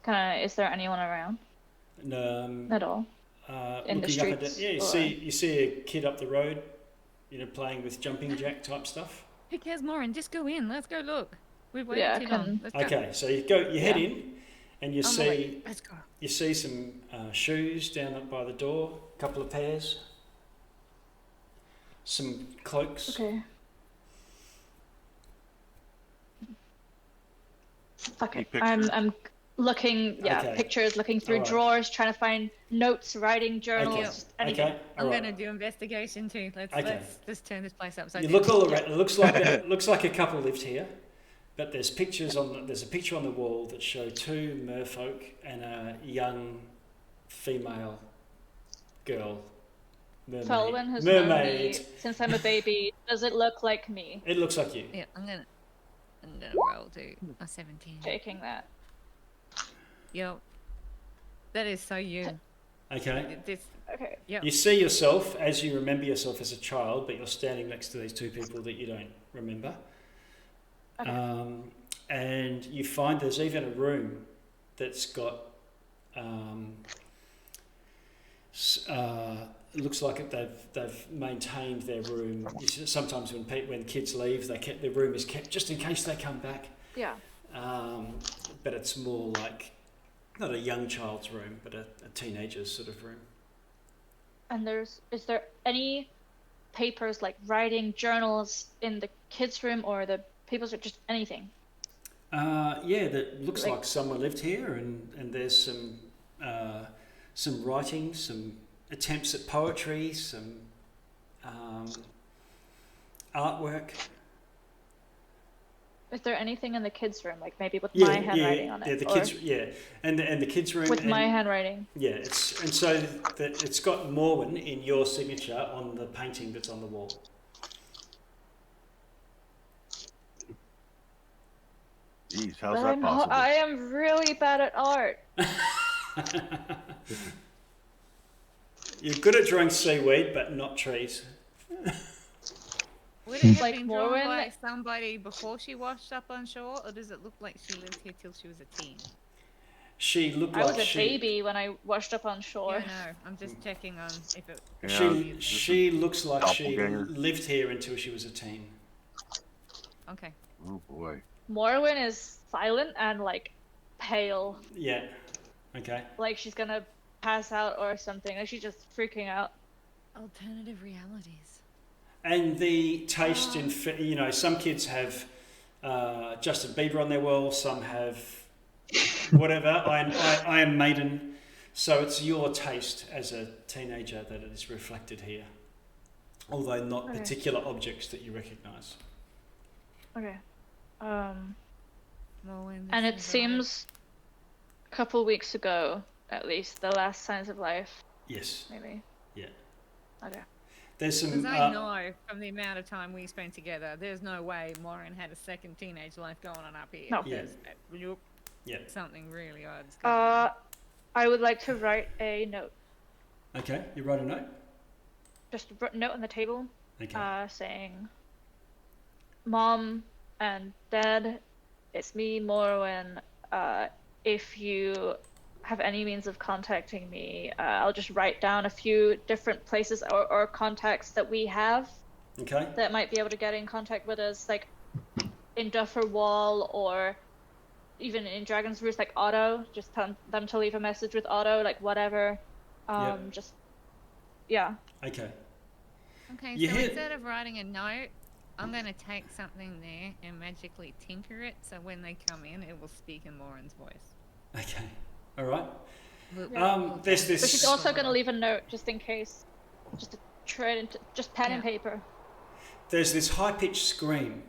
Is there anyone around at all? In the Looking up streets? yeah, you see a kid up the road, playing with jumping jack type stuff. Who cares, Morwen? Just go in. Let's go look. We've waited Yeah, too long. Let's go. Okay, so you head in, and you On the way. Let's go. see some shoes down up by the door, a couple of pairs, some cloaks. Okay. Fuck Any it. pictures? I'm looking, Okay. pictures, looking through Alright. drawers, trying to find notes, writing, journals, Okay. just anything. Okay, I'm alright. gonna do investigation too. Let's Okay. let's turn this place upside You down. look all around. It looks like a couple lived here, but there's pictures there's a picture on the wall that show two merfolk and a young female girl. Felwin has known me Mermaid. since I'm a baby. Does it look like me? It looks like you. Yeah, I'm gonna roll to a 17. Taking that. Yo, that is so you. Okay. This, Okay. yeah. You see yourself as you remember yourself as a child, but you're standing next to these two people that you don't remember. Okay. And you find there's even a room that's got. It looks like they've maintained their room. Sometimes when kids leave, their room is kept just in case they come back. Yeah. But it's more like not a young child's room, but a teenager's sort of room. And is there any papers like writing journals in the kids' room or the papers or just anything? Yeah, that looks like someone lived here, and there's some writing, some attempts at poetry, some artwork. Is there anything in the kids' room, like maybe with my handwriting on it? Yeah, the or kids, and the kids' room with my handwriting. Yeah, it's got Morwen in your signature on the painting that's on the wall. Jeez, how's But that possible? I am really bad at art. You're good at drawing seaweed, but not trees. Would it have Like been drawn Morwen? by somebody before she washed up on shore, or does it look like she lived here till she was a teen? She looked I like was a baby when I washed up on shore. Yeah, no, I'm just checking on if it. Yeah, She looks like she doppelganger. lived here until she was a teen. Okay. Oh boy. Morwen is silent and like pale, Yeah. Okay. like she's gonna pass out or something. Like she's just freaking out. Alternative realities. And the taste in some kids have Justin Bieber on their wall, some have whatever. I am Maiden. So it's your taste as a teenager that is reflected here, although not Okay. particular objects that you recognise. Okay. Morwen, And this it is seems a couple weeks ago, at least, the last signs of life, Yes. maybe. Yeah. Okay. There's some. Because I know from the amount of time we spent together, there's no way Morwen had a second teenage life going on up here. No. Yeah. There's Yeah. something really odd's going on. I would like to write a note. Okay, you write a note. Just a note on the table, Okay. saying, "Mom and Dad, it's me, Morwen. If you have any means of contacting me, I'll just write down a few different places or contacts that we have Okay. that might be able to get in contact with us, like in Duffer Wall or even in Dragons Roost, like Otto. Just tell them to leave a message with Otto, like whatever. Yep. Just, yeah. Okay. Okay, You so hit- instead of writing a note, I'm going to take something there and magically tinker it so when they come in, it will speak in Morwen's voice. Okay. All right. We'll There's this. But she's also going to leave a note just in case. Just to trade into just pen and paper. There's this high-pitched scream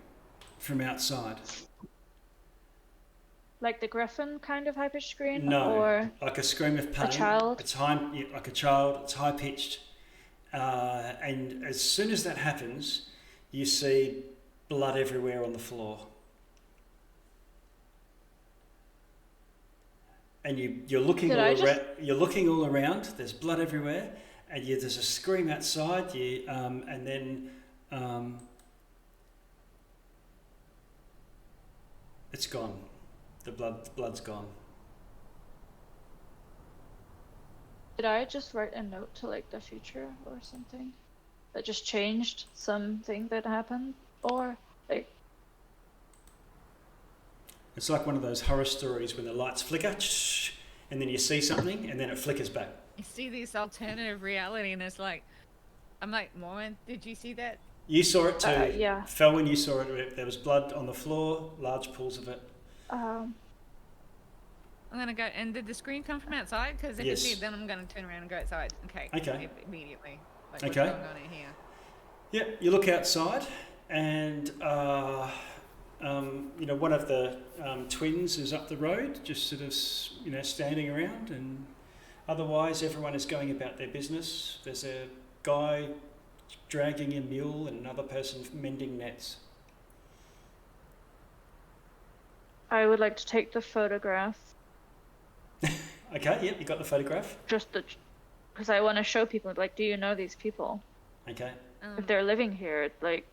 from outside. Like the Griffin kind of high-pitched scream? No, Or like a scream of pain. a child? It's like a child. It's high-pitched, and as soon as that happens, you see blood everywhere on the floor, and you're looking You're looking all around. There's blood everywhere, and there's a scream outside. And then it's gone. The blood's gone. Did I just write a note to like the future or something? That just changed something that happened? Or like It's like one of those horror stories when the lights flicker, and then you see something, and then it flickers back. You see this alternative reality, and it's like, I'm like, Morwen, did you see that? You saw it too. yeah. Felwin, you saw it. There was blood on the floor, large pools of it. I'm gonna go. And did the scream come from outside? Because if Yes. it did, then I'm gonna turn around and go outside. Okay. Okay. Immediately. Like, Okay. what's going on in here? Yeah, you look outside, and one of the twins is up the road, just sort of standing around, and otherwise everyone is going about their business. There's a guy dragging a mule and another person mending nets. I would like to take the photograph. Okay, yep, you got the photograph. Just because I want to show people, like, do you know these people? Okay. If they're living here, like,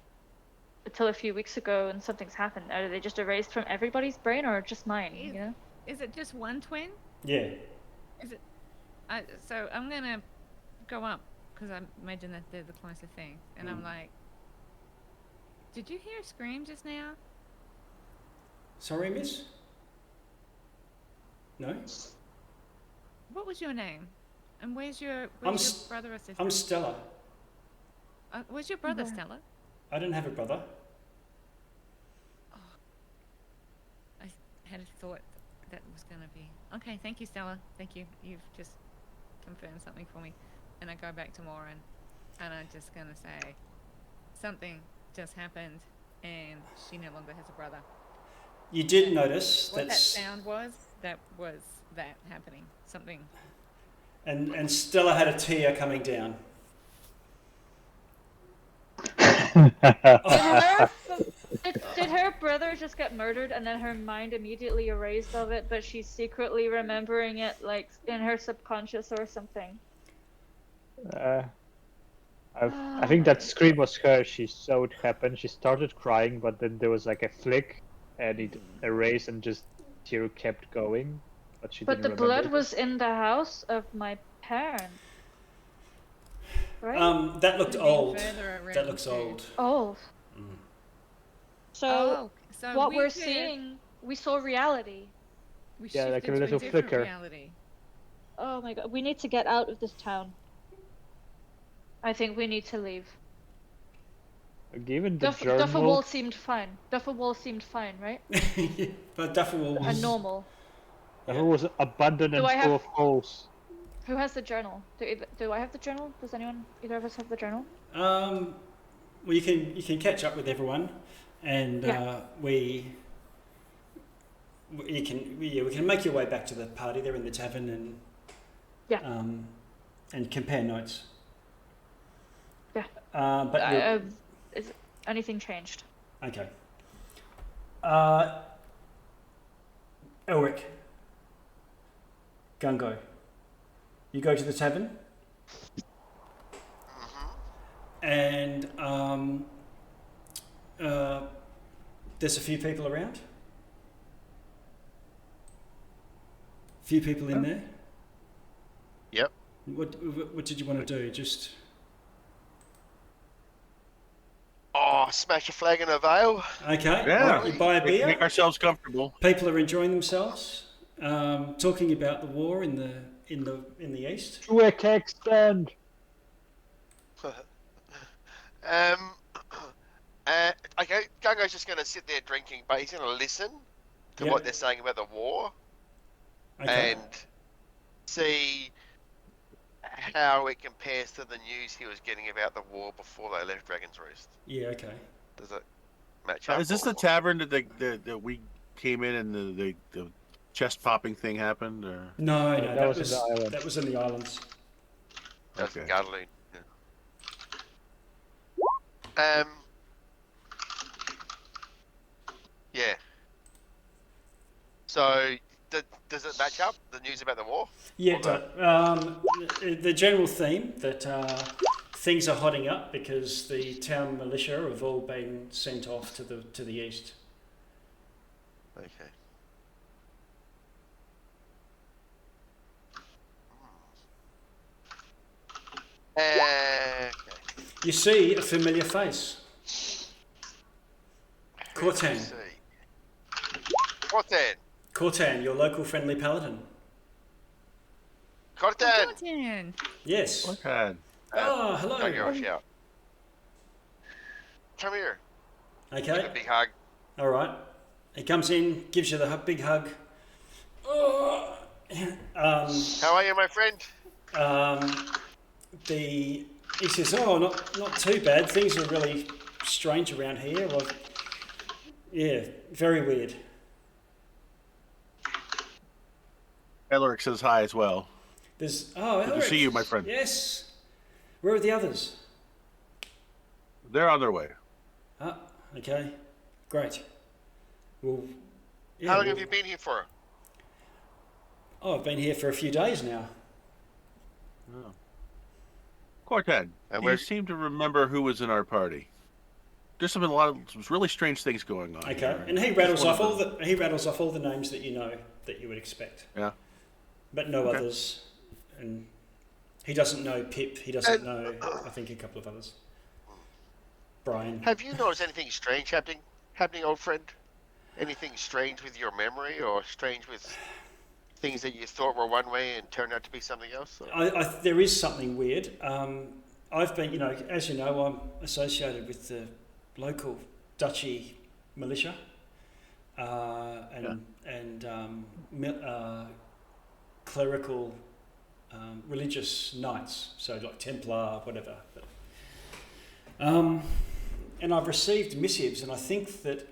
until a few weeks ago and something's happened, are they just erased from everybody's brain or just mine, you know? Is it just one twin? Yeah. Is it? So I'm gonna go up because I imagine that they're the closest thing, and I'm like, did you hear a scream just now? Sorry, miss? No? What was your name? And where's your I'm brother or sister? I'm Stella. Where's your brother, Where? Stella? I don't have a brother. I had a thought that was gonna be okay. Thank you, Stella. Thank you. You've just confirmed something for me. And I go back to Morwen, and I'm just gonna say, something just happened, and she no longer has a brother. You did notice What that sound was, that was that happening. Something. and Stella had a tear coming down. Did her brother just get murdered and then her mind immediately erased of it, but she's secretly remembering it, like, in her subconscious or something? I think that scream was her. She saw it happen. She started crying, but then there was like a flick, and it erased, and just tear kept going. But she But the didn't blood remember it. was in the house of my parents, right? That looked Could've been old. further around That looks too. old. Oh. So Oh, so what we we're could- seeing, we saw reality. We Yeah, like shifted a to little different flicker. reality. Oh my god, we need to get out of this town. I think we need to leave. Given the Duffer journal, Wall seemed fine. Duffer Wall seemed fine, right? But Dufferwall was And normal. the hall was abandoned Do and I full have- of holes. Who has the journal? Do I have the journal? Does either of us have the journal? well, you can catch up with everyone, and Yeah. we can make your way back to the party. They're in the tavern, and Yeah. and compare notes. But you're, Is anything changed? okay. Elric, Gungo, you go to the tavern, and there's a few people around. Few people in there. Yep. What did you want to do? Just Smash a flag in a veil. okay. Yeah. Right, you buy a beer. Make ourselves comfortable. People are enjoying themselves, talking about the war in the east. To a keg stand. Okay, Gungo's just going to sit there drinking, but he's going to listen to Yep. what they're saying about the war Okay. and see how it compares to the news he was getting about the war before they left Dragons Roost. Yeah. Okay. Does it match up? Is this the tavern that we came in and the chest popping thing happened? Or No, No, no, that was in the island. that was in the islands. That's Okay. Gardeloon. Yeah. Yeah. So, does it match up, the news about the war? Yeah, Or the general theme that things are hotting up because the town militia have all been sent off to the east. Okay. Okay. You see a familiar face. Cortan. Let's see. Cortan. Cortan, your local friendly paladin. Cortan. Martin. Yes. okay. Oh, hello. Don't give a shout. Come here. Give Okay. a big hug. All right. He comes in, gives you the big hug. Oh. How are you, my friend? He says, "Oh, not too bad. Things are really strange around here. Well, yeah, very weird." Elric says hi as well. Good to Good to see you, my friend. Yes. Where are the others? They're on their way. Ah, okay, great. Well, yeah. How long well- have you been here for? Oh, I've been here for a few days now. Oh. Cortan, And you where- seem to remember who was in our party. There's been a lot of some really strange things going on. Okay, here. and he Just rattles one off of all the names that you know that you would expect, Yeah. but no Okay. others. And he doesn't know Pip. He doesn't know. I think a couple of others. Brian. Have you noticed anything strange happening, old friend? Anything strange with your memory, or strange with things that you thought were one way and turned out to be something else? Or- There is something weird. I've been, as you know, I'm associated with the local duchy militia and clerical religious knights, so like Templar, whatever. And I've received missives, and I think that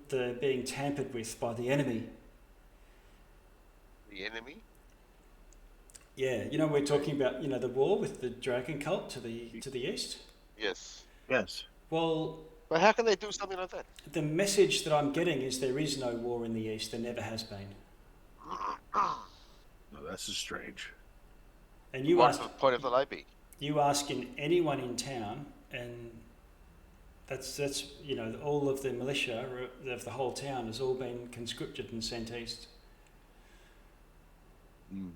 they're being tampered with by the enemy. The enemy? Yeah, we're talking about the war with the dragon cult to the east. Yes. Yes. Well, But how can they do something like that? the message that I'm getting is there is no war in the east. There never has been. No, that's just strange. And you What's ask the point of the lobby? anyone in town, and that's all of the militia of the whole town has all been conscripted and sent east. Mm.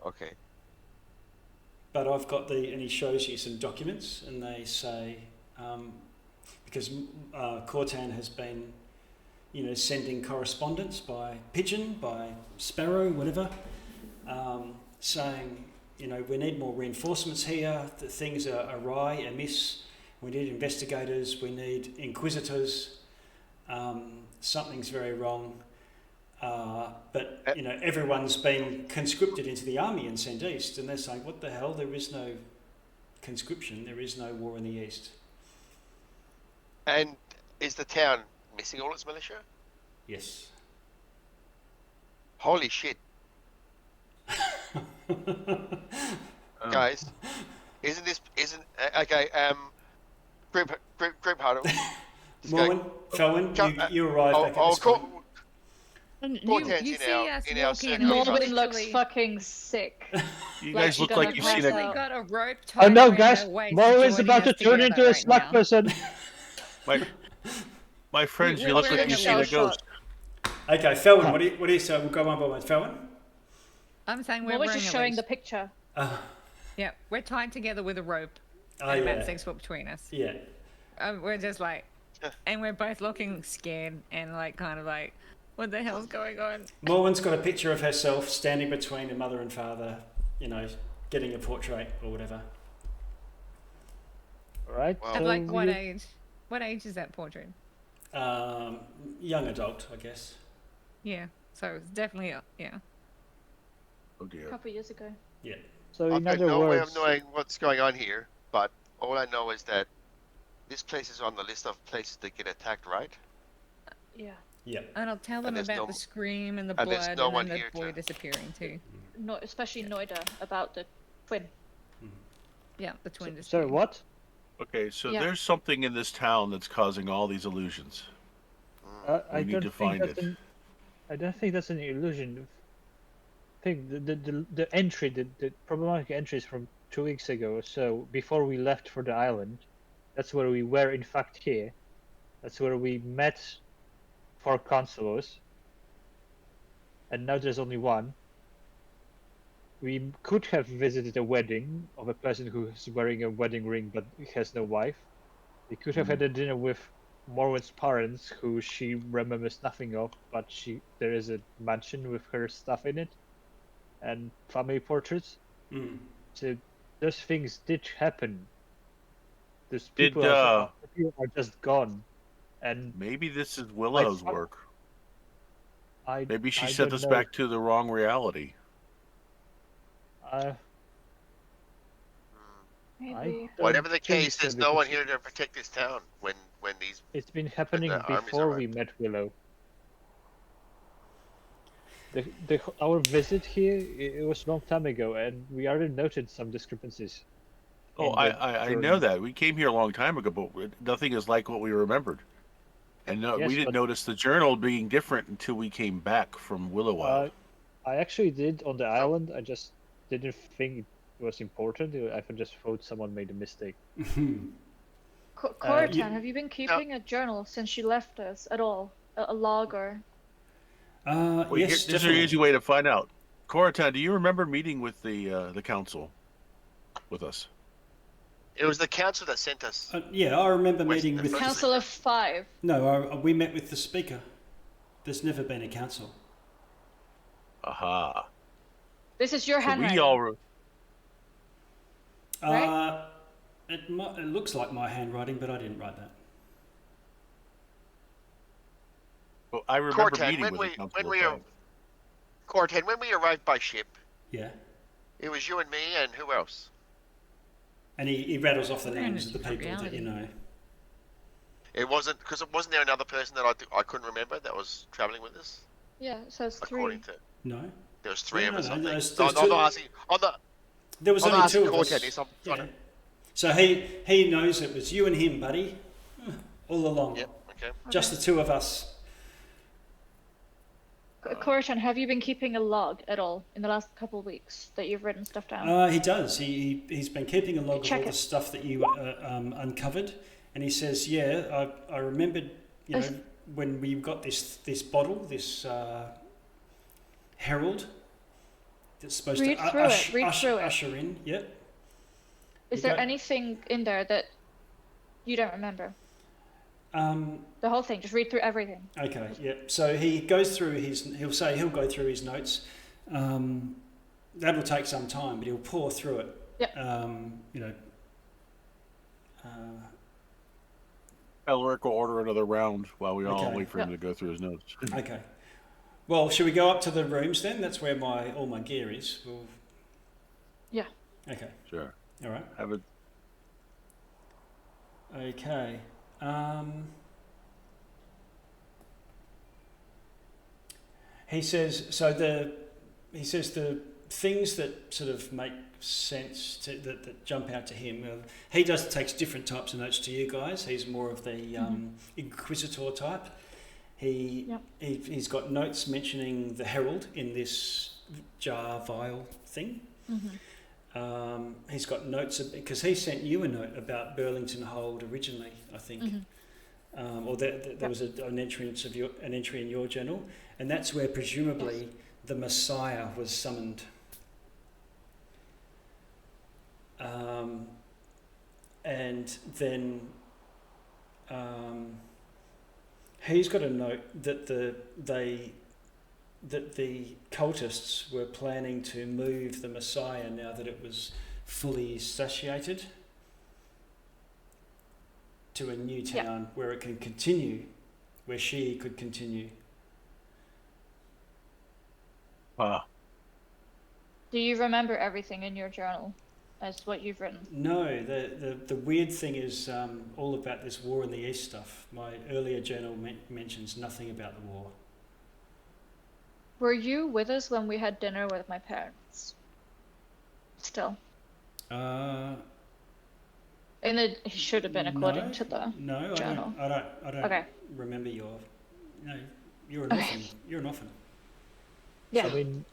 Okay. But I've got and he shows you some documents, and they say, because Cortan has been, sending correspondence by pigeon, by sparrow, whatever, saying, we need more reinforcements here, that things are awry, amiss, we need investigators, we need inquisitors, something's very wrong. But everyone's been conscripted into the army and sent east, and they're saying, "What the hell? There is no conscription. There is no war in the east." And is the town missing all its militia? Yes. Holy shit. Guys, isn't okay? Group huddle. Just go. Morwen, Felwin, Come, you arrived back at this point. And Cortez you in see our- us in our walking, and circle. we've Morwen looks literally, fucking sick. You Like guys she look gonna like you've pass seen we've it. out. got a rope Oh tied no, around guys! our waist, Morwen's joining about to us turn together into a right slug now. person. My friends, we're you look like wearing you've a seen a shell shock. ghost. Okay, Felwin, what do you say? We'll go one by one. Felwin? I'm saying we're Morwen's wearing just a showing leash. the picture. Yeah, we're tied together with a rope, Oh, and yeah. about 6 foot between us. Yeah. We're just like, and we're both looking scared and like kind of like, what the hell's going on? Morwen's got a picture of herself standing between her mother and father, getting a portrait or whatever. Right. Wow. At like what we- age? What age is that portrait? Young adult, I guess. Yeah, so it's definitely yeah. Oh A dear. couple years ago. Yeah. So I've in got other no way of words, knowing what's going on here, but all I know is that this place is on the list of places that get attacked, right? Yeah. Yeah. And I'll tell them And there's about no- the scream and the and there's blood no and one then here the boy to- disappearing too. No, especially Noida about the twin. Yeah, the twin sorry, disappearing. what? Okay, so Yeah. there's something in this town that's causing all these illusions. I We need don't to think find that's it. I don't think that's an illusion. I think the entry, the problematic entries from 2 weeks ago or so, before we left for the island, that's where we were in fact here. That's where we met 4 consulos. And now there's only one. We could have visited a wedding of a person who is wearing a wedding ring but has no wife. We could have had a dinner with Morwen's parents, who she remembers nothing of, but there is a mansion with her stuff in it, and family portraits. Mm. So those things did happen. Those Did, people are just gone, and Maybe this is Willow's thought- work. I Maybe she I sent don't us know. back to the wrong reality. Maybe. don't Whatever the think case, so, there's no one because here to protect this town when these. It's been happening the armies before we arrived. met Willow. Our visit here, it was a long time ago, and we already noted some discrepancies. Oh, in the I know journey. that. We came here a long time ago, but nothing is like what we remembered. And no, Yes, we didn't but- notice the journal being different until we came back from Willowwild. I actually did on the island. I just didn't think it was important. I just thought someone made a mistake. Coratan, you- have you been keeping a journal since you left us at all? A log or? Well, Yes, here's an definitely. easy way to find out. Coratan, do you remember meeting with the council with us? It was the council that sent us. Yeah, I remember Where's meeting the with... first- Council of 5. No, we met with the speaker. There's never been a council. Aha. This is your So we handwriting. all... Right? It looks like my handwriting, but I didn't write that. Well, I remember Cortan, meeting when with we the council. when of we five. Cortan, when we arrived by ship, Yeah. it was you and me and who else? And he rattles off the We're in a names of the different people that you know. It wasn't because it wasn't there another person that I couldn't remember that was traveling with us. Yeah, it says 3. According to No? there was 3 No, of no, us. no, I think. there's No, two- I'm asking. There was I'm only asking two of us. Cortan, yes, I'm trying Yeah. to- So he knows it was you and him, buddy, all along. Yep. Okay. Just the two of us. Coratan, have you been keeping a log at all in the last couple of weeks that you've written stuff down? He does. He's been keeping a log of Check all the it. stuff that you uncovered, and he says, "Yeah, I remembered, when we got this bottle, this herald that's supposed Read to through it, read through it. usher in. Yep. Is there anything in there that you don't remember? The whole thing. Just read through everything. Okay. Yep. So he goes through he'll go through his notes. That'll take some time, but he'll pour through it. Yep. Elric will order another round while we all Okay. wait for him to go through his notes. Okay. Well, should we go up to the rooms then? That's where all my gear is. Yeah. Okay. Sure. All right. Have it. Okay. He says the things that sort of make sense that jump out to him. He takes different types of notes to you guys. He's more of the inquisitor type. He's got notes mentioning the herald in this jar vial thing. He's got notes because he sent you a note about Berlington Hold originally, I think. Or there was an entry in your journal, and that's where presumably the Messiah was summoned. And then he's got a note that the cultists were planning to move the Messiah now that it was fully satiated to a new town where it can continue, where she could continue. Wow. Do you remember everything in your journal as what you've written? No, the weird thing is all about this war in the east stuff. My earlier journal mentions nothing about the war. Were you with us when we had dinner with my parents? Still. And it should have been according to the journal. I don't remember your. No, you're an orphan. You're an orphan. Yeah. I mean,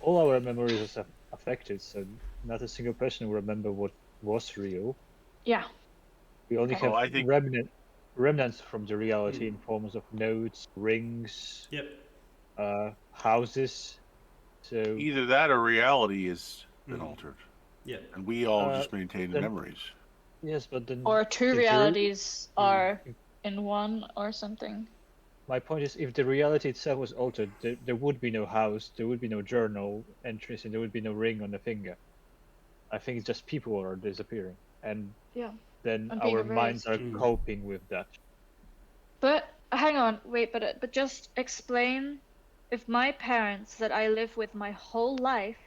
all our memories are affected, so not a single person will remember what was real. Yeah. We only have I think... remnants from the reality in forms of notes, rings, houses. So either that or reality has been altered. Yeah. And we all just maintain the memories. Yes, but then... Or two realities are in one or something. My point is, if the reality itself was altered, there would be no house, there would be no journal entries, and there would be no ring on the finger. I think it's just people are disappearing. And then our minds are coping with that. But, hang on, wait, but just explain, if my parents that I live with my whole life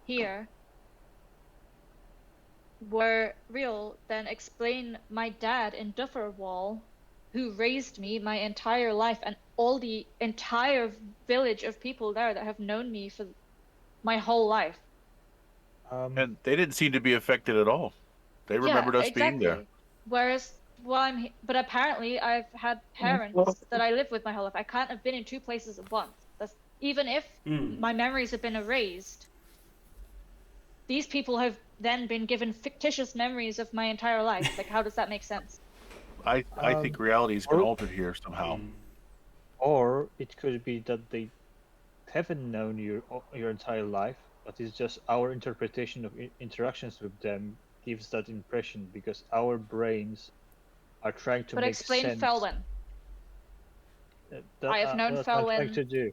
here were real, then explain my dad in Dufferwall, who raised me my entire life, and all the entire village of people there that have known me for my whole life. And they didn't seem to be affected at all. They remembered us being there. Whereas, but apparently I've had parents that I live with my whole life. I can't have been in two places at once. Even if my memories have been erased, these people have then been given fictitious memories of my entire life. Like, how does that make sense? I think reality's been altered here somehow. Or it could be that they haven't known your entire life, but it's just our interpretation of interactions with them gives that impression, because our brains are trying to make sense. But explain Felwin. I have known that's Felwin. What I'm trying to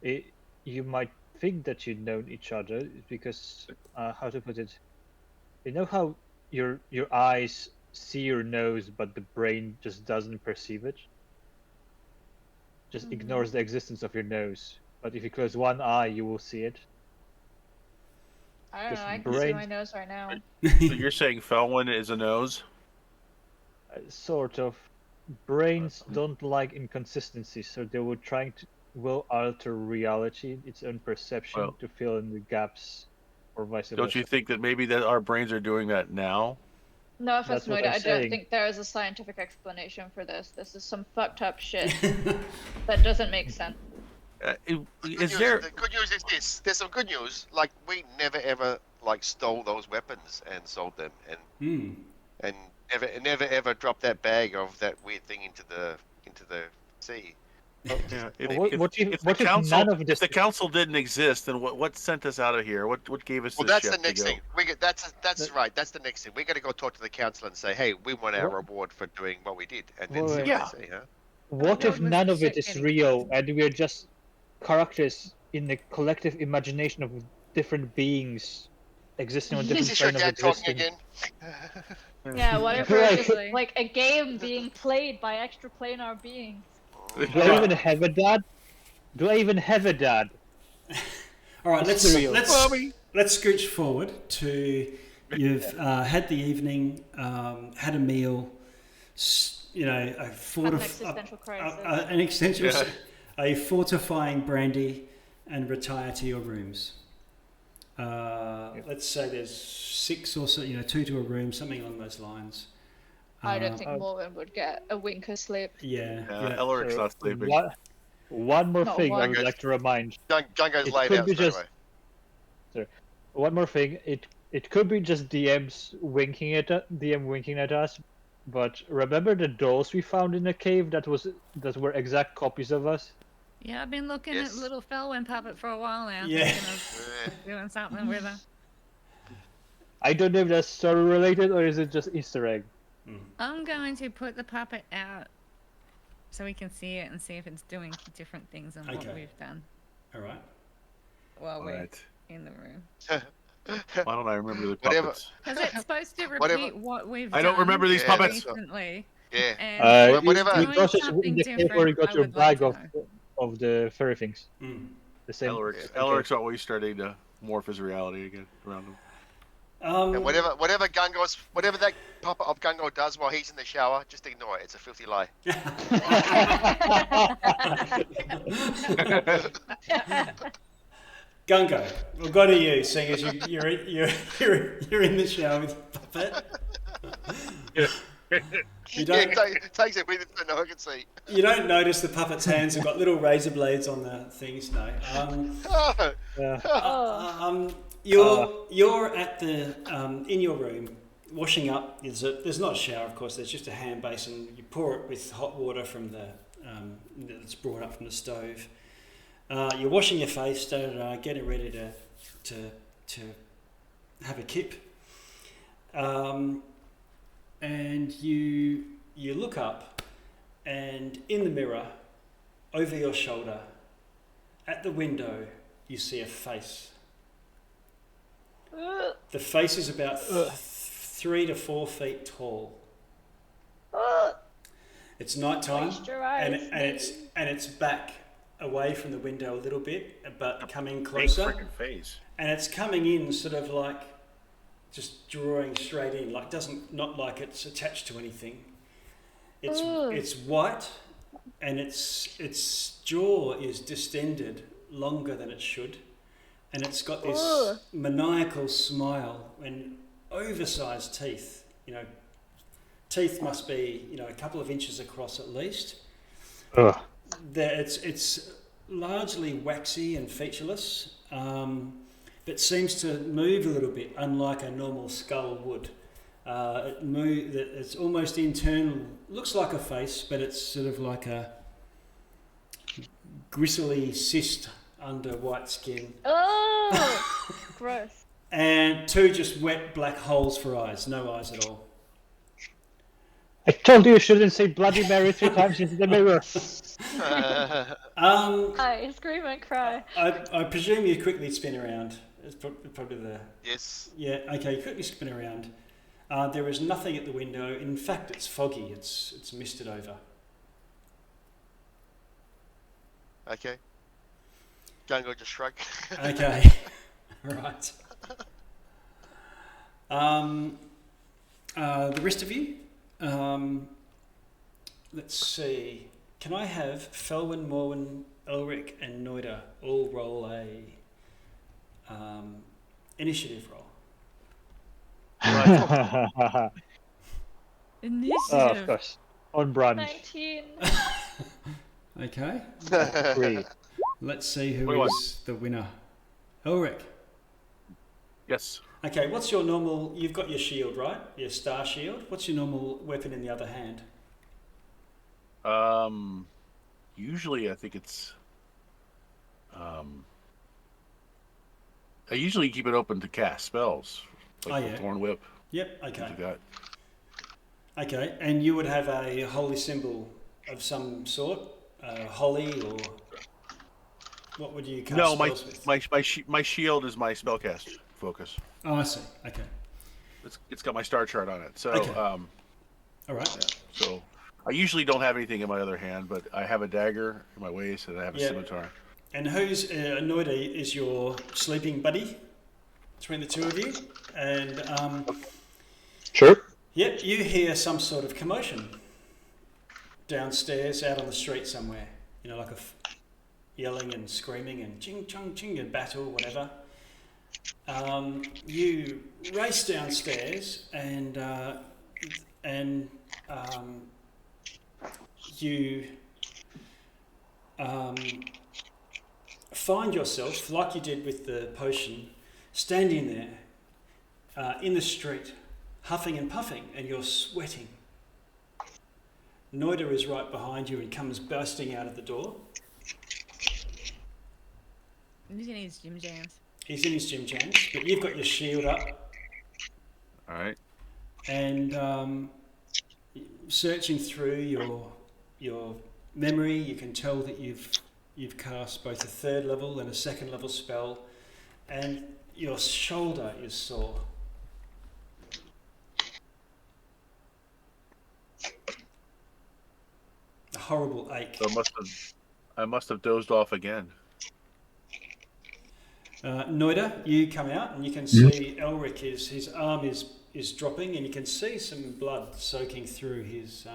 do. You might think that you've known each other because, how to put it, you know how your eyes see your nose, but the brain just doesn't perceive it? Just ignores the existence of your nose. But if you close one eye, you will see it. I don't know, I can see my nose right now. So you're saying Felwin is a nose? Sort of. Brains don't like inconsistency, so they will alter reality, its own perception, to fill in the gaps, or vice versa. Don't you think that maybe that our brains are doing that now? No offense, Noida, I don't think there is a scientific explanation for this. This is some fucked up shit that doesn't make sense. The good news is this. There's some good news. Like, we never ever stole those weapons and sold them, and never ever dropped that bag of that weird thing into the sea. If the council didn't exist, then what sent us out of here? What gave us? Well, that's the next thing. That's right. That's the next thing. We got to go talk to the council and say, hey, we want our reward for doing what we did, and then see what they say, huh? What if none of it is real, and we're just characters in the collective imagination of different beings existing on different planes of existence? Yeah, what if it's just like a game being played by extraplanar beings? Do I even have a dad? All right, let's scooch forward to you've had the evening, had a meal, a fortifying brandy, and retire to your rooms. Let's say there's 6 or so, 2 to a room, something along those lines. I don't think Morwen would get a wink of sleep. Yeah. Elric's not sleeping. One more Not thing I one. would like to remind. Gungo's It laid could out be straight just- away. One more thing. It could be just DM winking at us, but remember the dolls we found in the cave that were exact copies of us? Yeah, I've been looking Yes. at little Felwin puppet for a while now. Yeah. Thinking of doing something with her. I don't know if that's story related or is it just Easter egg. I'm going to put the puppet out so we can see it and see if it's doing different things than what Okay. we've done All right. while we're Right. in the room. Why don't I remember the Whatever. puppets? Because it's supposed to Whatever. repeat what we've I don't done remember these Yeah, puppets. recently. Yeah. And if whatever- it's You doing got us something in the cave where you different, got I your would like bag to of know. the furry things. The same. Elric's always starting to morph his reality again around him. And whatever that puppet of Gungo does while he's in the shower, just ignore it. It's a filthy lie. Gungo, we'll go to you, seeing as you're in the shower with your puppet. You don't Takes it with it so no one can see. you don't notice the puppet's hands have got little razor blades on the things, no. Oh, You're at the in your room washing up. There's not a shower, of course. There's just a hand basin. You pour it with hot water from that's brought up from the stove. You're washing your face, getting ready to have a kip, and you look up, and in the mirror, over your shoulder, at the window, you see a face. The face is about 3 to 4 feet tall. It's nighttime, and it's back away from the window a little bit, but coming closer. Big freaking face. And it's coming in sort of like just drawing straight in, not like it's attached to anything. It's white, and its jaw is distended longer than it should, and it's got this maniacal smile and oversized teeth. Teeth must be a couple of inches across at least. It's largely waxy and featureless, but seems to move a little bit, unlike a normal skull would. It's almost internal. Looks like a face, but it's sort of like a gristly cyst under white skin. Oh, gross. And 2 just wet black holes for eyes, no eyes at all. I told you shouldn't say Bloody Mary 3 times into the mirror. I scream and cry. I presume you quickly spin around. It's probably the... yes. Yeah, okay, you quickly spin around. There is nothing at the window. In fact, it's foggy. It's misted over. Okay. Gungo just shrug. Okay, right. The rest of you, let's see. Can I have Felwin, Morwen, Elric, and Noida all roll a initiative roll? Initiative. Of course. On brand. 19. Okay. 3. Let's see who We won. is the winner. Elric. Yes. Okay, what's your normal... You've got your shield, right? Your star shield. What's your normal weapon in the other hand? Usually I think it's I usually keep it open to cast spells, like Oh, the yeah. Thorn Whip. Yep, Things okay. like that. Okay, and you would have a holy symbol of some sort? Holy, or... What would you cast No, spells with? my shield is my spellcast focus. Oh, I see. Okay. It's got my star chart on it. So Okay. All right. so I usually don't have anything in my other hand, but I have a dagger in my waist and I have a Yeah. scimitar. And who's... Noida is your sleeping buddy between the two of you. And, Sure. yep, you hear some sort of commotion downstairs, out on the street somewhere. Like yelling and screaming and ching chong ching and battle, whatever. You race downstairs and you find yourself, like you did with the potion, standing there in the street, huffing and puffing, and you're sweating. Noida is right behind you and comes bursting out of the door. He's in his gym jams. He's in his gym jams, but you've got your shield up. All right. And searching through your memory, you can tell that you've cast both a 3rd level and a 2nd level spell, and your shoulder is sore. A horrible ache. So I must have dozed off again. Noida, you come out and you can see Elric his arm is dropping, and you can see some blood soaking through his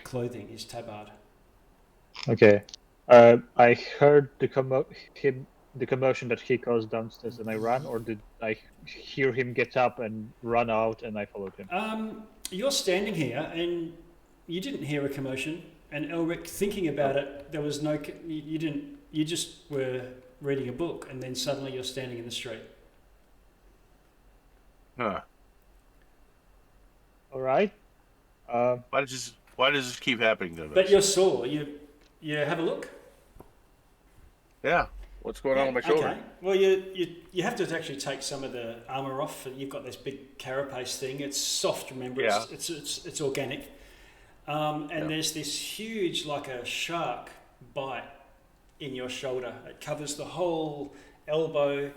clothing, his tabard. Okay. I heard the commotion that he caused downstairs, and I ran, or did I hear him get up and run out, and I followed him? You're standing here, and you didn't hear a commotion. And Elric, thinking about it, there was no. You didn't. You just were reading a book, and then suddenly you're standing in the street. Huh. All right. Why does this keep happening to us? But you're sore. You have a look. Yeah. What's going on with my shoulder? Okay. Well, you have to actually take some of the armor off, and you've got this big carapace thing. It's soft, remember? Yeah. It's organic. There's this huge, like a shark bite in your shoulder. It covers the whole elbow,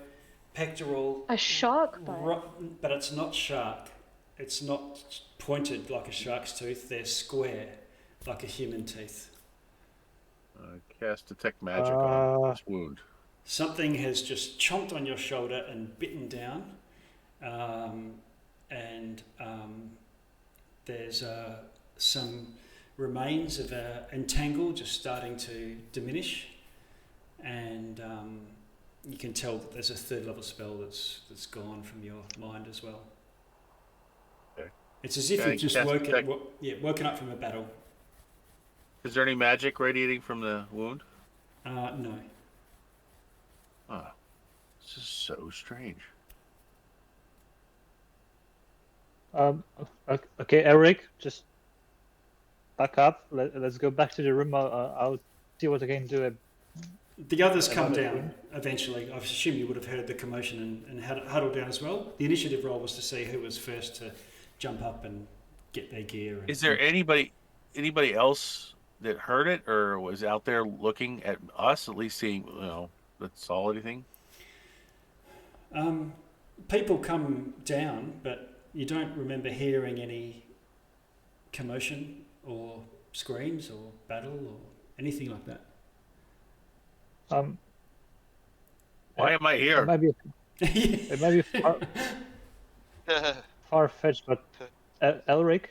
pectoral. A shark bite? But it's not shark. It's not pointed like a shark's tooth. They're square, like a human teeth. Cast detect magic on this wound. Something has just chomped on your shoulder and bitten down. There's some remains of an entangle just starting to diminish. And you can tell that there's a 3rd level spell that's gone from your mind as well. Okay. It's as if you've just woken up from a battle. Is there any magic radiating from the wound? No. Oh, this is so strange. Okay, Eric, just back up. Let's go back to the room. I'll see what I can do. The others come down eventually. I assume you would have heard the commotion and huddled down as well. The initiative roll was to see who was first to jump up and get their gear. Is there anybody else that heard it or was out there looking at us, at least seeing, that saw anything? People come down, but you don't remember hearing any commotion or screams or battle or anything like that. Why am I here? It might be far-fetched, but Elric,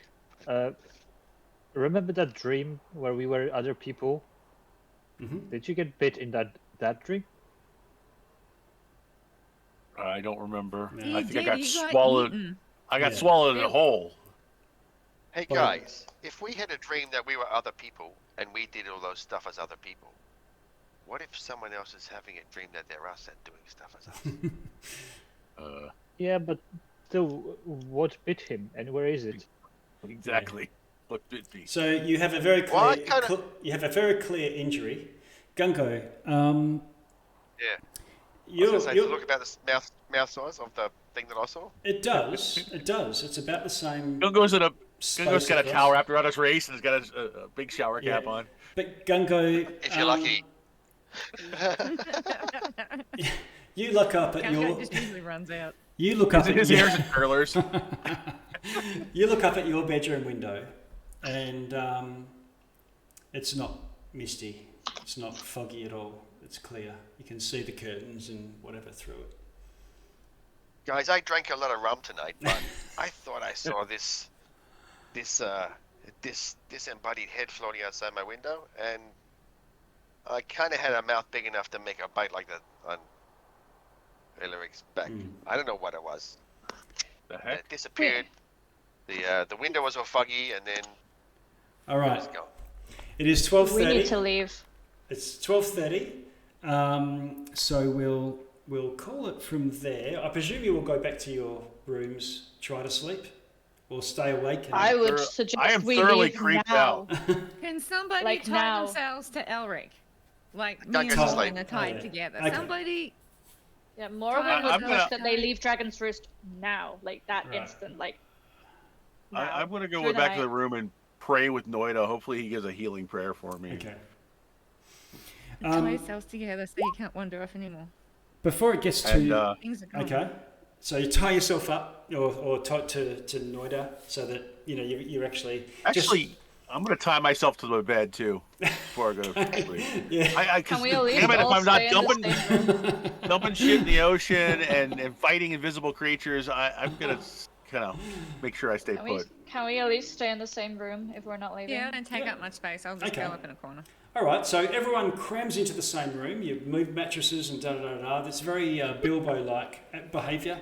remember that dream where we were other people? Mm-hmm. Did you get bit in that dream? I don't remember. Yeah, I think I dude, got you got swallowed. eaten. I got swallowed in a hole. Hey guys, if we had a dream that we were other people and we did all those stuff as other people, what if someone else is having a dream that they're us and doing stuff as us? Yeah, but still, what bit him and where is it? Exactly. Yeah. What bit me? So you have a very clear injury. Gungo, yeah. I was going to say, look about the mouth size of the thing that I saw. It does. It's about the same. Gungo's got a towel wrapped around his waist and he's got a big shower cap on. But Gungo, if you're lucky. You look up at your. Just usually runs out. You look up at his hair's in curlers. You look up at your bedroom window, and it's not misty. It's not foggy at all. It's clear. You can see the curtains and whatever through it. Guys, I drank a lot of rum tonight, but I thought I saw this disembodied head floating outside my window, and I kind of had a mouth big enough to make a bite like that on Elric's back. I don't know what it was. The And heck? it disappeared. The window was all foggy, and then All it right. was gone. It is We 12:30. need to leave. It's 12:30. So we'll call it from there. I presume you will go back to your rooms, try to sleep, or stay awake. And I would I suggest am we thoroughly leave creeped now. out. Can somebody Like tie now. themselves to Elric? Like me Don't and go to Morwen sleep. are tied Okay. together. Okay. Somebody. Yeah, Morwen I'm would gonna- push that they leave Dragon's Roost now, like that Right. instant, like. Now. I'm going to go Through the back to night. the room and pray with Noida. Hopefully he gives a healing prayer for me. Okay. Tie yourselves together so you can't wander off anymore. Before it gets to And Things are gone. okay, so you tie yourself up or tie to Noida so that you're actually actually, I'm going to tie myself to the bed too before I go to sleep. yeah. Can we at least damn it, if all I'm not stay in the dumping, same room? dumping shit in the ocean and fighting invisible creatures, I'm going to kind of make sure I stay put. Can we at least stay in the same room if we're not leaving? Yeah, I don't take Yeah. up much space. I'll just Okay. go up in a corner. All right, so everyone crams into the same room. You move mattresses and da da da da. That's very Bilbo-like behaviour.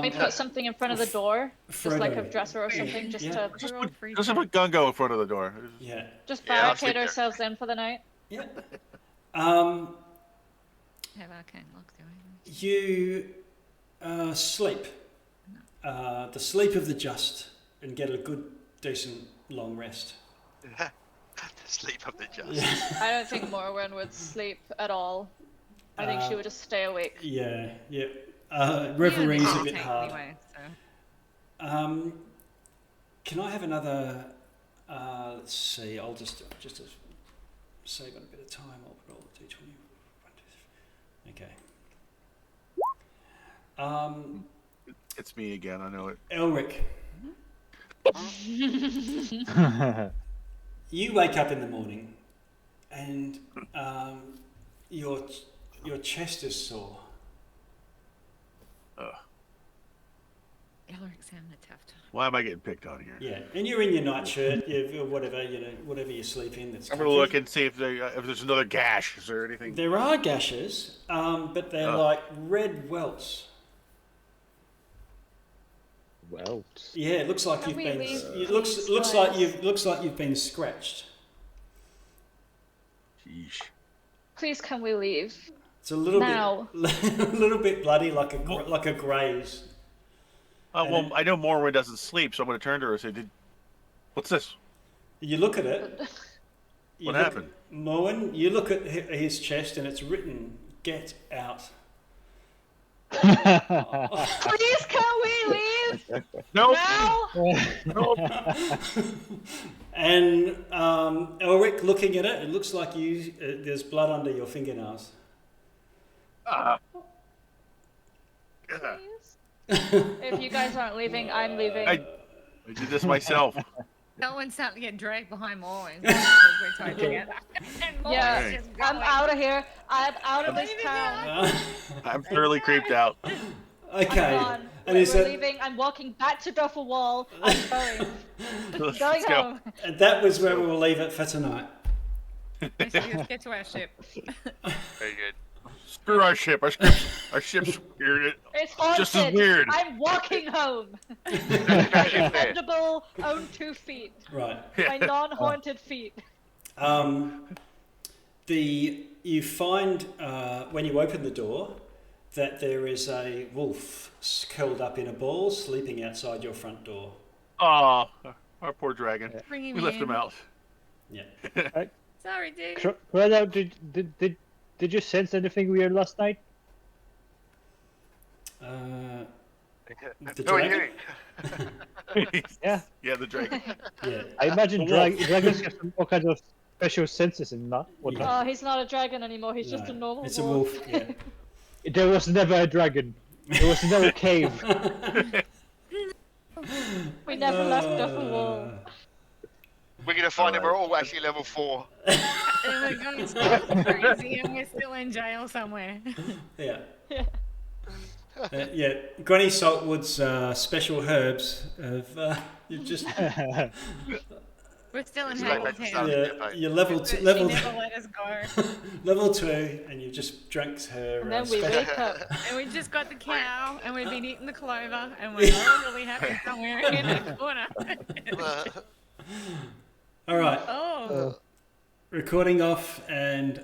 We put something in front of the door, just like a Frodo. dresser or something, just Yeah. to Just We're all put, free just to- put Gungo in front of the door. Yeah, just Yeah, I'll barricade sleep there. ourselves in for the night. yeah. Have arcane lock there. You sleep, the sleep of the just, and get a good, decent, long rest. The sleep of the just. I don't think Morwen would sleep at all. I think she would just stay awake. Yeah, yeah. Reverie's a bit Take hard. Anyway, so. Can I have another? Let's see. I'll just to save on a bit of time. I'll roll a d20. 1, 2, 3. Okay. It's me again, I know it. Elric, you wake up in the morning, and your chest is sore. Elric's having a tough time. Why am I getting picked on here? Yeah, and you're in your nightshirt, or whatever whatever you sleep in. That's I'm going to look and see if there's another gash. Is there anything? There are gashes, but they're like red welts. Well, Yeah, it looks like Can you've we been. leave It looks these like guys? you've been scratched. Sheesh. Please, can we leave? It's a little Now. bit, a little bit bloody, like a graze. Oh, well, I know Morwen doesn't sleep, so I'm going to turn to her and say, what's this? You look at it. What happened? Morwen, you look at his chest, and it's written, "Get out." Please, can we leave Nope. now? Nope. And Elric, looking at it, it looks like there's blood under your fingernails. Ah. Please? If you guys aren't leaving, I'm leaving. I did this myself. Elwin's starting to get dragged behind Morwen. We're tied together. And Morwen's Yeah, just I'm going. out of here. I'm out of this Leaving town. I'm thoroughly creeped out. I'm Okay. gone. And he We're said, leaving. I'm walking back to Duffel Wall. I'm going. Let's Going go. home. and that was where we will leave it for tonight. Let's get to our ship. Very good. Screw our ship. Our ship's weird. It's haunted. Just as weird. I'm walking home. Fair. Dependable own 2 feet. Right. My non-haunted feet. You find when you open the door that there is a wolf curled up in a ball, sleeping outside your front door. Oh, our poor dragon. Bring him We left in. him out. Yeah. Sorry, dude. Crowder, did you sense anything weird last night? The Who are dragon? you? Yeah. Yeah, the dragon. Yeah. I imagine The wolf. dragons have all kinds of special senses and not what. Yeah. Oh, he's not a dragon anymore. He's just a No, normal it's a wolf. wolf. Yeah. There was never a dragon. There was never a cave. We never left Duffel Wall. We're going to find that we're all actually level 4. And we're going crazy and we're still in jail somewhere. Yeah. Yeah. Yeah. Granny Saltwood's special herbs have you've just We're still in Let's go back Hagel's to hands. the Yeah, campaign. you're level She two, level never let us go. level 2, and you've just drank her. And then we special. wake up. And we just got the cow, and we've been eating the clover, and we're all really happy somewhere in a corner. All right, Oh, recording off, and